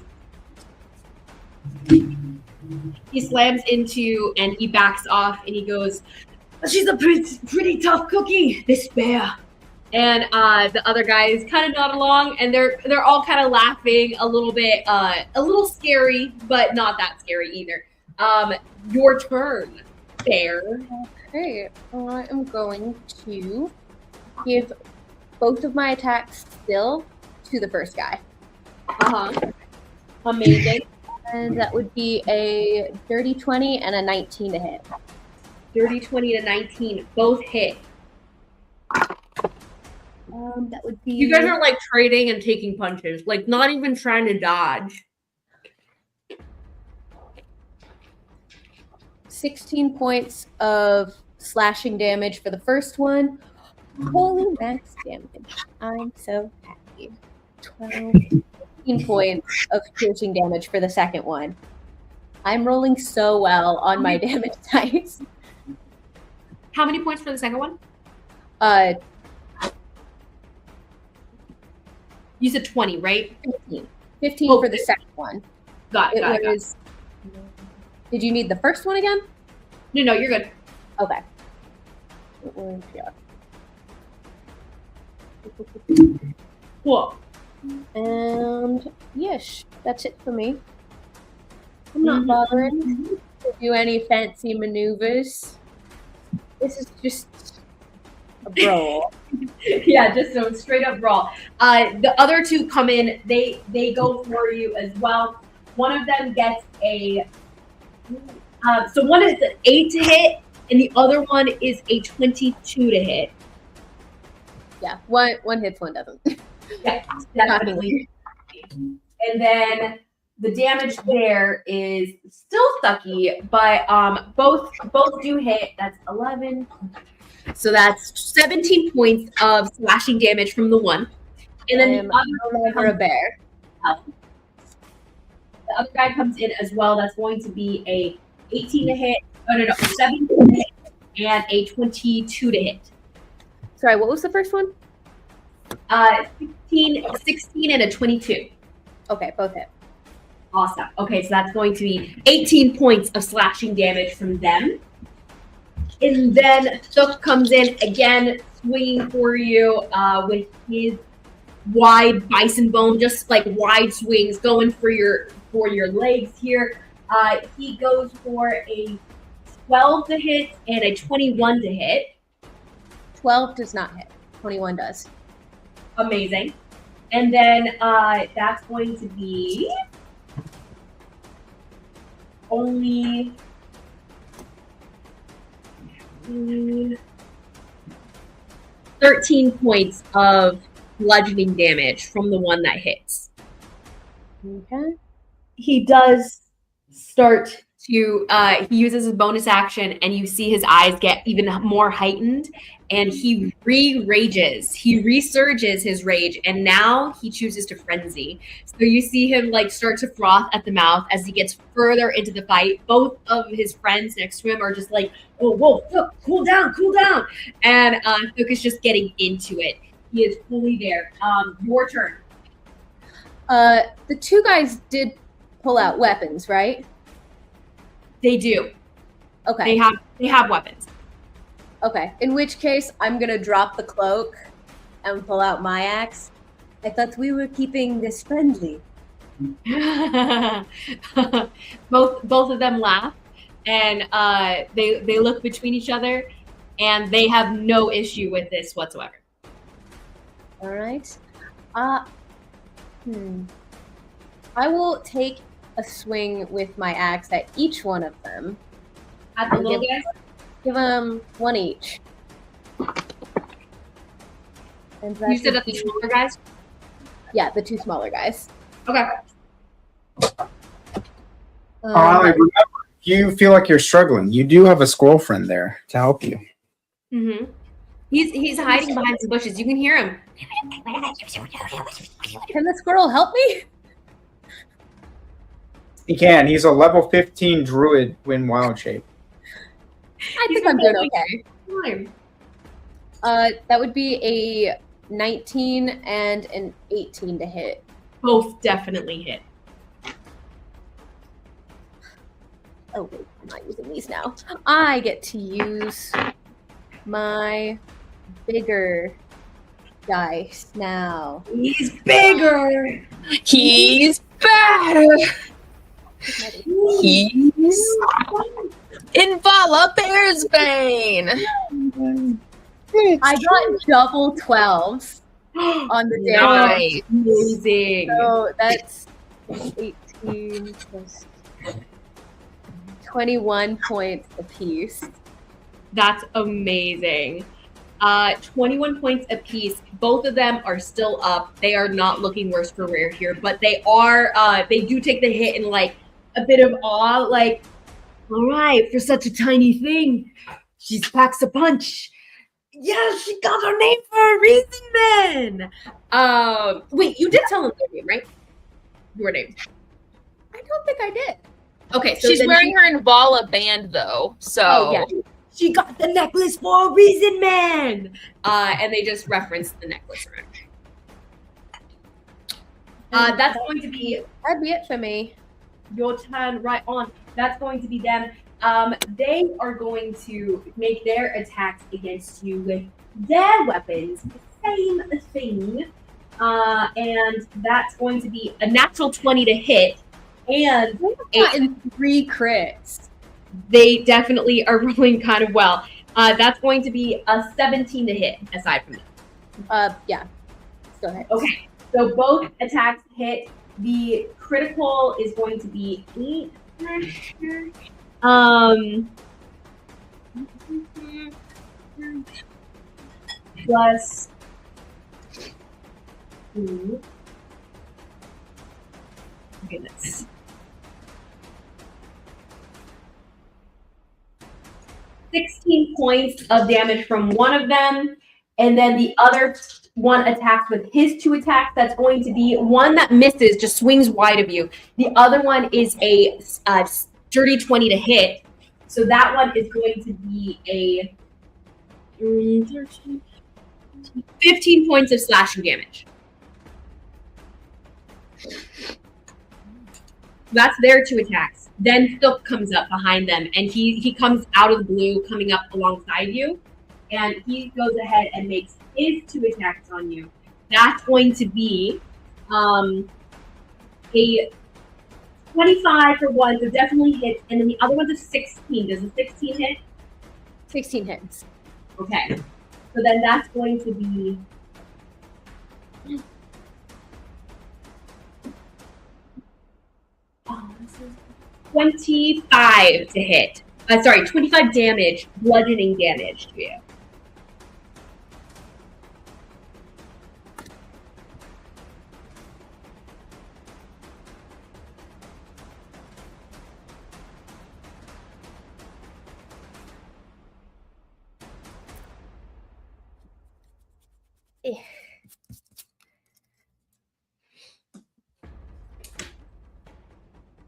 He slams into and he backs off and he goes, she's a pretty tough cookie, this bear. And the other guys kind of nod along, and they're all kind of laughing a little bit, a little scary, but not that scary either. Your turn, bear. Okay, I am going to give both of my attacks still to the first guy. Amazing. And that would be a dirty 20 and a 19 to hit. Dirty 20 to 19, both hit. That would be. You guys are like trading and taking punches, like not even trying to dodge. 16 points of slashing damage for the first one. Holy max damage. I'm so happy. 15 points of piercing damage for the second one. I'm rolling so well on my damage dice. How many points for the second one? You said 20, right? 15. 15 for the second one. Got it. It was. Did you need the first one again? No, you're good. Okay. It was, yeah. Cool. And yes, that's it for me. I'm not bothering to do any fancy maneuvers. This is just a brawl. Yeah, just a straight up brawl. The other two come in. They go for you as well. One of them gets a. So one is an 8 to hit, and the other one is a 22 to hit. Yeah, one hits, one doesn't. Yeah, definitely. And then the damage there is still sucky, but both do hit. That's 11. So that's 17 points of slashing damage from the one. And then no longer a bear. The other guy comes in as well. That's going to be a 18 to hit. No, 17 to hit and a 22 to hit. Sorry, what was the first one? 16 and a 22. Okay, both hit. Awesome. Okay, so that's going to be 18 points of slashing damage from them. And then Thuk comes in again, swinging for you with his wide bison bone, just like wide swings, going for your legs here. He goes for a 12 to hit and a 21 to hit. 12 does not hit. 21 does. Amazing. And then that's going to be only 13 points of bludgeoning damage from the one that hits. Okay. He does start to he uses his bonus action, and you see his eyes get even more heightened, and he re-rages. He resurges his rage, and now he chooses to frenzy. So you see him like start to froth at the mouth as he gets further into the fight. Both of his friends next to him are just like, "Oh, whoa, Thuk, cool down," and Thuk is just getting into it. He is fully there. Your turn. The two guys did pull out weapons, right? They do. Okay. They have weapons. Okay. In which case, I'm gonna drop the cloak and pull out my axe. I thought we were keeping this friendly. both of them laugh, and they look between each other, and they have no issue with this whatsoever. All right. I will take a swing with my axe at each one of them. At the little guys? Give them one each. And You said at the smaller guys? Yeah, the two smaller guys. Okay. Remember, if you feel like you're struggling, you do have a squirrel friend there to help you. Mm-hmm. He's hiding behind some bushes. You can hear him. Can the squirrel help me? He can. He's a level 15 druid in wild shape. I think I'm doing okay. That would be a 19 and an 18 to hit. Both definitely hit. Oh wait, I'm not using these now. I get to use my bigger dice now. He's bigger. He's better. He's in Vamah Bear's Bane. I got double 12s on the damage. Nice. Amazing. So that's 18 plus 21 points apiece. That's amazing. 21 points apiece. Both of them are still up. They are not looking worse for wear here, but they do take the hit in like a bit of awe, like, all right, for such a tiny thing, she packs a punch. Yeah, she got her name for a reason then. Wait, you did tell them their name, right? Your name. I don't think I did. Okay, so She's then wearing her Invala band though, so Oh, yeah. She got the necklace for a reason, man. And they just referenced the necklace around. That's going to be That'd be it for me. your turn. Right on. That's going to be them. They are going to make their attacks against you with their weapons. Same thing. And that's going to be a natural 20 to hit. And Gotten 3 crits. they definitely are rolling kind of well. That's going to be a 17 to hit, aside from that. Yeah. Go ahead. Okay, so both attacks hit. The critical is going to be 8 pressure. Plus 2. Goodness. 16 points of damage from one of them, and then the other one attacks with his 2 attacks. That's going to be one that misses, just swings wide of you. The other one is a dirty 20 to hit, so that one is going to be a 15 points of slashing damage. That's their 2 attacks. Then Silk comes up behind them, and he comes out of the blue, coming up alongside you, and he goes ahead and makes his 2 attacks on you. That's going to be a 25 for one, so definitely hits, and then the other one's a 16. Does a 16 hit? 16 hits. Okay. So then that's going to be 25 to hit. 25 damage, bludgeoning damage to you.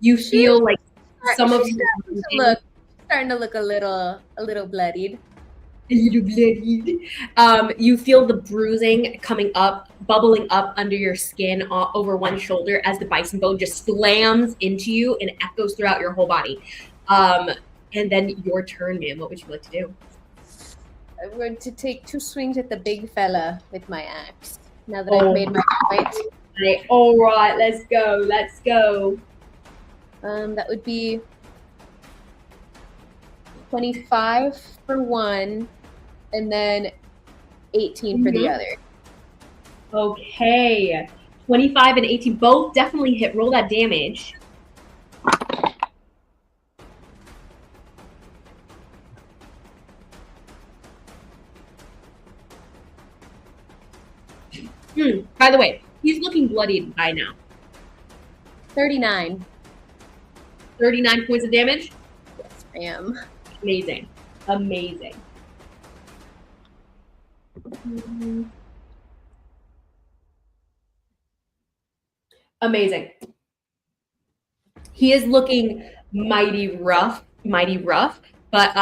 You feel like some of you starting to look a little bloodied. A little bloodied. You feel the bruising coming up, bubbling up under your skin over one shoulder as the bison bone just slams into you and echoes throughout your whole body. And then your turn, man. What would you like to do? I'm going to take 2 swings at the big fella with my axe. Now that I've made my point. All right, let's go. Let's go. That would be 25 for one, and then 18 for the other. Okay. 25 and 18 both definitely hit. Roll that damage. By the way, he's looking bloodied by now. 39. 39 points of damage? Yes, I am. Amazing. Amazing. Amazing. He is looking mighty rough, but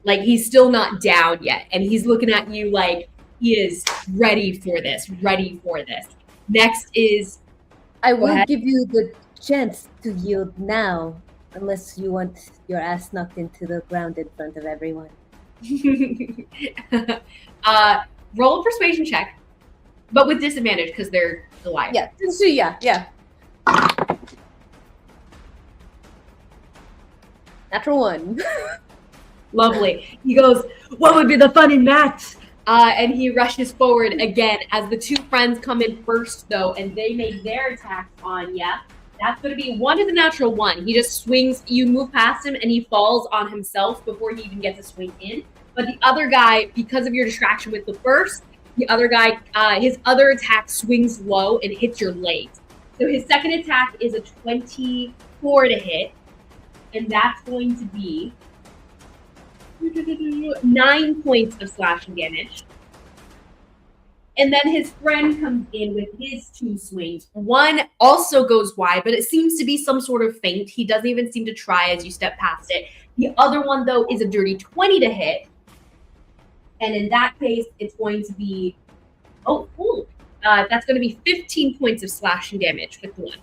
like he's still not down yet. And he's looking at you like he is ready for this. Next is I will give you the chance to yield now, unless you want your ass knocked into the ground in front of everyone. Roll a persuasion check, but with disadvantage because they're alive. Yeah. Natural 1. Lovely. He goes, "What would be the fun in that?" And he rushes forward again as the 2 friends come in first, though, and they make their attacks on ya. That's going to be 1 is a natural 1. He just swings. You move past him, and he falls on himself before he even gets to swing in. But the other guy, because of your distraction with the first, the other guy, his other attack swings low and hits your legs. So his second attack is a 24 to hit, and that's going to be 9 points of slashing damage. And then his friend comes in with his 2 swings. One also goes wide, but it seems to be some sort of feint. He doesn't even seem to try as you step past it. The other one, though, is a dirty 20 to hit. And in that case, it's going to be, that's going to be 15 points of slashing damage with the one.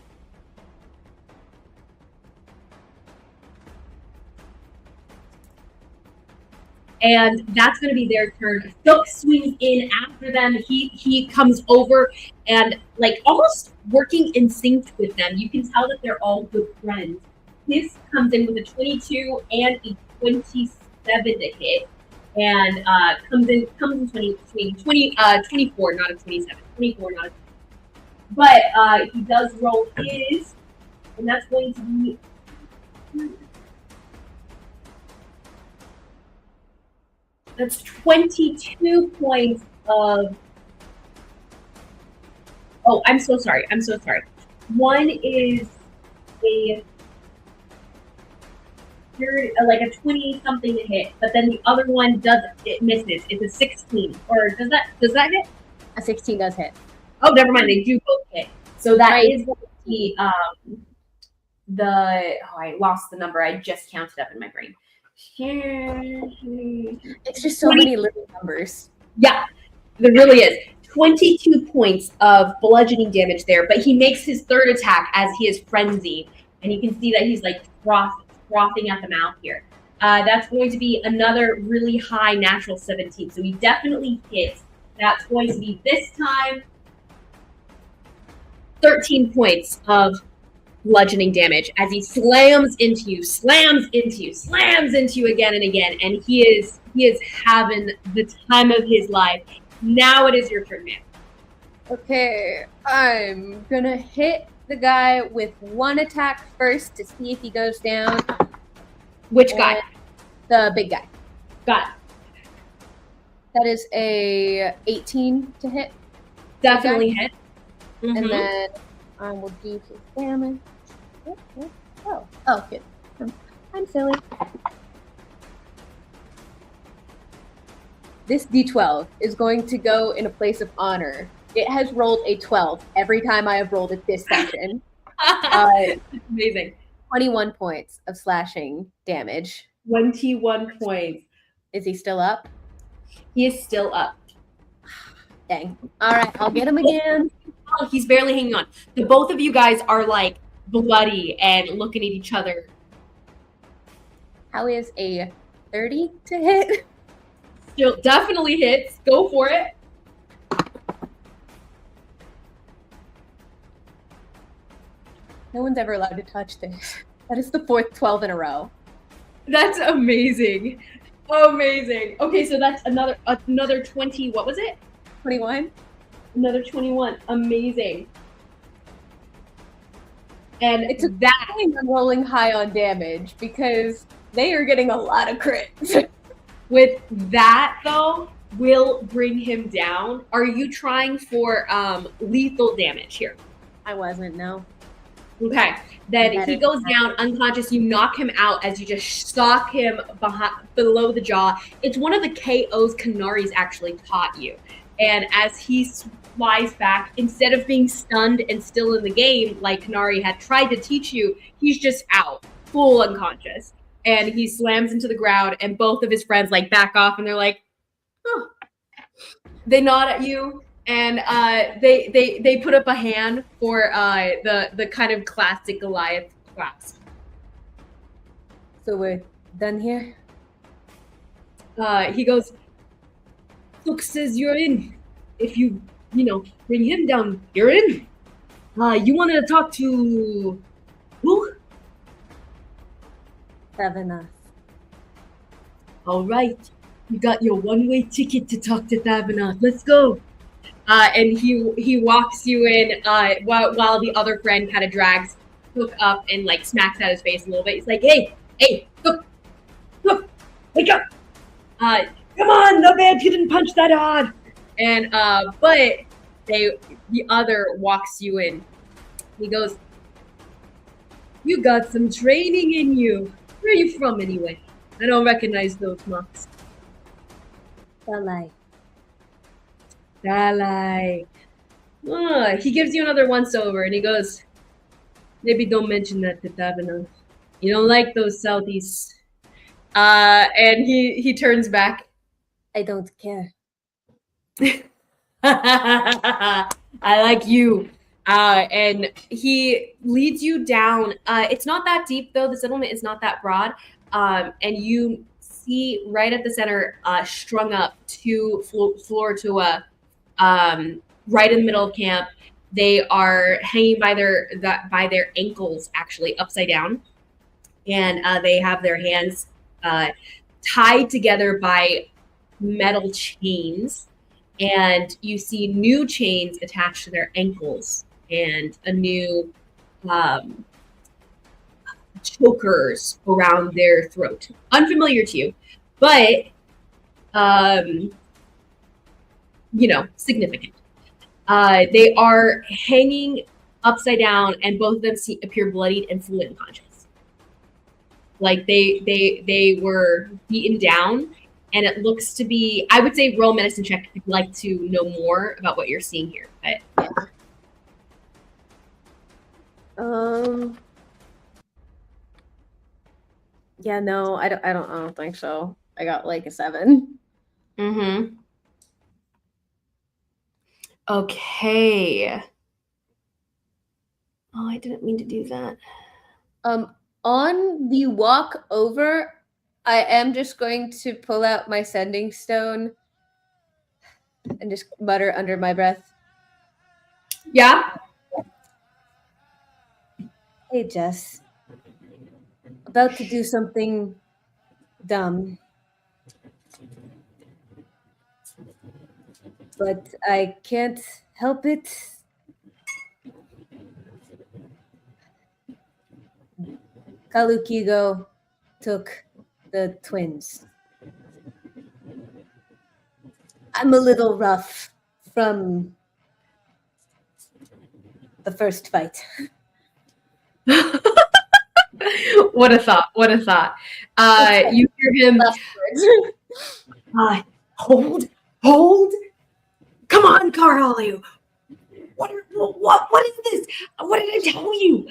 And that's going to be their turn. Silk swings in after them. He comes over and like almost working in sync with them. You can tell that they're all good friends. His comes in with a 22 and a 27 to hit, and comes in 24, not a 27. 24, not a. But he does roll his, and that's going to be. That's 22 points of. Oh, I'm so sorry. One is like a 20-something to hit, but then the other one it misses. It's a 16. Or does that hit? A 16 does hit. Oh, never mind. They do both hit. So that is I lost the number. I just counted up in my brain. It's just so many little numbers. Yeah, there really is. 22 points of bludgeoning damage there, but he makes his third attack as he is frenzied, and you can see that he's like frothing at the mouth here. That's going to be another really high natural 17, so he definitely hits. That's going to be this time 13 points of bludgeoning damage as he slams into you again and again, and he is having the time of his life. Now it is your turn, man. Okay, I'm gonna hit the guy with one attack first to see if he goes down. Which guy? The big guy. Got it. That is a 18 to hit. Definitely hit. Mm-hmm. And then I will do his damage. Oh, good. I'm silly. This D12 is going to go in a place of honor. It has rolled a 12 every time I have rolled it this session. Amazing. 21 points of slashing damage. 21 points. Is he still up? He is still up. Dang. All right, I'll get him again. Oh, he's barely hanging on. The both of you guys are like bloody and looking at each other. How is a 30 to hit? Still definitely hits. Go for it. No one's ever allowed to touch this. That is the 4th 12 in a row. That's amazing. Amazing. Okay, so that's another 20. What was it? 21. Another 21. Amazing. And it's a that I'm rolling high on damage because they are getting a lot of crits. With that though, will bring him down. Are you trying for lethal damage here? I wasn't, no. Okay, then he goes down unconscious. You knock him out as you just sock him below the jaw. It's one of the KOs Konari's actually taught you. And as he flies back, instead of being stunned and still in the game, like Konari had tried to teach you, he's just out, full unconscious. And he slams into the ground, and both of his friends like back off, and they're like, "Huh." They nod at you, and they put up a hand for the kind of classic Goliath clasp. So we're done here? He goes, "Look, says you're in. If you bring him down, you're in. You wanted to talk to who?" Vamah. All right. You got your one-way ticket to talk to Vamah. Let's go. And he walks you in while the other friend kind of drags Hook up and like smacks at his face a little bit. He's like, hey, Hook, wake up. Come on, no man didn't punch that hard. And but the other walks you in. He goes, "You got some training in you. Where are you from anyway? I don't recognize those marks." Balai. Dalai. He gives you another once over and he goes, maybe don't mention that to Davina. You don't like those Southeast. And he turns back. I don't care. I like you. And he leads you down. It's not that deep though. The settlement is not that broad. And you see right at the center, strung up to floor to a, right in the middle of camp. They are hanging by their ankles, actually upside down, and they have their hands tied together by metal chains. And you see new chains attached to their ankles and a new chokers around their throat. Unfamiliar to you, but significant. They are hanging upside down, and both of them appear bloodied and fully unconscious. Like they were beaten down. And it looks to be, I would say roll medicine check if you'd like to know more about what you're seeing here. But yeah, no, I don't think so. I got like a 7. Mm-hmm. Okay. Oh, I didn't mean to do that. On the walk over, I am just going to pull out my sending stone and just mutter under my breath. Yeah. Hey, Jess. About to do something dumb. But I can't help it. Kalukigo took the twins. I'm a little rough from the first fight. What a thought. What a thought. You hear him. Hold. Come on, Carl. What is this? What did I tell you?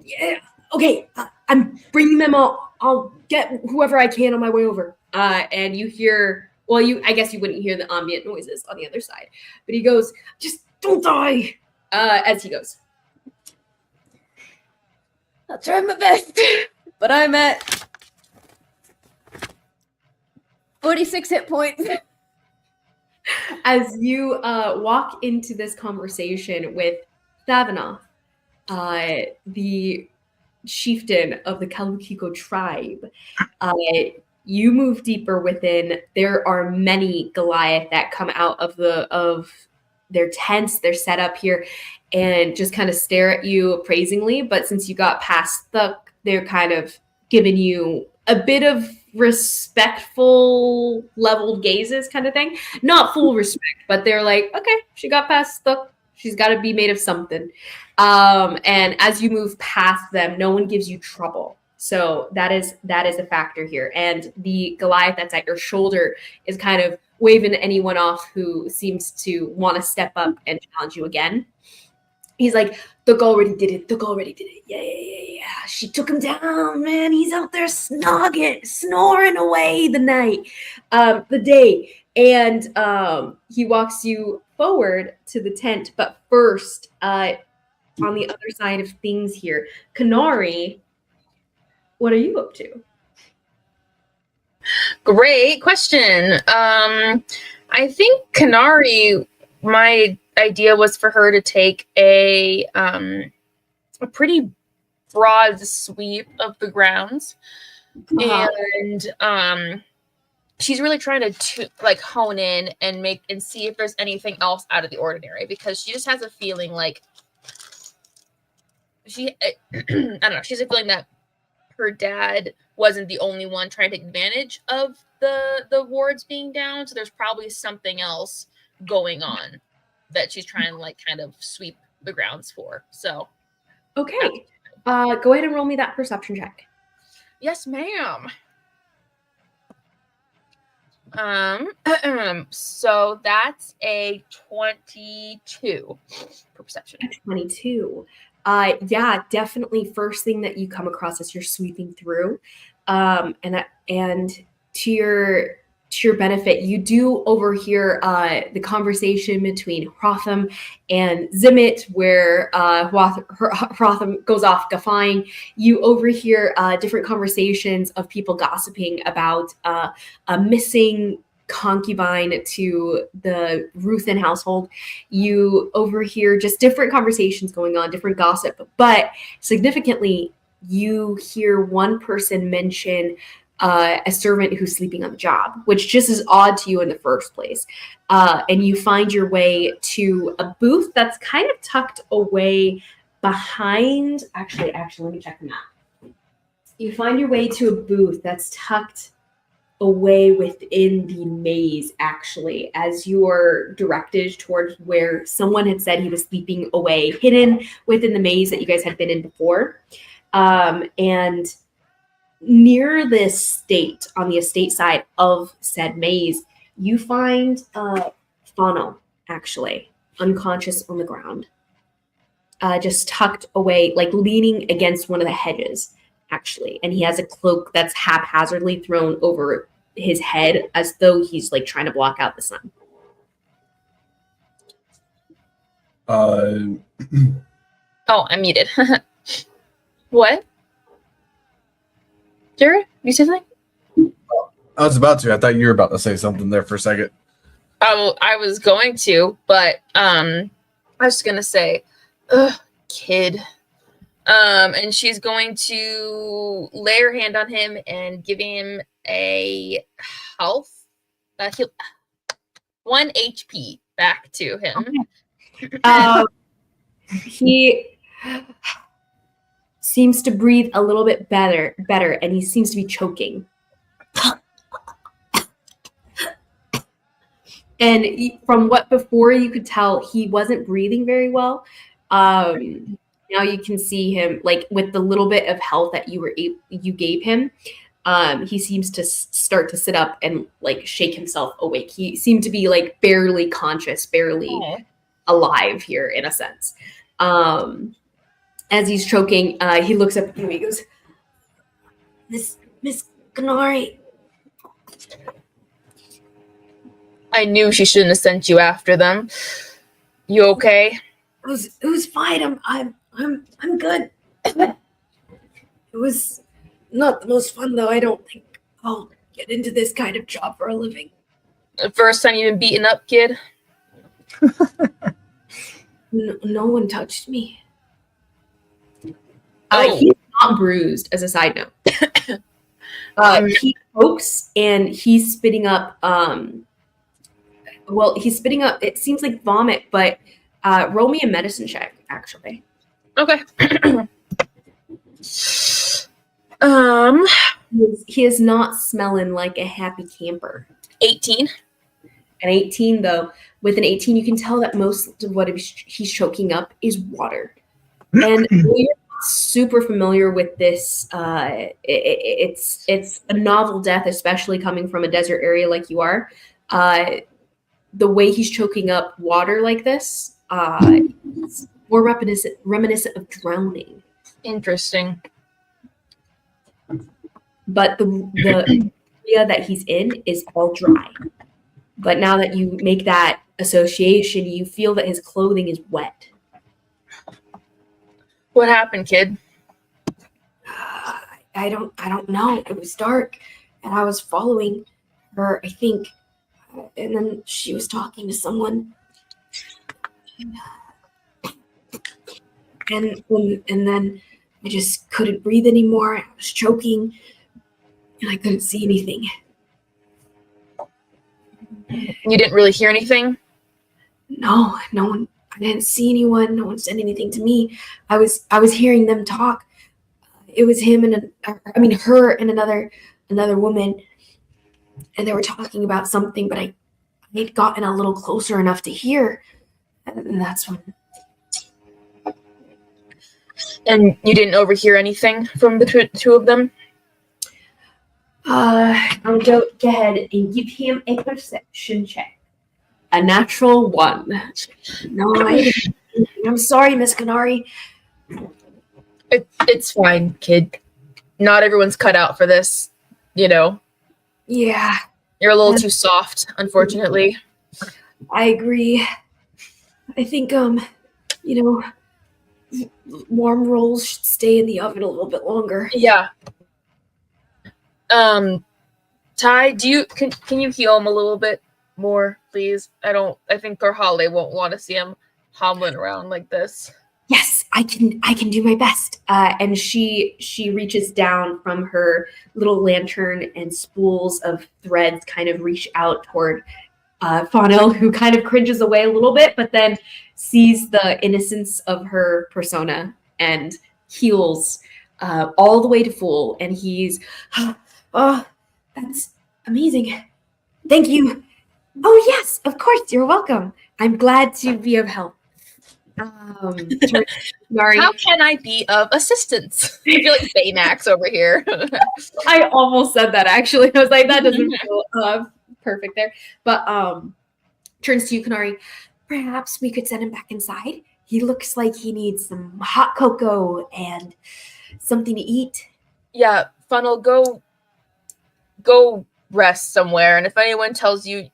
Yeah. Okay, I'm bringing them all. I'll get whoever I can on my way over. And you hear, I guess you wouldn't hear the ambient noises on the other side. But he goes, just don't die, as he goes. I'll try my best, but I'm at 46 hit points. As you walk into this conversation with Thavanoth, the chieftain of the Kalukiko tribe, you move deeper within. There are many Goliath that come out of their tents, their setup here, and just kind of stare at you appraisingly. But since you got past they're kind of giving you a bit of respectful leveled gazes kind of thing. Not full respect, but they're like, okay, she got past she's got to be made of something. And as you move past them, no one gives you trouble. So that is a factor here. And the Goliath that's at your shoulder is kind of waving anyone off who seems to want to step up and challenge you again. He's like, Doug already did it. Yeah. She took him down, man. He's out there snoring away the day. And he walks you forward to the tent. But first, on the other side of things here, Konari, what are you up to? Great question. I think Konari, my idea was for her to take a pretty broad sweep of the grounds, and she's really trying to hone in and see if there's anything else out of the ordinary, because she just has a feeling like I don't know, she's a feeling that her dad wasn't the only one trying to take advantage of the wards being down, so there's probably something else going on that she's trying to kind of sweep the grounds for. So okay, go ahead and roll me that perception check. Yes, ma'am. So that's a 22 for perception. 22. Yeah, definitely. First thing that you come across as you're sweeping through, and to your benefit, you do overhear the conversation between Ruthan and Zimit, where Ruthan goes off guffawing. You overhear different conversations of people gossiping about a missing concubine to the Ruthan household. You overhear just different conversations going on, different gossip, but significantly, you hear one person mention a servant who's sleeping on the job, which just is odd to you in the first place. And you find your way to a booth that's kind of tucked away behind. Actually, let me check the map. You find your way to a booth that's tucked away within the maze, actually, as you are directed towards where someone had said he was sleeping away, hidden within the maze that you guys had been in before. And near the estate, on the estate side of said maze, you find Fano, actually, unconscious on the ground, just tucked away, like leaning against one of the hedges, actually. And he has a cloak that's haphazardly thrown over his head as though he's like trying to block out the sun. Oh, I'm muted. What? Jared, you say something? I was about to. I thought you were about to say something there for a second. I was going to, but I was just gonna say, ugh, kid. And she's going to lay her hand on him and give him a health, 1 HP back to him. He seems to breathe a little bit better, and he seems to be choking. And from what before you could tell, he wasn't breathing very well. Now you can see him, like, with the little bit of health that you gave him. He seems to start to sit up and like shake himself awake. He seemed to be like barely conscious, barely alive here in a sense. As he's choking, he looks up at you. He goes, Miss Konari. I knew she shouldn't have sent you after them. You okay? It was fine. I'm good. It was not the most fun though. I don't think I'll get into this kind of job for a living. The first time you've been beaten up, kid? No one touched me. Oh. He's not bruised, as a side note. He chokes and he's spitting up. He's spitting up. It seems like vomit, but roll me a medicine check, actually. Okay. He is not smelling like a happy camper. 18. An 18, though, with an 18, you can tell that most of what he's choking up is water. And you're not super familiar with this. It's a novel death, especially coming from a desert area like you are. The way he's choking up water like this, it's more reminiscent of drowning. Interesting. But the area that he's in is all dry. But now that you make that association, you feel that his clothing is wet. What happened, kid? I don't know. It was dark, and I was following her, I think, and then she was talking to someone, and then I just couldn't breathe anymore. I was choking, and I couldn't see anything. You didn't really hear anything? No one. I didn't see anyone. No one said anything to me. I was hearing them talk. It was him and her and another woman, and they were talking about something. But I had gotten a little closer enough to hear, and that's when. And you didn't overhear anything from the two of them? I'll go ahead and give him a perception check. A natural 1. No, I'm sorry, Miss Konari. It's fine, kid. Not everyone's cut out for this, you know. Yeah, You're a little too soft, unfortunately. I agree. I think, warm rolls should stay in the oven a little bit longer. Yeah. Ty, can you heal him a little bit more, please? I think Karhale won't want to see him hobbling around like this. Yes, I can do my best. And she reaches down from her little lantern, and spools of threads kind of reach out toward Fawnel, who kind of cringes away a little bit, but then sees the innocence of her persona and heals all the way to full. And he's, oh, that's amazing. Thank you. Oh, yes, of course. You're welcome. I'm glad to be of help. How can I be of assistance? I feel like Baymax over here. I almost said that, actually. I was like, that doesn't feel perfect there. But turns to you, Konari. Perhaps we could send him back inside. He looks like he needs some hot cocoa and something to eat. Yeah, Funnel, go rest somewhere. And if anyone tells you,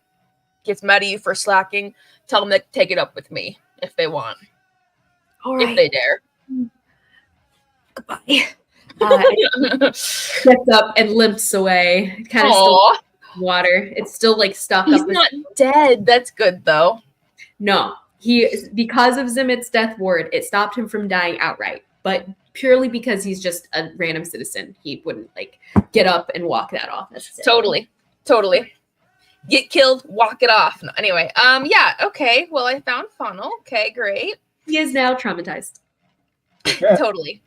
gets mad at you for slacking, tell them to take it up with me if they want. All right. If they dare. Goodbye. Gets up and limps away. Kind of still water. It's still like stuck He's up. He's not dead. That's good though. No. Because of Zimit's death ward, it stopped him from dying outright. But purely because he's just a random citizen, he wouldn't like get up and walk that off. Totally. Get killed, walk it off. No, anyway, yeah, okay. Well, I found Funnel. Okay, great. He is now traumatized. Totally.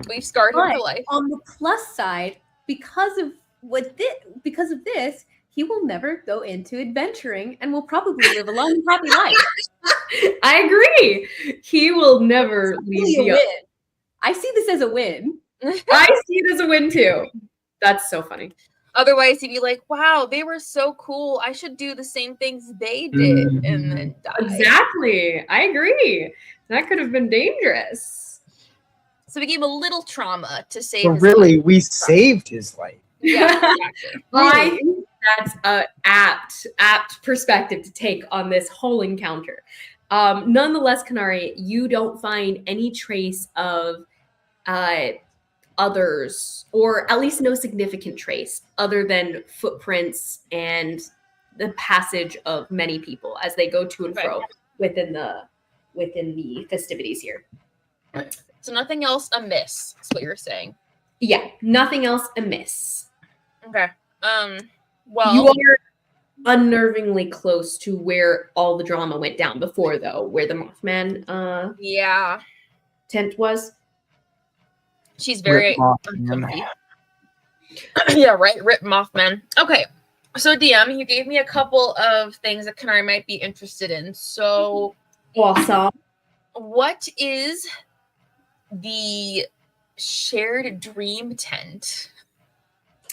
We've scarred him for life. On the plus side, because of this, he will never go into adventuring and will probably live a long, happy life. I agree. He will never leave the win. I see this as a win. I see it as a win too. That's so funny. Otherwise, he'd be like, wow, they were so cool. I should do the same things they did and then die. Exactly. I agree. That could have been dangerous. So we gave him a little trauma to save his life. We saved his life. Yeah, exactly. I think that's an apt perspective to take on this whole encounter. Nonetheless, Konari, you don't find any trace of others, or at least no significant trace, other than footprints and the passage of many people as they go to and fro within the festivities here. So nothing else amiss is what you're saying. Yeah, nothing else amiss. Okay. Well, you are unnervingly close to where all the drama went down before, though, where the Mothman tent was. She's very uncomfy. Yeah, right. Rip Mothman. Okay. So DM, you gave me a couple of things that Konari might be interested in. So awesome. What is the shared dream tent?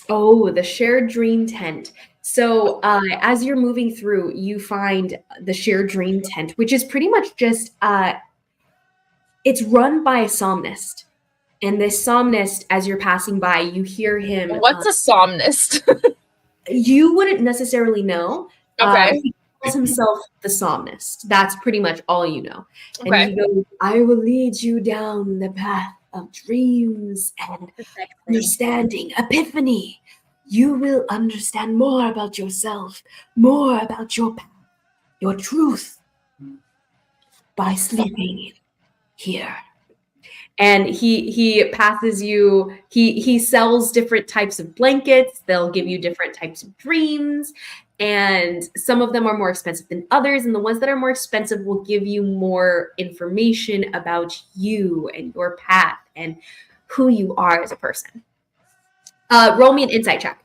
Oh, the shared dream tent. So as you're moving through, you find the shared dream tent, which is pretty much just, it's run by a somnist. And this somnist, as you're passing by, you hear him. What's a somnist? You wouldn't necessarily know. Okay. He calls himself the somnist. That's pretty much all you know. Okay. And he goes, I will lead you down the path of dreams and understanding, epiphany. You will understand more about yourself, more about your path, your truth, by sleeping here. And he passes you, he sells different types of blankets. They'll give you different types of dreams. And some of them are more expensive than others. And the ones that are more expensive will give you more information about you and your path and who you are as a person. Roll me an insight check.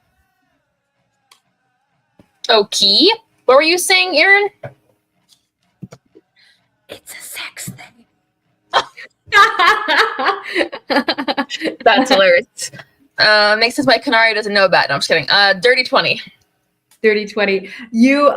Okay. What were you saying, Aaron? It's a sex thing. That's hilarious. Makes sense why Konari doesn't know about it. No, I'm just kidding. Dirty 20. Dirty 20. You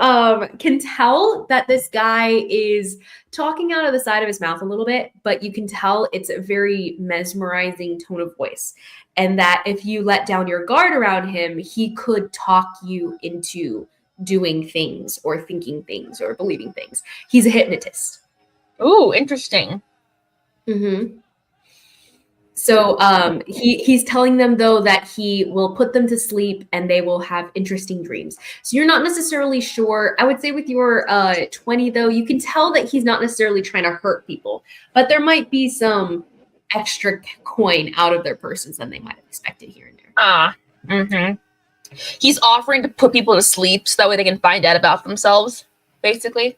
can tell that this guy is talking out of the side of his mouth a little bit, but you can tell it's a very mesmerizing tone of voice. And that if you let down your guard around him, he could talk you into doing things or thinking things or believing things. He's a hypnotist. Ooh, interesting. Mm-hmm. So he's telling them, though, that he will put them to sleep and they will have interesting dreams. So you're not necessarily sure. I would say with your 20, though, you can tell that he's not necessarily trying to hurt people, but there might be some extra coin out of their persons than they might have expected here and there. Mm-hmm. He's offering to put people to sleep so that way they can find out about themselves, basically.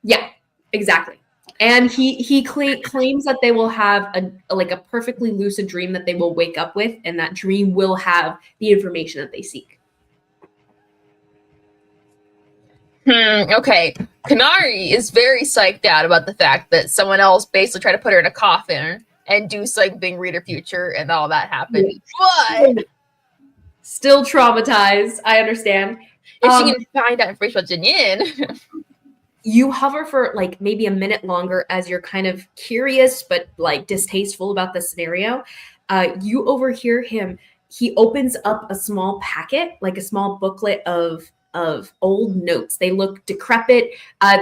Yeah, exactly. And he claims that they will have a perfectly lucid dream that they will wake up with, and that dream will have the information that they seek. Okay. Konari is very psyched out about the fact that someone else basically tried to put her in a coffin and do something, read her future, and all that happened. But still traumatized, I understand. If she can find out information about Zhen Yin. You hover for like maybe a minute longer as you're kind of curious but like distasteful about the scenario. You overhear him. He opens up a small packet, like a small booklet of old notes. They look decrepit.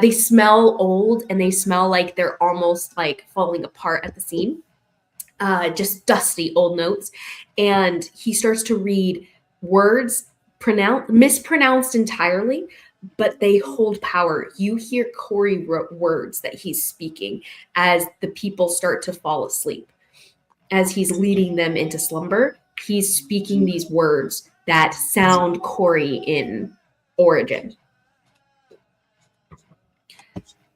They smell old, and they smell like they're almost like falling apart at the seam. Just dusty old notes. And he starts to read words mispronounced entirely, but they hold power. You hear Corey words that he's speaking as the people start to fall asleep. As he's leading them into slumber, he's speaking these words that sound Corey in origin.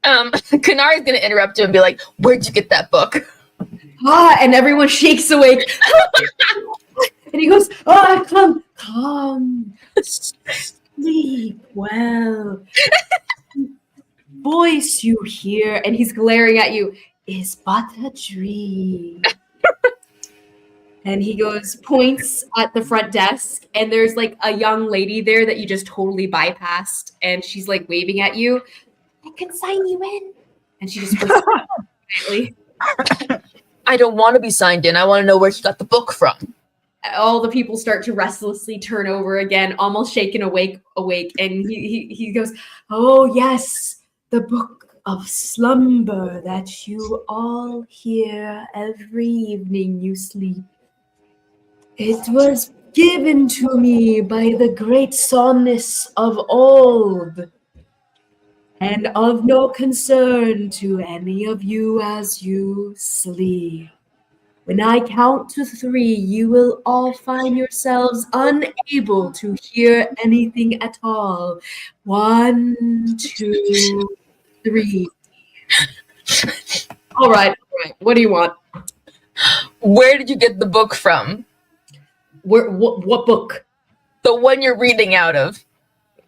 Konari's gonna interrupt him and be like, "Where'd you get that book?" And everyone shakes awake. And he goes, come, sleep well. Voice you hear, and he's glaring at you, is but a dream. And he points at the front desk, and there's like a young lady there that you just totally bypassed, and she's like waving at you. I can sign you in. And she just quietly. I don't want to be signed in. I want to know where he got the book from. All the people start to restlessly turn over again, almost shaken awake, and he goes, "Oh yes, the book of slumber that you all hear every evening you sleep. It was given to me by the great psalmist of old, and of no concern to any of you as you sleep. When I count to 3, you will all find yourselves unable to hear anything at all. 1, 2, 3. All right. What do you want? Where did you get the book from? What book? The one you're reading out of.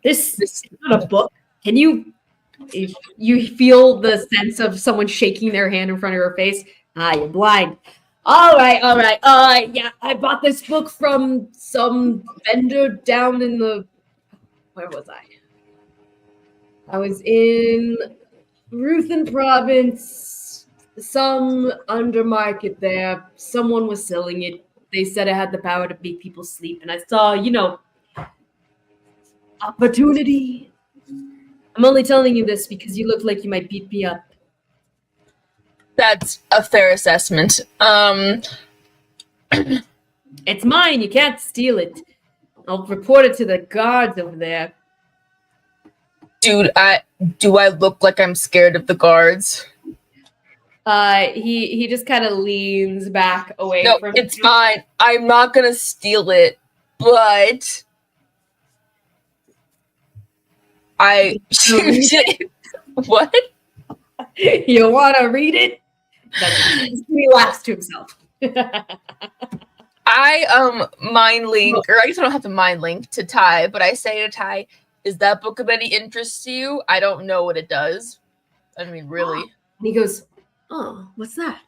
This is not a book. Can you feel the sense of someone shaking their hand in front of your face? You're blind. All right. Yeah, I bought this book from some vendor down in where was I? I was in Ruthan province, some undermarket there. Someone was selling it. They said it had the power to make people sleep, and I saw, opportunity. I'm only telling you this because you look like you might beat me up. That's a fair assessment. It's mine. You can't steal it. I'll report it to the guards over there. Dude, do I look like I'm scared of the guards? He just kind of leans back away No, from it's fine. I'm not gonna steal it, but what? You want to read it? He laughs to himself. I mind link, or I guess I don't have to mind link to Ty, but I say to Ty, "Is that book of any interest to you?" I don't know what it does. I mean, really. And he goes, "Oh, what's that?"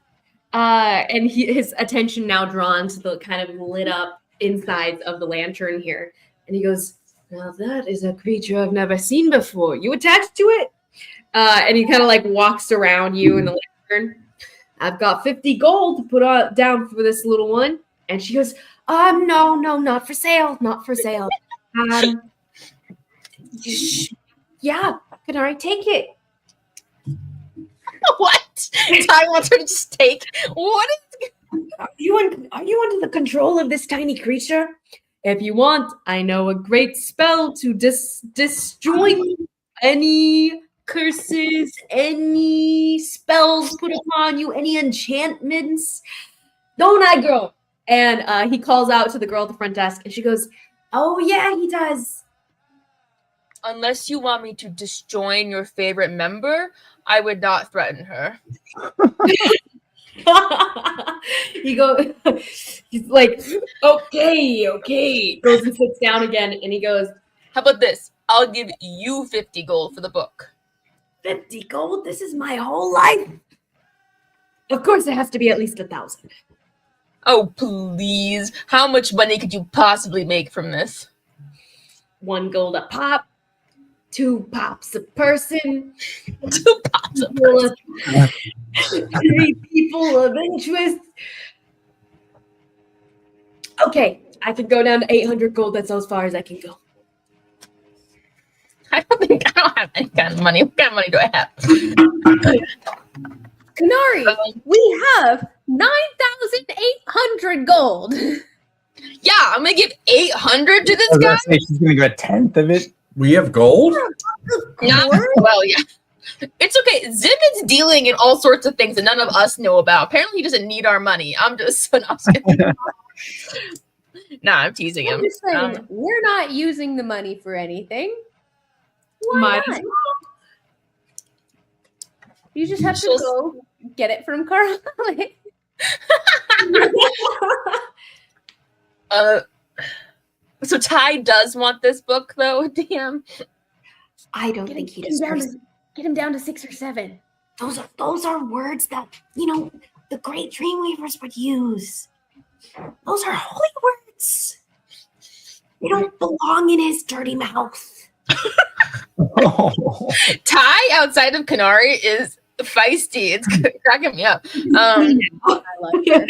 And his attention now drawn to the kind of lit up insides of the lantern here. And he goes, "Now that is a creature I've never seen before. You attached to it?" And he kind of like walks around you in the lantern. "I've got 50 gold to put down for this little one." And she goes, no, not for sale, not for sale. Yeah, Konari, take it. What? Ty wants her to just take. What is? Are you under the control of this tiny creature? If you want, I know a great spell to destroy any curses, any spells put upon you, any enchantments. Don't I, girl? And he calls out to the girl at the front desk, and she goes, "Oh yeah, he does." Unless you want me to disjoin your favorite member, I would not threaten her. He's like, okay. Goes and sits down again, and he goes, "How about this? I'll give you 50 gold for the book." 50 gold? This is my whole life. Of course, it has to be at least 1,000. Oh, please. How much money could you possibly make from this? 1 gold a pop, 2 pops a person, 2 pops a person. 3 people of interest. Okay, I can go down to 800 gold. That's as far as I can go. I don't have any kind of money. What kind of money do I have? Konari, we have 9,800 gold. Yeah, I'm gonna give 800 to this I was guy. gonna say she's gonna go 1/10 of it. We have gold? Not well, yeah. It's okay. Zim is dealing in all sorts of things that none of us know about. Apparently, he doesn't need our money. I'm just Nah, I'm teasing him. I'm just saying, we're not using the money for anything. Why Might not? as You just have to go get it from Carly. So Ty does want this book, though. Damn. I don't think he does. Get him down to 6 or 7. Those are words that, the great Dreamweavers would use. Those are holy words. They don't belong in his dirty mouth. Ty outside of Konari is feisty. It's cracking me up. I love her.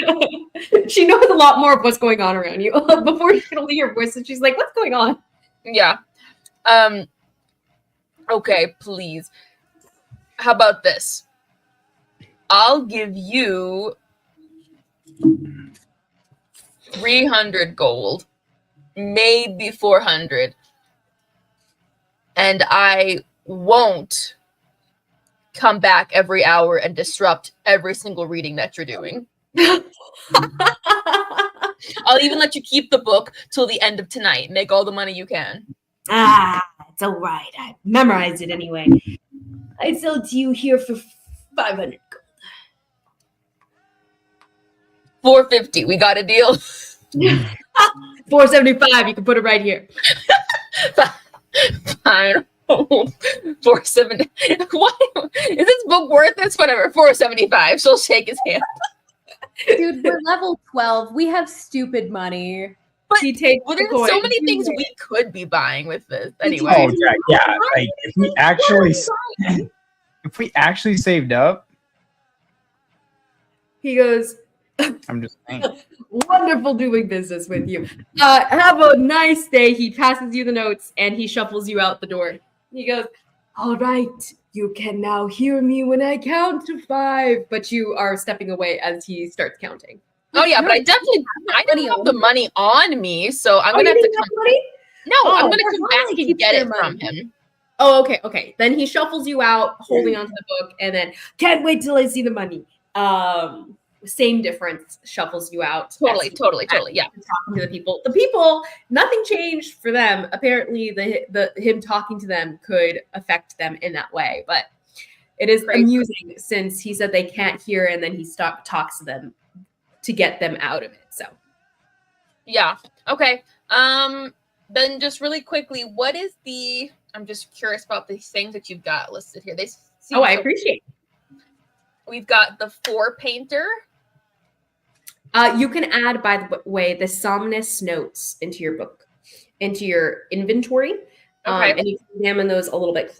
She knows a lot more of what's going on around you. Before you can only hear your voice, and she's like, "What's going on?" Yeah. Okay, please. How about this? I'll give you 300 gold, maybe 400. And I won't come back every hour and disrupt every single reading that you're doing. I'll even let you keep the book till the end of tonight. Make all the money you can. It's all right. I memorized it anyway. I sell it to you here for 500 gold. 450. We got a deal. 475. You can put it right here. Fine. 470. What is this book worth? This whatever. 475. She'll shake his hand. Dude, we're level 12. We have stupid money. But He takes well, the there's so coin. many things we could be buying with this. Anyway. Oh yeah. Like if we actually saved up, He goes, I'm just saying. "Wonderful doing business with you. Have a nice day." He passes you the notes and he shuffles you out the door. He goes, "All right, you can now hear me when I count to 5." But you are stepping away as he starts counting. Oh yeah, but I don't have the money on me, so I'm gonna have to come. No, I'm gonna come back and get it from him. Oh, okay. Then he shuffles you out, holding onto the book, and then can't wait till I see the money. Same difference, shuffles you out. Totally. Yeah. Talking to the people. The people, nothing changed for them. Apparently, him talking to them could affect them in that way, but it is amusing since he said they can't hear, and then he talks to them to get them out of it. So, yeah. Okay. Then just really quickly, what is the? I'm just curious about these things that you've got listed here. They seem I appreciate it. We've got the 4 painter. You can add, by the way, the Somnus notes into your book, into your inventory. Okay. And you can examine those a little bit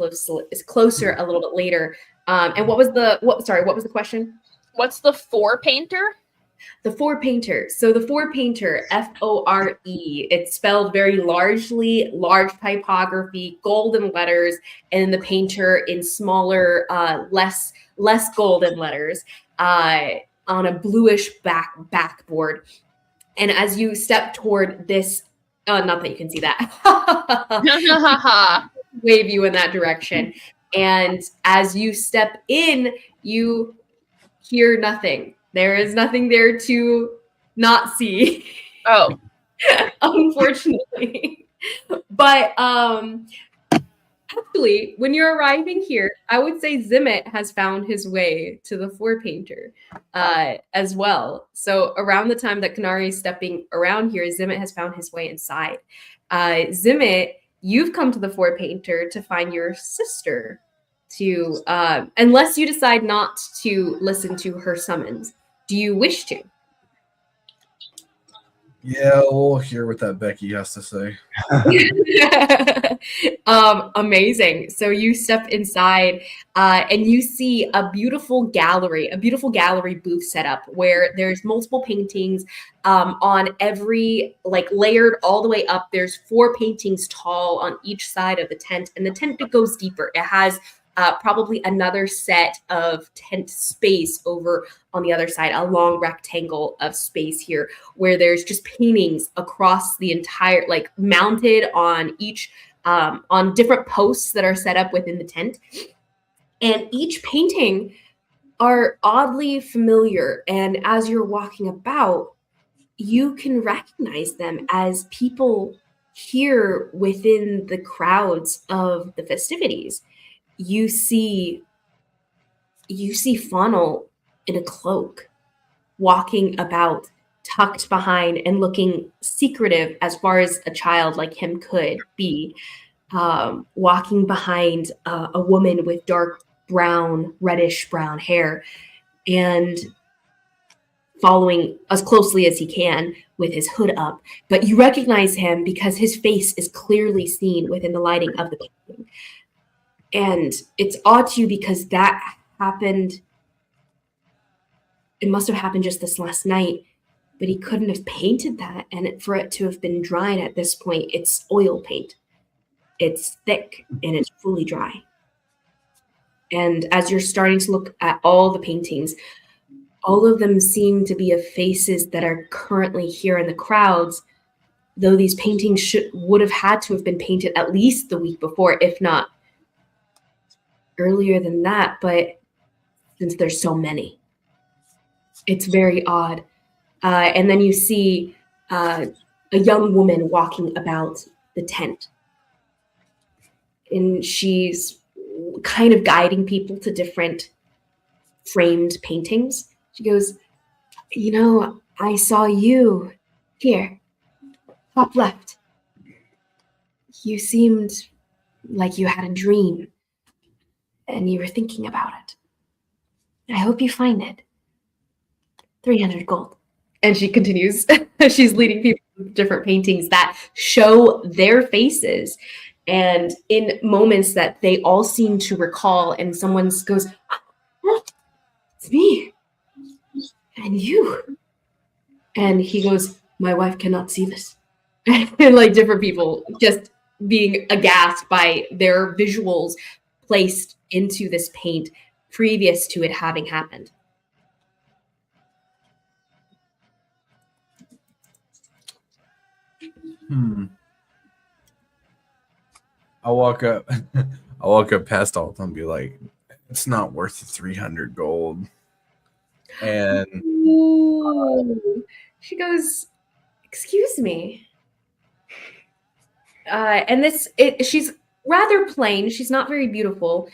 closer a little bit later. And what was the question? What's the four painter? The four painter. So the four painter, FORE, it's spelled very largely, large typography, golden letters, and the painter in smaller, less golden letters on a bluish backboard. And as you step toward this, not that you can see that, wave you in that direction. And as you step in, you hear nothing. There is nothing there to not see. Oh. Unfortunately. But actually, when you're arriving here, I would say Zimmet has found his way to the four painter as well. So around the time that Konari is stepping around here, Zimmet has found his way inside. Zimmet, you've come to the four painter to find your sister, to unless you decide not to listen to her summons. Do you wish to? Yeah, we'll hear what that Becky has to say. Amazing. So you step inside and you see a beautiful gallery booth set up where there's multiple paintings on every, like, layered all the way up. There's 4 paintings tall on each side of the tent, and the tent goes deeper. It has probably another set of tent space over on the other side, a long rectangle of space here where there's just paintings across the entire, like, mounted on each, on different posts that are set up within the tent. And each painting are oddly familiar. And as you're walking about, you can recognize them as people here within the crowds of the festivities. You see Funnel in a cloak, walking about, tucked behind and looking secretive as far as a child like him could be, walking behind a woman with dark brown, reddish brown hair, and following as closely as he can with his hood up. But you recognize him because his face is clearly seen within the lighting of the painting. And it's odd to you because that happened, it must have happened just this last night, but he couldn't have painted that. And for it to have been dried at this point, it's oil paint. It's thick and it's fully dry. And as you're starting to look at all the paintings, all of them seem to be of faces that are currently here in the crowds, though these paintings would have had to have been painted at least the week before, if not earlier than that. But since there's so many, it's very odd. And then you see a young woman walking about the tent, and she's kind of guiding people to different framed paintings. She goes, "You know, I saw you here, top left. You seemed like you had a dream and you were thinking about it. I hope you find it. 300 gold. And she continues. She's leading people to different paintings that show their faces. And in moments that they all seem to recall, and someone goes, "Oh, it's me. And you." And he goes, "My wife cannot see this." And like different people just being aghast by their visuals placed into this paint previous to it having happened. I'll walk up past all of them and be like, "It's not worth the 300 gold." And Ooh. She goes, "Excuse me." And she's rather plain. She's not very beautiful.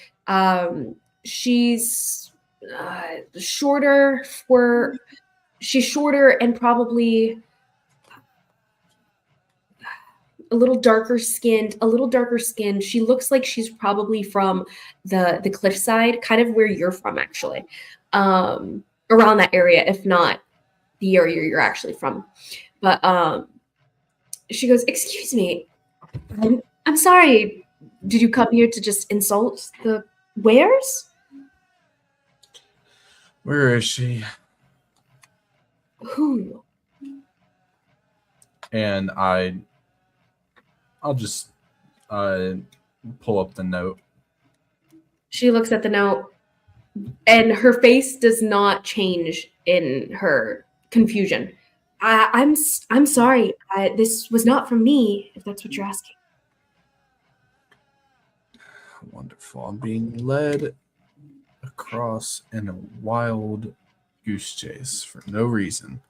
She's shorter and probably a little darker skinned. She looks like she's probably from the cliffside, kind of where you're from, actually. Around that area, if not the area you're actually from. But she goes, "Excuse me, I'm sorry. Did you come here to just insult the wares?" Where is she? Who? And I'll just pull up the note. She looks at the note, and her face does not change in her confusion. I'm sorry. This was not from me, if that's what you're asking. Wonderful. I'm being led across in a wild goose chase for no reason.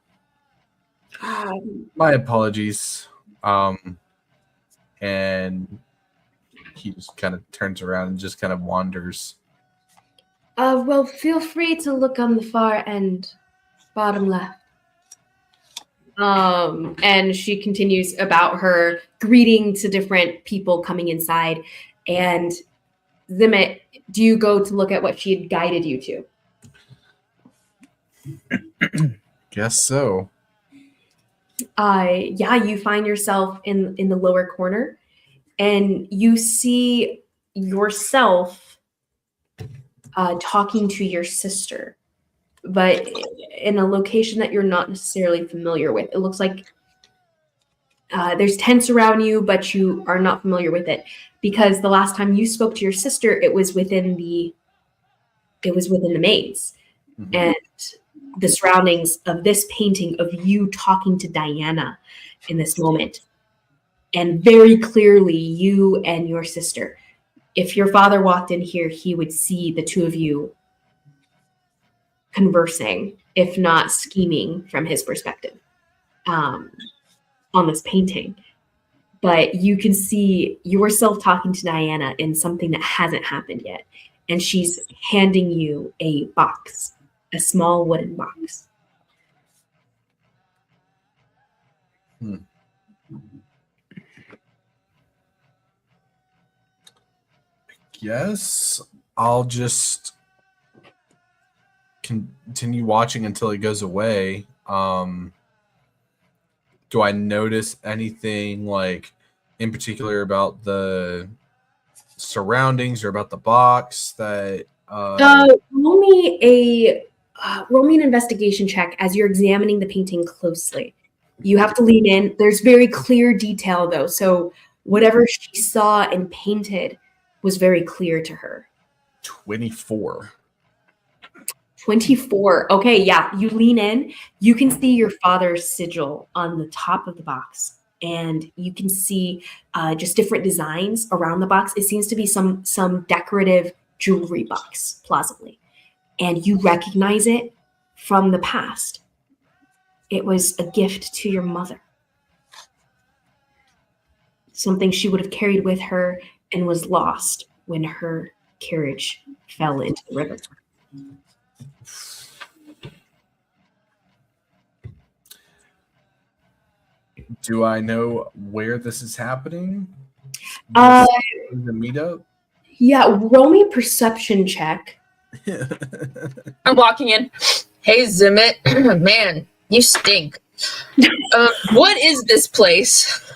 My apologies. And he just kind of turns around and just kind of wanders. Well, feel free to look on the far end, bottom left. And she continues about her greeting to different people coming inside. And Zimmet, do you go to look at what she had guided you to? Guess so. Yeah, you find yourself in the lower corner, and you see yourself talking to your sister, but in a location that you're not necessarily familiar with. It looks like there's tents around you, but you are not familiar with it because the last time you spoke to your sister, it was within the maze. Mm-hmm. And the surroundings of this painting of you talking to Diana in this moment. And very clearly, you and your sister. If your father walked in here, he would see the two of you conversing, if not scheming from his perspective, on this painting. But you can see yourself talking to Diana in something that hasn't happened yet. And she's handing you a box. A small wooden box. Yes, I'll just continue watching until it goes away. Do I notice anything like in particular about the surroundings or about the box that roll me an investigation check as you're examining the painting closely. You have to lean in. There's very clear detail, though. So whatever she saw and painted was very clear to her. 24. 24. Okay, yeah. You lean in. You can see your father's sigil on the top of the box. And you can see just different designs around the box. It seems to be some decorative jewelry box, plausibly. And you recognize it from the past. It was a gift to your mother. Something she would have carried with her and was lost when her carriage fell into the river. Do I know where this is happening? The meetup? Yeah, roll me a perception check. I'm walking in. Hey, Zimmet. Man, you stink. What is this place?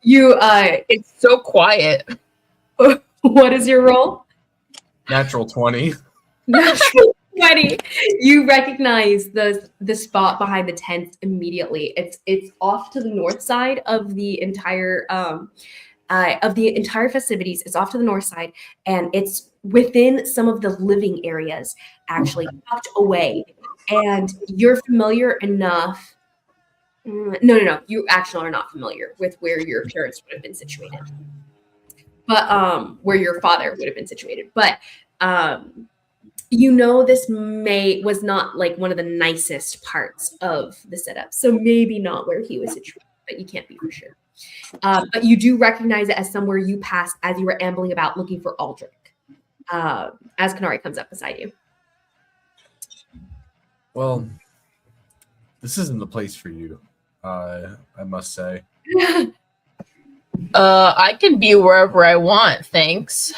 It's so quiet. What is your roll? Natural 20. Natural 20. You recognize the spot behind the tent immediately. It's off to the north side of the entire festivities. It's off to the north side, and it's within some of the living areas, actually tucked away. And you're familiar enough. No. You actually are not familiar with where your parents would have been situated, but where your father would have been situated. But this was not like one of the nicest parts of the setup, so maybe not where he was situated, but you can't be for sure. But you do recognize it as somewhere you passed as you were ambling about looking for Aldrich, as Konari comes up beside you. Well, this isn't the place for you, I must say. I can be wherever I want, thanks.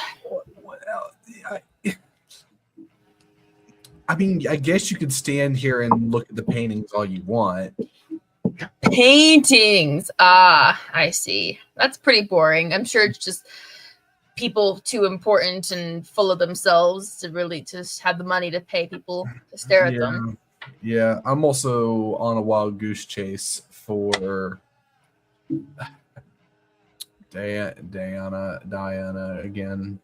I mean, I guess you could stand here and look at the paintings all you want. Paintings. Ah, I see. That's pretty boring. I'm sure it's just people too important and full of themselves to really just have the money to pay people to stare at them. Yeah, I'm also on a wild goose chase for Diana again.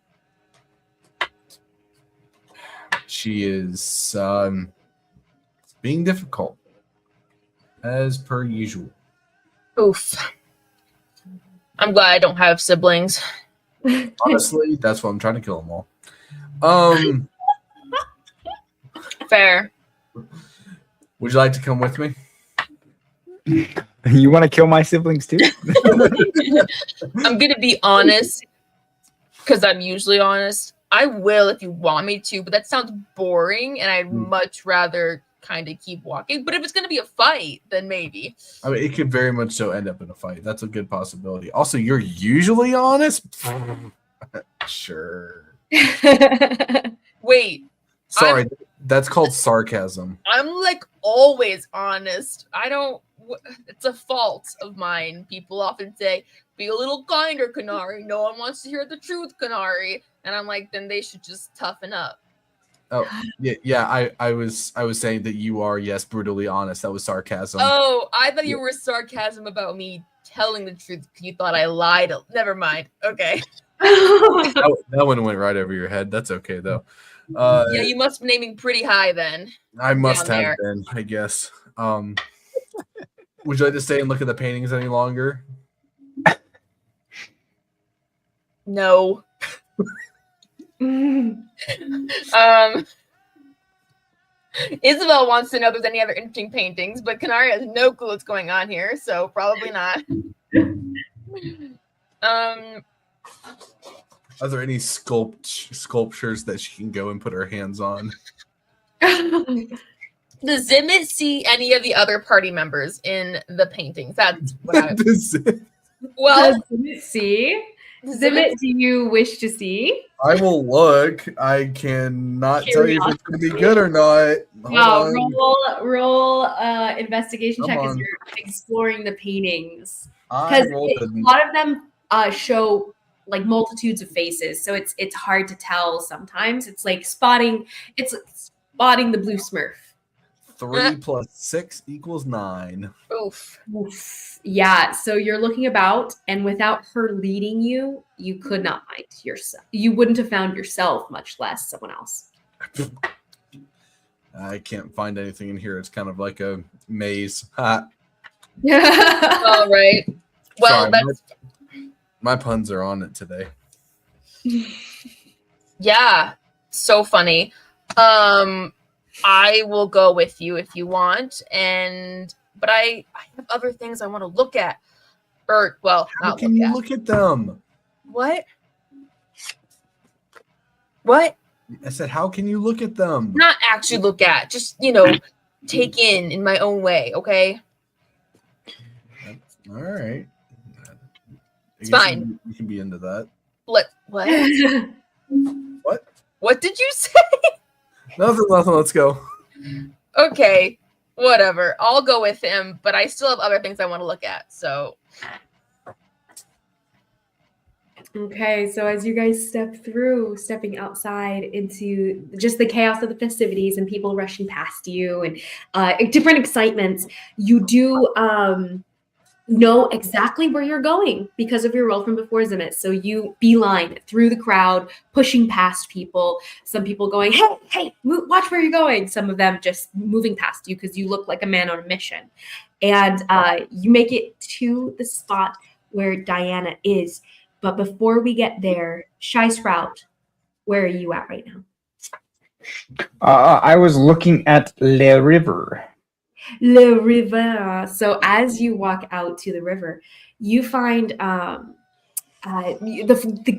She is being difficult, as per usual. Oof. I'm glad I don't have siblings. Honestly, that's why I'm trying to kill them all. Fair. Would you like to come with me? You want to kill my siblings too? I'm gonna be honest, because I'm usually honest. I will if you want me to, but that sounds boring, and I'd much rather kind of keep walking. But if it's gonna be a fight, then maybe. I mean, it could very much so end up in a fight. That's a good possibility. Also, you're usually honest. Sure. Wait. Sorry, that's called sarcasm. I'm like always honest. It's a fault of mine. People often say, be a little kinder, Konari. No one wants to hear the truth, Konari. And I'm like, then they should just toughen up. Oh, yeah. I was saying that you are, yes, brutally honest. That was sarcasm. Oh, I thought you were sarcasm about me telling the truth because you thought I lied. Never mind. Okay. That one went right over your head. That's okay, though. Yeah, you must be aiming pretty high then. I must have been, I guess. Would you like to stay and look at the paintings any longer? No. Isabel wants to know if there's any other interesting paintings, but Konari has no clue what's going on here, so probably not. Are there any sculptures that she can go and put her hands on? Does Zimit see any of the other party members in the paintings? That's what I... Well, does Zimit see? Zimit, do you wish to see? I will look. I cannot tell you if it's going to be good or not. Roll investigation check as you're exploring the paintings. Because a lot of them show like multitudes of faces, so it's hard to tell sometimes. It's like spotting the blue Smurf. 3 plus 6 equals 9. Oof. Yeah, so you're looking about, and without her leading you, you could not find yourself. You wouldn't have found yourself, much less someone else. I can't find anything in here. It's kind of like a maze. All right. Well, sorry, my puns are on it today. Yeah, so funny. I will go with you if you want, but I have other things I want to look at. Or, well, how can you look at them? What? What? I said, how can you look at them? Not actually look at, just, take in my own way, okay? All right. It's fine. You can be into that. What? What? What did you say? Nothing. Let's go. Okay. Whatever. I'll go with him, but I still have other things I want to look at, so. Okay, so as you guys stepping outside into just the chaos of the festivities and people rushing past you and different excitements, you do know exactly where you're going because of your role from before, Zimit. So you beeline through the crowd, pushing past people. Some people going, hey, watch where you're going. Some of them just moving past you because you look like a man on a mission. And you make it to the spot where Diana is. But before we get there, Shy Sprout, where are you at right now? I was looking at Le River. Le River. So as you walk out to the river, you find the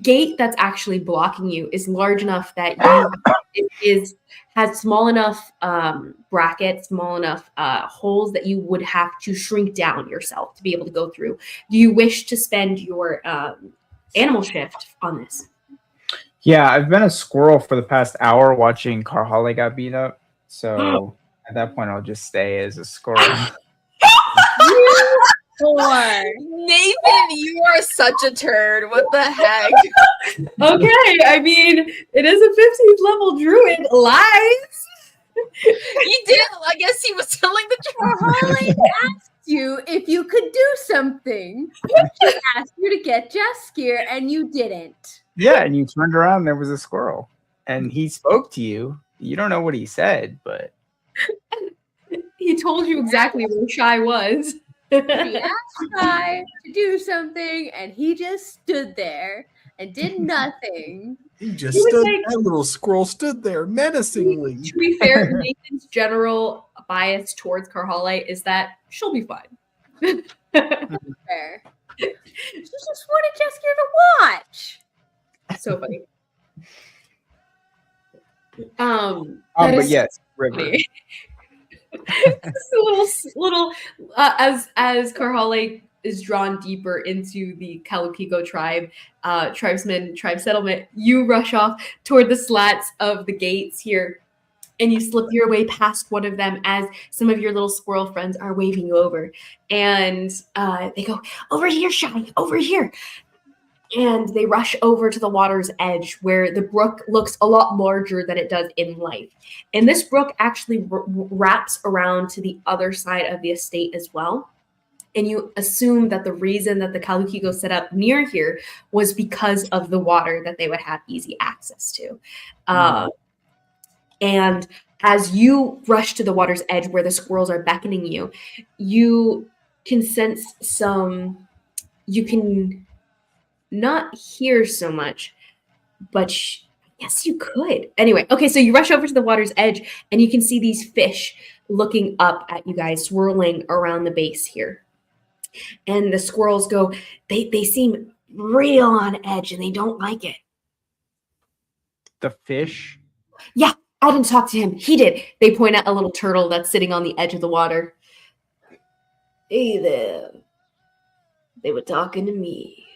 gate that's actually blocking you is large enough that has small enough brackets, small enough holes that you would have to shrink down yourself to be able to go through. Do you wish to spend your animal shift on this? Yeah, I've been a squirrel for the past hour watching Karhale got beat up. So at that point, I'll just stay as a squirrel. Four. Nathan, you are such a turd. What the heck? Okay, I mean, it is a 15th level druid. Lies. He did. I guess he was telling the truth. Harley asked you if you could do something. She asked you to get Jaskier, and you didn't. Yeah, and you turned around and there was a squirrel. And he spoke to you. You don't know what he said, but He told you exactly where Shy was. She asked Shy to do something, and he just stood there and did nothing. He just He was stood. like- That little squirrel stood there menacingly. To be fair, Nathan's general bias towards Karhale is that she'll be fine. Fair. She just wanted Jaskier to watch. So funny. but is yes, River. funny. Just a little as Karhale is drawn deeper into the Kalukiko tribe settlement, you rush off toward the slats of the gates here, and you slip your way past one of them as some of your little squirrel friends are waving you over, and they go, "Over here, Shy, over here." And they rush over to the water's edge where the brook looks a lot larger than it does in life. And this brook actually wraps around to the other side of the estate as well. And you assume that the reason that the Kalukiko set up near here was because of the water that they would have easy access to. And as you rush to the water's edge where the squirrels are beckoning you, you can sense you can not hear so much, but yes, you could. Anyway, okay, so you rush over to the water's edge and you can see these fish looking up at you guys, swirling around the base here. And the squirrels go, they seem real on edge and they don't like it. The fish? Yeah, I didn't talk to him. He did. They point at a little turtle that's sitting on the edge of the water. Hey there. They were talking to me.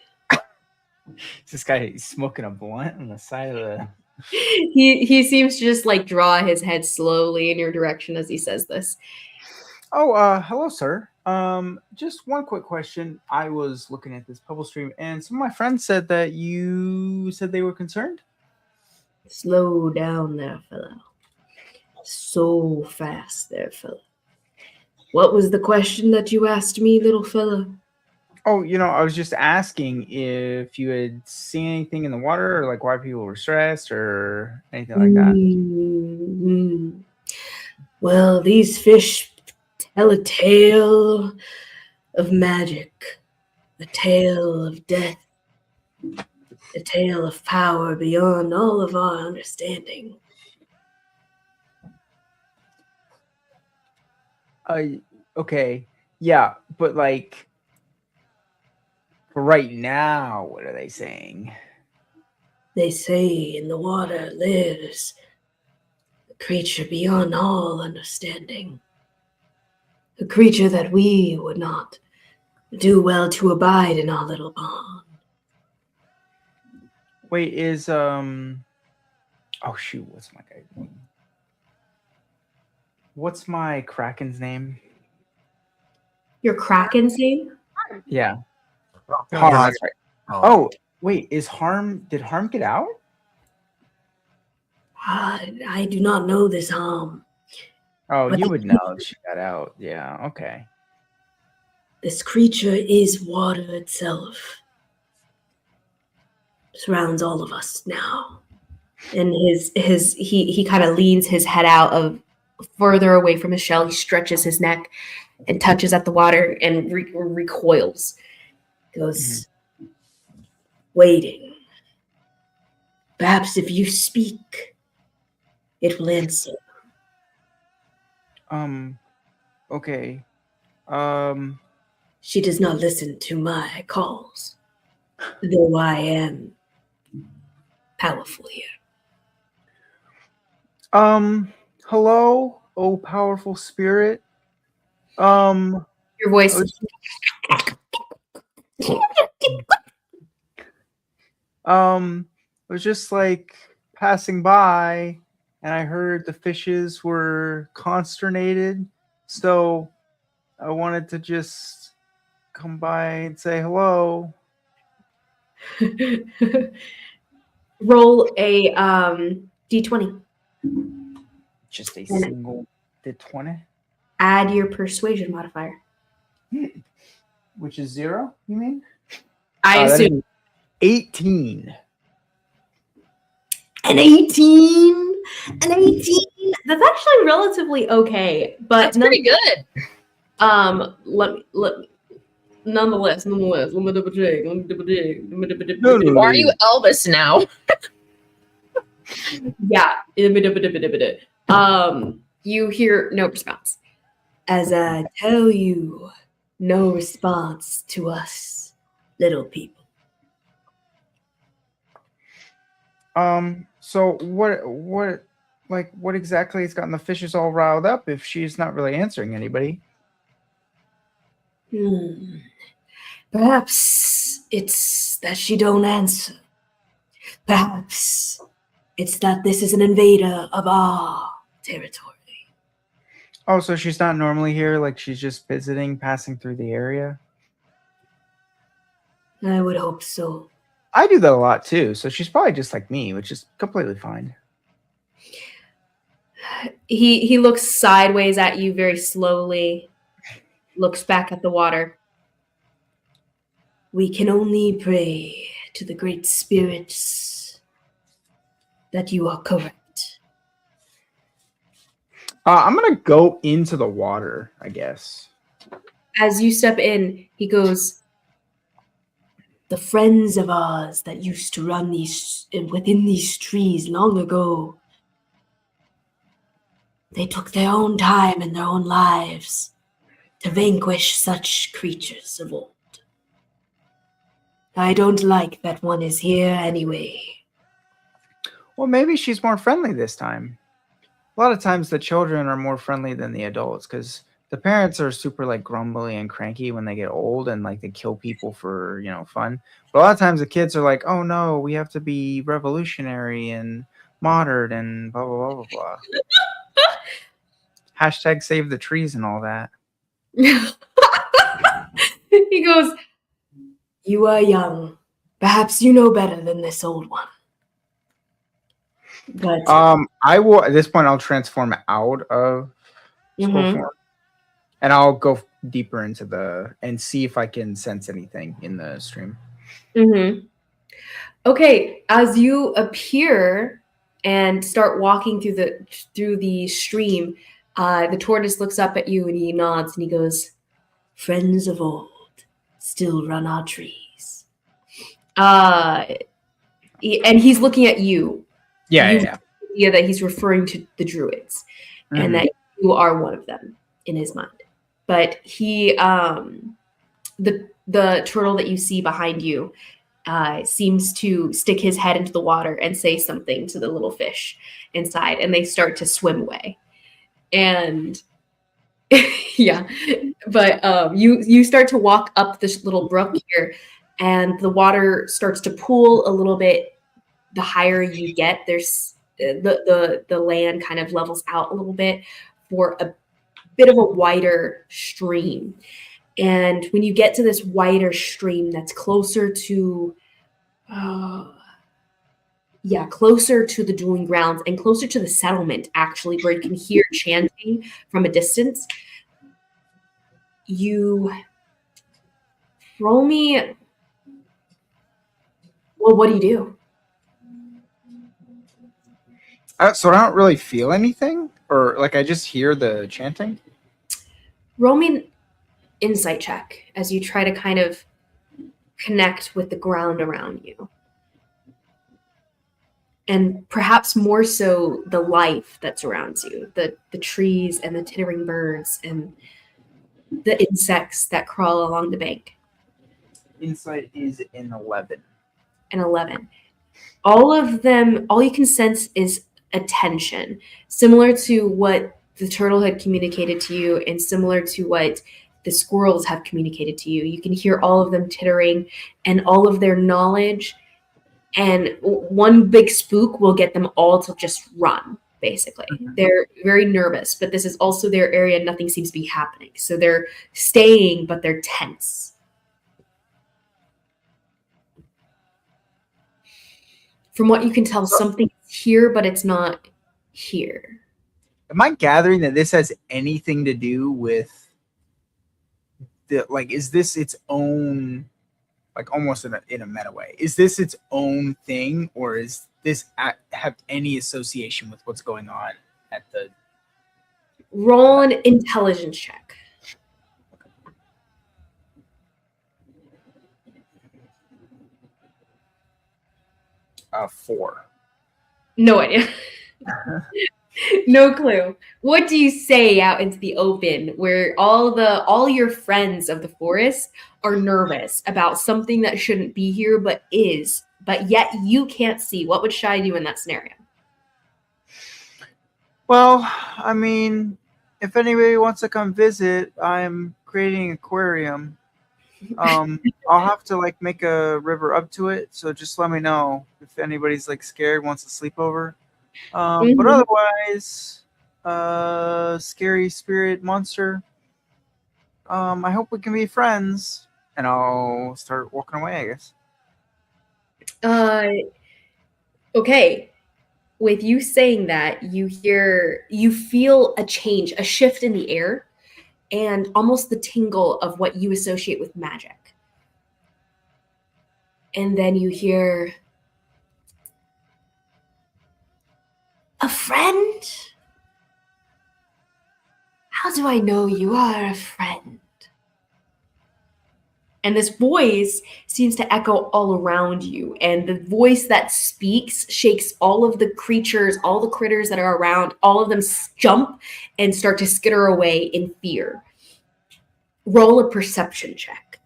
This guy is smoking a blunt on the side of the. He seems to just like draw his head slowly in your direction as he says this. Oh, hello, sir. Just one quick question. I was looking at this Pebble stream, and some of my friends said that you said they were concerned. Slow down there, fellow. So fast there, fellow. What was the question that you asked me, little fellow? Oh, I was just asking if you had seen anything in the water, or like why people were stressed, or anything like that. Mm-hmm. Well, these fish tell a tale of magic, a tale of death, a tale of power beyond all of our understanding. Okay, yeah, but like. Right now, what are they saying? They say in the water lives a creature beyond all understanding. A creature that we would not do well to abide in our little pond. Wait, oh shoot, what's my guy's name? What's my Kraken's name? Your Kraken's name? Yeah. Oh, Harm. God. That's right. Oh, wait, did Harm get out? I do not know this harm. Oh, But you would know if she got out. Yeah, okay. This creature is water itself. Surrounds all of us now. And he kind of leans his head out of further away from his shell. He stretches his neck and touches at the water and recoils. Goes, waiting. Perhaps if you speak, it will answer. Okay. She does not listen to my calls, though I am powerful here. Hello, oh powerful spirit. Your voice. I was just like passing by, and I heard the fishes were consternated. So I wanted to just come by and say hello. Roll a d20. Just a single d20, Add your persuasion modifier. which is 0. You mean? I That assume is 18. an 18. An 18. That's actually relatively okay, but That's pretty good. Nonetheless, let me double check. No, no, Why are you Elvis now? Yeah. You hear no response. As I tell you, no response to us, little people. So what exactly has gotten the fishes all riled up if she's not really answering anybody? Perhaps it's that she don't answer. Perhaps it's that this is an invader of our territory. Oh, so she's not normally here, like she's just visiting, passing through the area? I would hope so. I do that a lot too, so she's probably just like me, which is completely fine. He looks sideways at you very slowly, looks back at the water. We can only pray to the great spirits that you are correct. I'm gonna go into the water, I guess. As you step in, he goes, the friends of ours that used to run within these trees long ago, they took their own time and their own lives to vanquish such creatures of old. I don't like that one is here anyway. Well, maybe she's more friendly this time. A lot of times the children are more friendly than the adults because the parents are super like grumbly and cranky when they get old and like they kill people for, fun. But a lot of times the kids are like, oh no, we have to be revolutionary and modern and blah, blah, blah, blah, blah. Hashtag save the trees and all that. He goes, you are young. Perhaps you know better than this old one. But I will at this point I'll transform out of scroll form. And I'll go deeper into and see if I can sense anything in the stream. Okay, as you appear and start walking through the stream, the tortoise looks up at you and he nods and he goes, friends of old still run our trees. And he's looking at you. Yeah. Yeah, that he's referring to the druids and that you are one of them in his mind. But he, the turtle that you see behind you, seems to stick his head into the water and say something to the little fish inside, and they start to swim away. And yeah, but you start to walk up this little brook here, and the water starts to pool a little bit. The higher you get, there's the land kind of levels out a little bit for a bit of a wider stream. And when you get to this wider stream that's closer to the dueling grounds and closer to the settlement, actually, where you can hear chanting from a distance, you roll me. Well, what do you do? So I don't really feel anything, or like I just hear the chanting. Roll me an insight check as you try to kind of connect with the ground around you. And perhaps more so the life that surrounds you, the trees and the tittering birds and the insects that crawl along the bank. Insight is an 11. An 11. All of them, all you can sense is attention, similar to what the turtle had communicated to you and similar to what the squirrels have communicated to you. You can hear all of them tittering and all of their knowledge, and one big spook will get them all to just run basically. They're very nervous, but this is also their area. Nothing seems to be happening. So they're staying, but they're tense. From what you can tell, something's here, but it's not here. Am I gathering that this has anything to do with the, like, is this its own, like almost in a meta way? Is this its own thing, or is this have any association with what's going on at the... Roll an intelligence check. Four. No idea. No clue. What do you say out into the open where all your friends of the forest are nervous about something that shouldn't be here but is, but yet you can't see? What would Shy do in that scenario? Well, I mean, if anybody wants to come visit, I'm creating an aquarium. I'll have to like make a river up to it, so just let me know if anybody's like scared, wants to sleep over. But otherwise, scary spirit monster. I hope we can be friends, and I'll start walking away, I guess. Okay. With you saying that, you feel a change, a shift in the air, and almost the tingle of what you associate with magic. And then you hear, a friend? How do I know you are a friend? And this voice seems to echo all around you. And the voice that speaks shakes all of the creatures, all the critters that are around. All of them jump and start to skitter away in fear. Roll a perception check.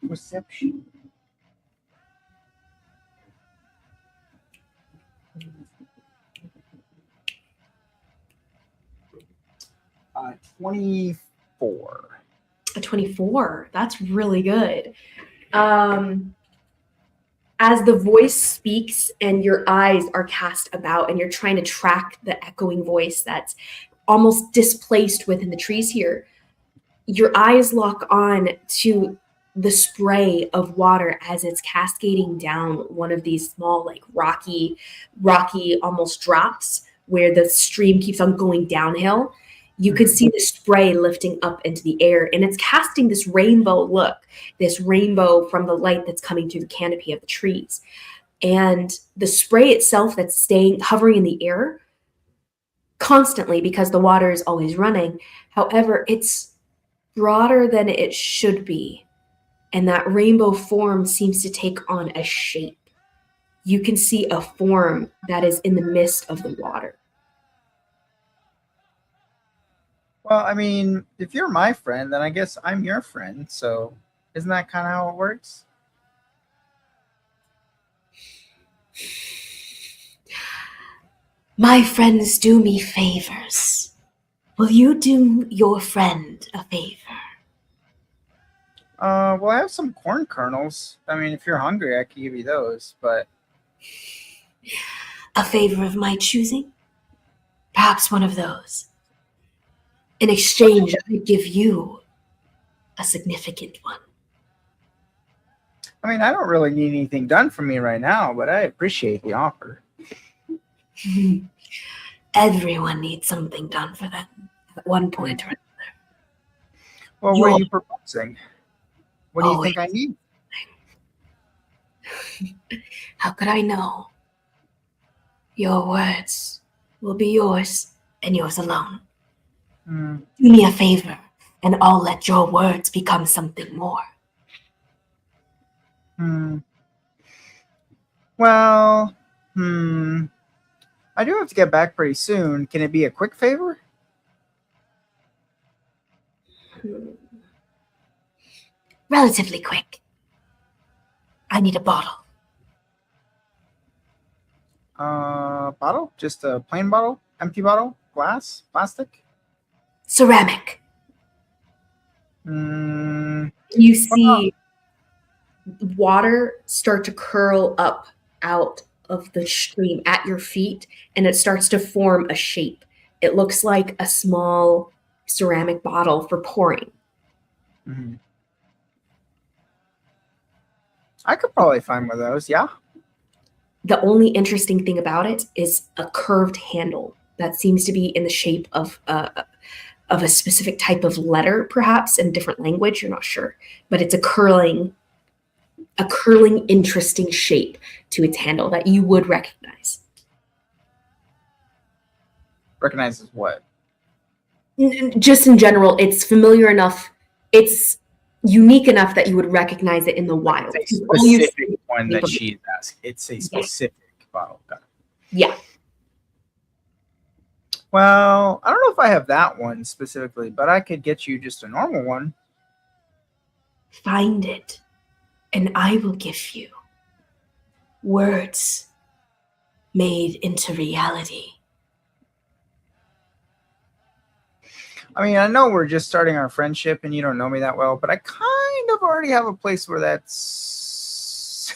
Perception. Uh, 24. A 24. That's really good. As the voice speaks and your eyes are cast about and you're trying to track the echoing voice that's almost displaced within the trees here, your eyes lock on to the spray of water as it's cascading down one of these small, like rocky almost drops where the stream keeps on going downhill. You could see the spray lifting up into the air, and it's casting this rainbow look, this rainbow from the light that's coming through the canopy of the trees. And the spray itself that's hovering in the air constantly because the water is always running. However, it's broader than it should be. And that rainbow form seems to take on a shape. You can see a form that is in the midst of the water. Well, I mean, if you're my friend, then I guess I'm your friend. So isn't that kind of how it works? My friends do me favors. Will you do your friend a favor? Well, I have some corn kernels. I mean, if you're hungry, I can give you those, but... A favor of my choosing? Perhaps one of those. In exchange, I would give you a significant one. I mean, I don't really need anything done for me right now, but I appreciate the offer. Everyone needs something done for them at one point or another. Well, what are you proposing? What do you think I need? How could I know? Your words will be yours and yours alone. Do me a favor, and I'll let your words become something more. Well, I do have to get back pretty soon. Can it be a quick favor? Relatively quick. I need a bottle. Bottle? Just a plain bottle? Empty bottle? Glass? Plastic? Ceramic. You see water start to curl up out of the stream at your feet, and it starts to form a shape. It looks like a small ceramic bottle for pouring. Mhm. I could probably find one of those. Yeah. The only interesting thing about it is a curved handle that seems to be in the shape of a specific type of letter, perhaps in a different language. You're not sure, but it's a curling, interesting shape to its handle that you would recognize. Recognizes what? Just in general, it's familiar enough. It's unique enough that you would recognize it in the wild. It's a All you specific see- one that she's asking. It's a specific bottle. Got it. Yeah. Well, I don't know if I have that one specifically, but I could get you just a normal one. Find it, and I will give you words made into reality. I mean, I know we're just starting our friendship and you don't know me that well, but I kind of already have a place where that's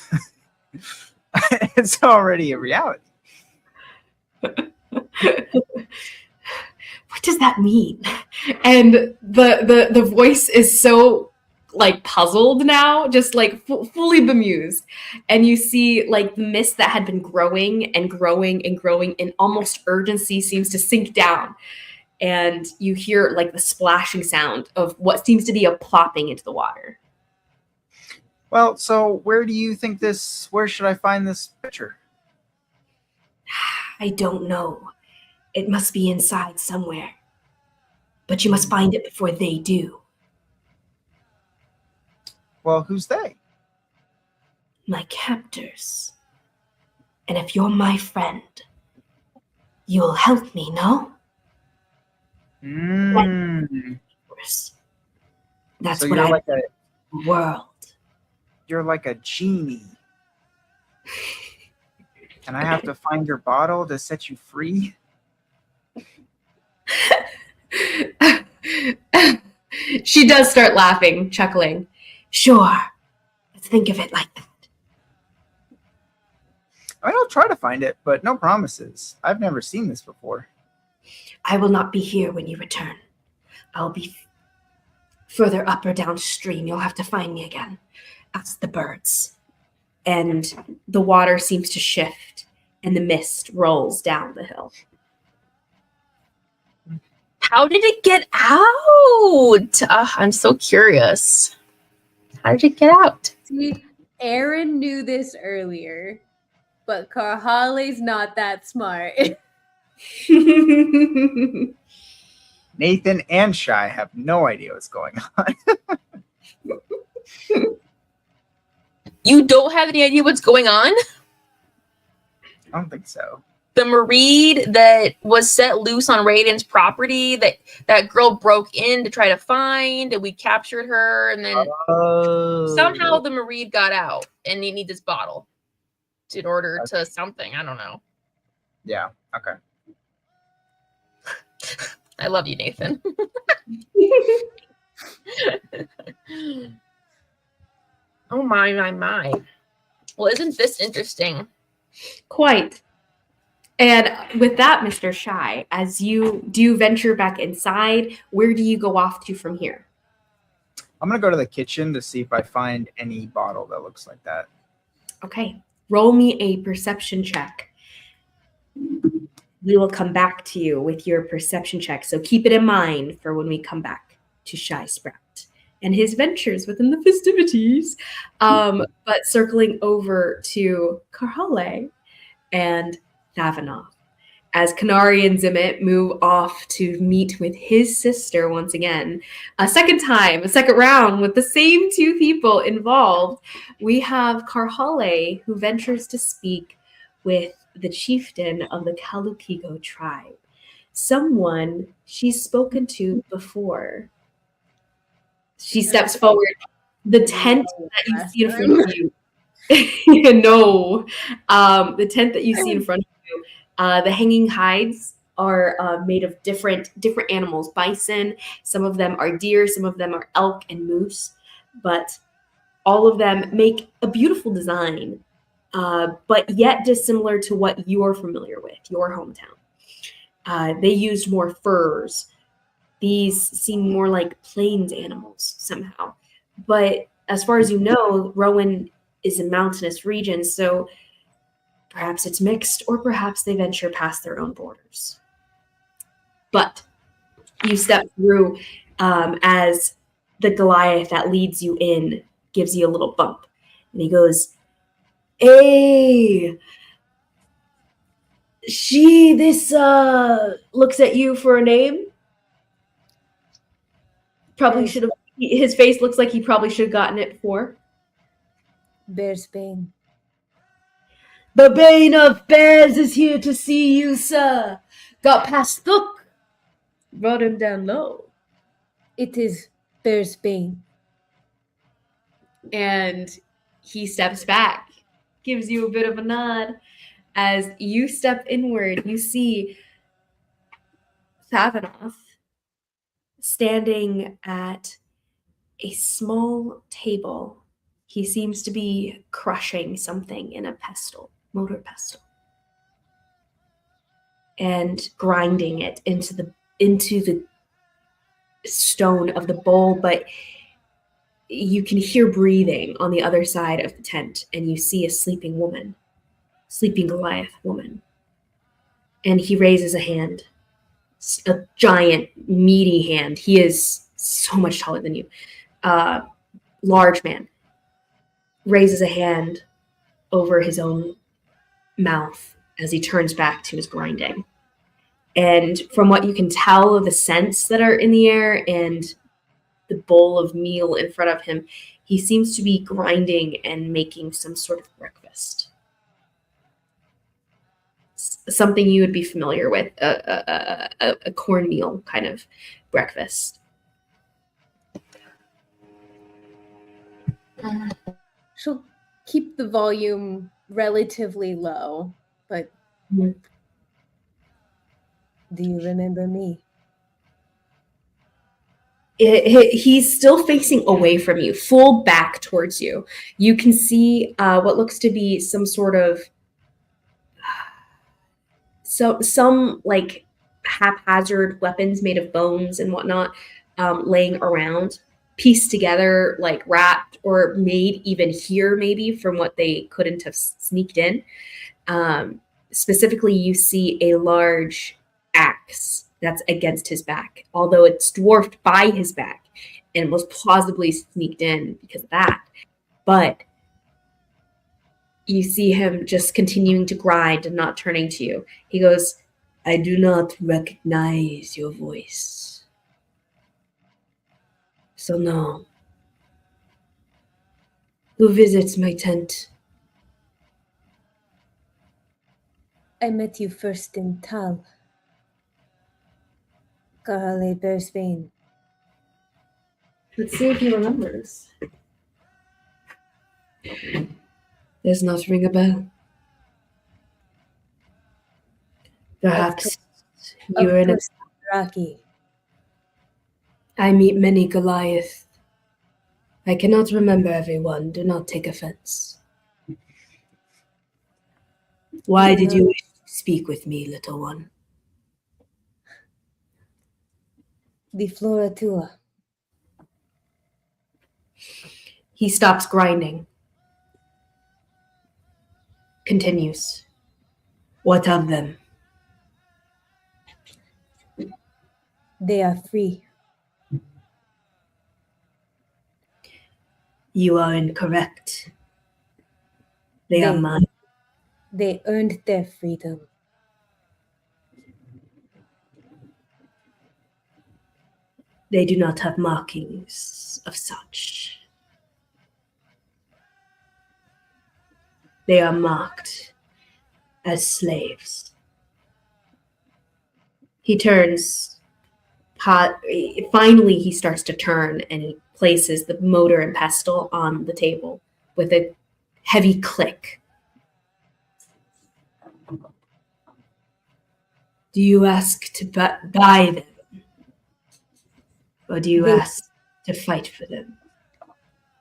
it's already a reality. What does that mean? And the voice is so like puzzled now, just like fully bemused. And you see like the mist that had been growing and growing and growing in almost urgency seems to sink down. And you hear like the splashing sound of what seems to be a plopping into the water. Well, so where should I find this picture? I don't know. It must be inside somewhere. But you must find it before they do. Well, who's they? My captors. And if you're my friend, you'll help me, no? That's So what you're like world. You're like a genie. And I have to find your bottle to set you free? She does start laughing, chuckling. Sure. Let's think of it like that. I mean, I'll try to find it, but no promises. I've never seen this before. I will not be here when you return. I'll be further up or downstream. You'll have to find me again. Ask the birds. And the water seems to shift, and the mist rolls down the hill. How did it get out? I'm so curious. How did it get out? See, Aaron knew this earlier, but Karhale's not that smart. Nathan and Shy have no idea what's going on. You don't have any idea what's going on? I don't think so. The Mareed that was set loose on Raoden's property that girl broke in to try to find, and we captured her, and then somehow the Mareed got out, and you need this bottle in order to something. I don't know. Yeah, okay. I love you, Nathan. Oh my. Well, isn't this interesting? Quite. And with that, Mr. Shy, as you do venture back inside, where do you go off to from here? I'm going to go to the kitchen to see if I find any bottle that looks like that. Okay. Roll me a perception check. We will come back to you with your perception check. So keep it in mind for when we come back to Shy Sprout and his ventures within the festivities. But circling over to Karhale and Thavanoth, as Konari and Zimit move off to meet with his sister once again. A second round with the same two people involved. We have Karhale, who ventures to speak with the chieftain of the Kalukigo tribe. Someone she's spoken to before. She steps forward. The tent that you see in front of you. No. The tent that you see in front of you, the hanging hides are made of different animals. Bison, some of them are deer, some of them are elk and moose, but all of them make a beautiful design but yet dissimilar to what you're familiar with, your hometown. They used more furs. These seem more like plains animals somehow. But as far as you know, Rowan is a mountainous region, so perhaps it's mixed, or perhaps they venture past their own borders. But you step through as the Goliath that leads you in gives you a little bump. And he goes, "Hey, this looks at you for a name. Probably should have, his face looks like he probably should have gotten it before. Bearsbane. The Bane of Bears is here to see you, sir. Got past Thook. Brought him down low. It is Bearsbane. And he steps back, gives you a bit of a nod. As you step inward, you see Savanoff standing at a small table. He seems to be crushing something in a motor pestle, and grinding it into the stone of the bowl, but you can hear breathing on the other side of the tent, and you see a sleeping Goliath woman. And he raises a hand, a giant, meaty hand. He is so much taller than you. Large man. Raises a hand over his own mouth as he turns back to his grinding. And from what you can tell of the scents that are in the air and the bowl of meal in front of him, he seems to be grinding and making some sort of breakfast. Something you would be familiar with, a cornmeal kind of breakfast. She'll keep the volume relatively low, but do you remember me? He's still facing away from you, full back towards you. You can see what looks to be some sort of some like haphazard weapons made of bones and whatnot laying around, pieced together, like wrapped or made even here maybe from what they couldn't have sneaked in. Specifically, you see a large axe that's against his back, although it's dwarfed by his back and was plausibly sneaked in because of that. But you see him just continuing to grind and not turning to you. He goes, "I do not recognize your voice. So no. Who visits my tent?" I met you first in Tal. Karale Bearsbane. Let's see if he remembers. Does not ring a bell. Perhaps you're in a... Rocky. I meet many Goliath. I cannot remember everyone. Do not take offense. Why did you wish to speak with me, little one? The Floratua. He stops grinding. Continues. What of them? They are free. You are incorrect. They are mine. They earned their freedom. They do not have markings of such. They are marked as slaves. He turns. Finally, he starts to turn and he places the motor and pestle on the table with a heavy click. Do you ask to buy them? Or do you ask to fight for them?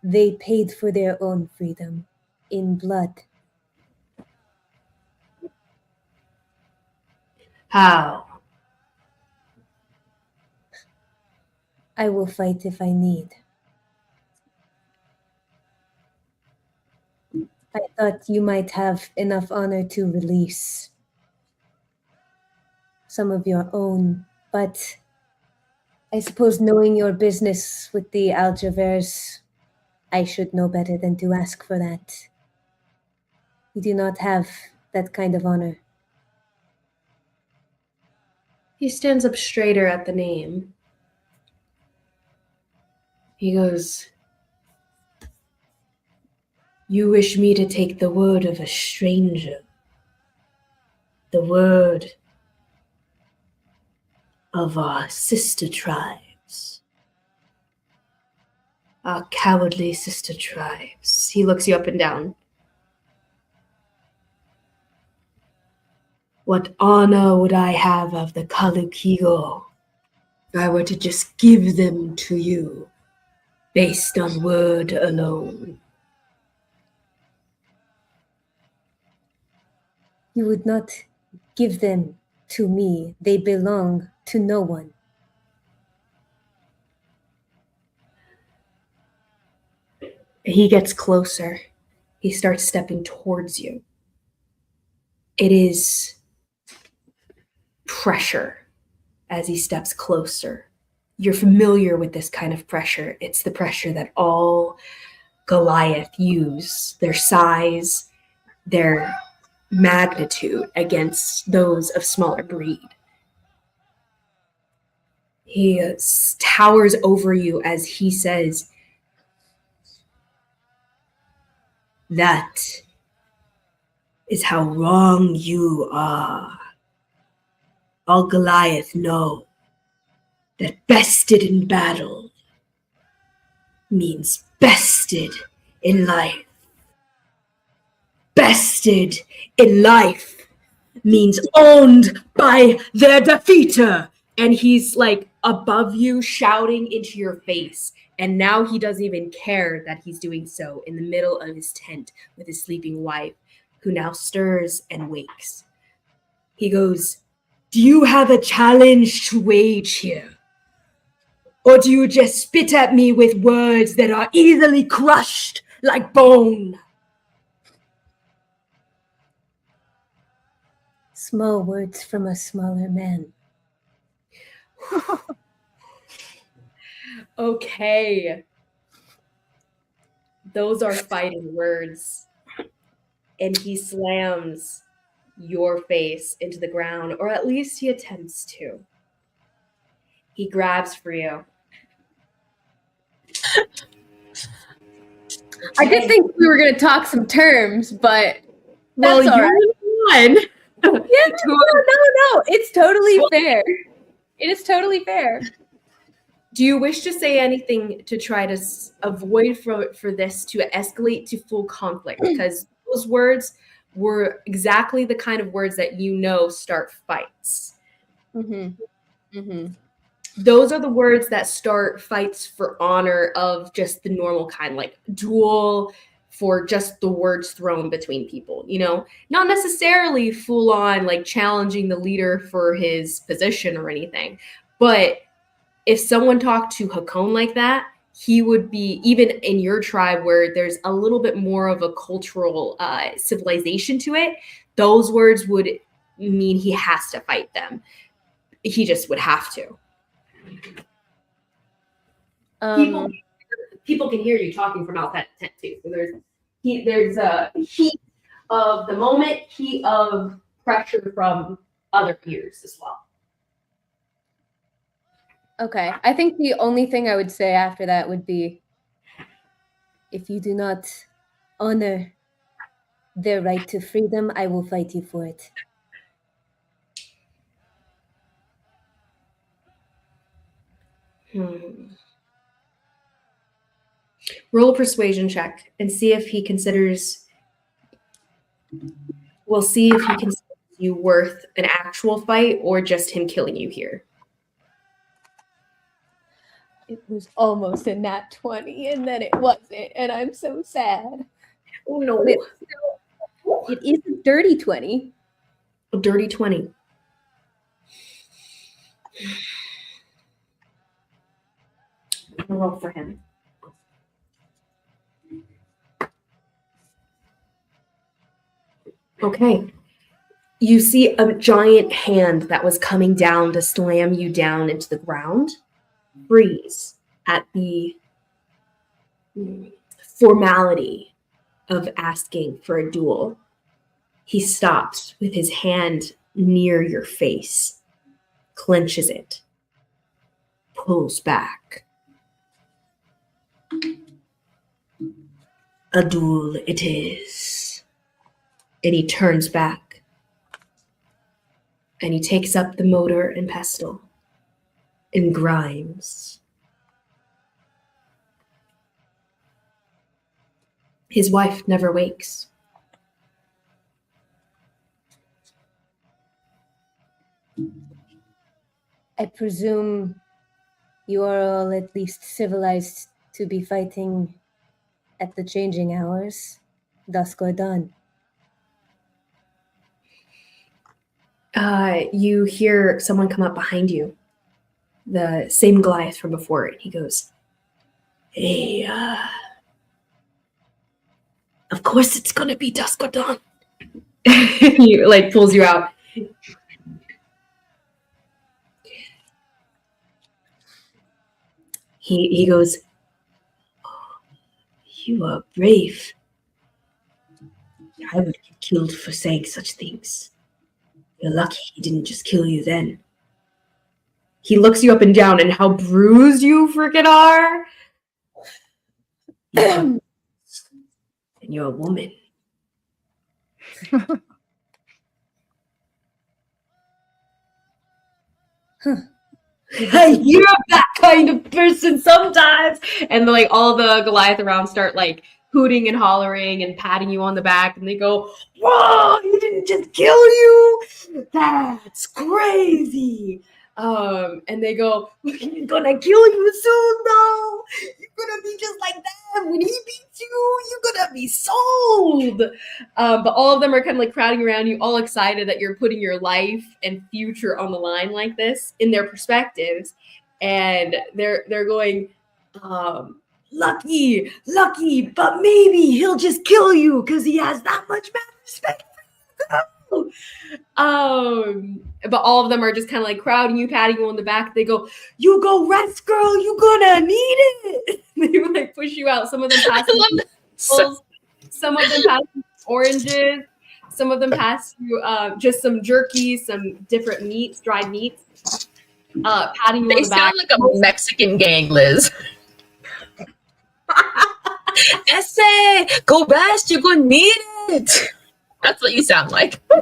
They paid for their own freedom in blood. How? I will fight if I need. I thought you might have enough honor to release some of your own, but I suppose knowing your business with the Aljavers, I should know better than to ask for that. You do not have that kind of honor. He stands up straighter at the name. He goes, "You wish me to take the word of a stranger, the word of our sister tribes, our cowardly sister tribes." He looks you up and down. What honor would I have of the Kalukigo if I were to just give them to you based on word alone? You would not give them to me. They belong to no one. He gets closer. He starts stepping towards you. It is pressure as he steps closer. You're familiar with this kind of pressure. It's the pressure that all Goliath use, their size, their magnitude against those of smaller breed. He towers over you as he says, "That is how wrong you are. All Goliath know that bested in battle means bested in life. Bested in life means owned by their defeater." And he's like above you, shouting into your face. And now he doesn't even care that he's doing so in the middle of his tent with his sleeping wife, who now stirs and wakes. He goes, "Do you have a challenge to wage here? Or do you just spit at me with words that are easily crushed like bone?" Small words from a smaller man. Okay. Those are fighting words. And he slams your face into the ground, or at least he attempts to. He grabs for you. I did think we were going to talk some terms, but Well, that's all right. you won. Yeah, no. It's totally fair. It is totally fair. Do you wish to say anything to try to avoid for this to escalate to full conflict? Because those words were exactly the kind of words that you know start fights. Mm-hmm. Mm-hmm. Those are the words that start fights for honor of just the normal kind, like duel for just the words thrown between people, you know? Not necessarily full on like challenging the leader for his position or anything, but if someone talked to Hakon like that, he would be, even in your tribe where there's a little bit more of a cultural civilization to it, those words would mean he has to fight them. He just would have to. People can hear you talking from outside the tent too. So there's a heat of the moment, heat of pressure from other ears as well. Okay. I think the only thing I would say after that would be, if you do not honor their right to freedom, I will fight you for it. Roll a persuasion check and see if he considers. We'll see if he considers you worth an actual fight or just him killing you here. it was almost a nat 20, and then it wasn't, and I'm so sad. Oh no. It is a dirty 20. A dirty 20. I'll roll for him. Okay. You see a giant hand that was coming down to slam you down into the ground freeze at the formality of asking for a duel. He stops with his hand near your face, clenches it, pulls back. A duel it is. And he turns back. And he takes up the mortar and pestle and grinds. His wife never wakes. I presume you are all at least civilized to be fighting at the changing hours, dusk or dawn. You hear someone come up behind you. The same Goliath from before. And he goes, hey, of course it's gonna be dusk or dawn. He like pulls you out. He goes, oh, you are brave. I would get killed for saying such things. You're lucky he didn't just kill you then. He looks you up and down and how bruised you freaking are. And you're a woman. You're that kind of person sometimes. And like all the Goliath around start like hooting and hollering and patting you on the back, and they go, whoa, he didn't just kill you? That's crazy. And they go, he's gonna kill you soon though. You're gonna be just like that. When he beats you, you're gonna be sold. But all of them are kind of like crowding around you, all excited that you're putting your life and future on the line like this in their perspectives. And they're going, lucky, but maybe he'll just kill you because he has that much mad respect for you. But all of them are just kind of like crowding you, patting you on the back. They go, you go rest, girl, you gonna need it. They like push you out. Some of them pass you apples, some of them pass you oranges, some of them pass you just some jerky, some different meats, dried meats. Patting you on the back. They sound like a Mexican gang, Liz. Essay, go rest, you're gonna need it. That's what you sound like. That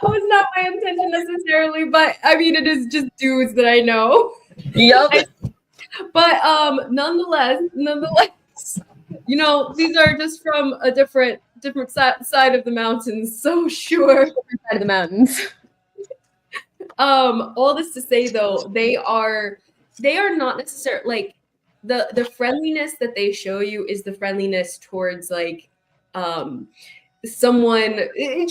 was not my intention necessarily, but I mean, it is just dudes that I know. Yep. But nonetheless, you know, these are just from a different side of the mountains. So sure, Different side of the mountains. all this to say though, they are not necessarily like the friendliness that they show you is the friendliness towards like someone. It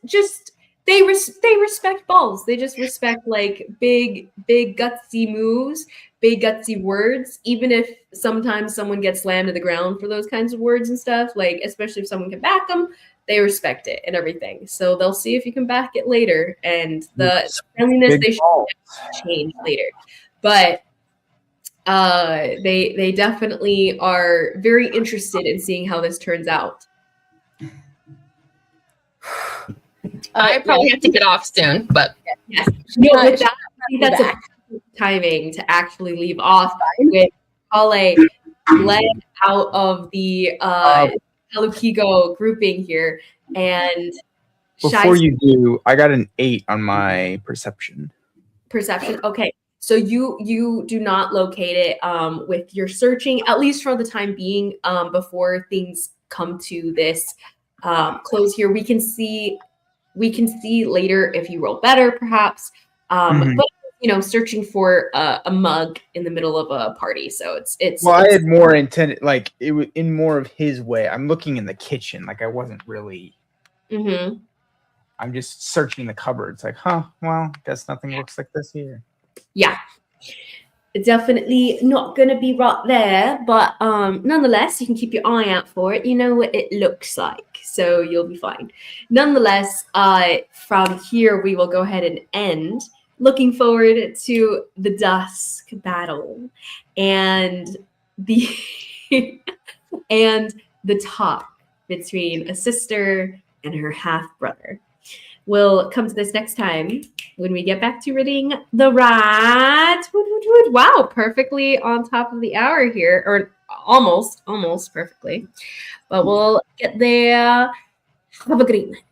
just they respect balls. They just respect like big gutsy moves, big gutsy words, even if sometimes someone gets slammed to the ground for those kinds of words and stuff, like especially if someone can back them, they respect it and everything. So they'll see if you can back it later, and the friendliness they show change later. But they definitely are very interested in seeing how this turns out. I probably have to get off soon, but yes, no, with that, I think that's a perfect timing to actually leave off with Kale led out of the Halukigo grouping here, and Before you do, I got an 8 on my perception. Okay, so you do not locate it with your searching, at least for the time being, before things come to this close here. We can see later if you roll better, perhaps. But you know, searching for a mug in the middle of a party, so it's. Well, I had more intended, like it was in more of his way. I'm looking in the kitchen, like I wasn't really. Mm-hmm. I'm just searching the cupboards. Like, well, guess nothing looks like this here. Yeah. It's definitely not going to be right there, but nonetheless, you can keep your eye out for it. You know what it looks like, so you'll be fine. Nonetheless, from here, we will go ahead and end. Looking forward to the dusk battle and the and the talk between a sister and her half-brother. We'll come to this next time when we get back to reading the rat. Wow, perfectly on top of the hour here, or almost perfectly. But we'll get there. Have a great night.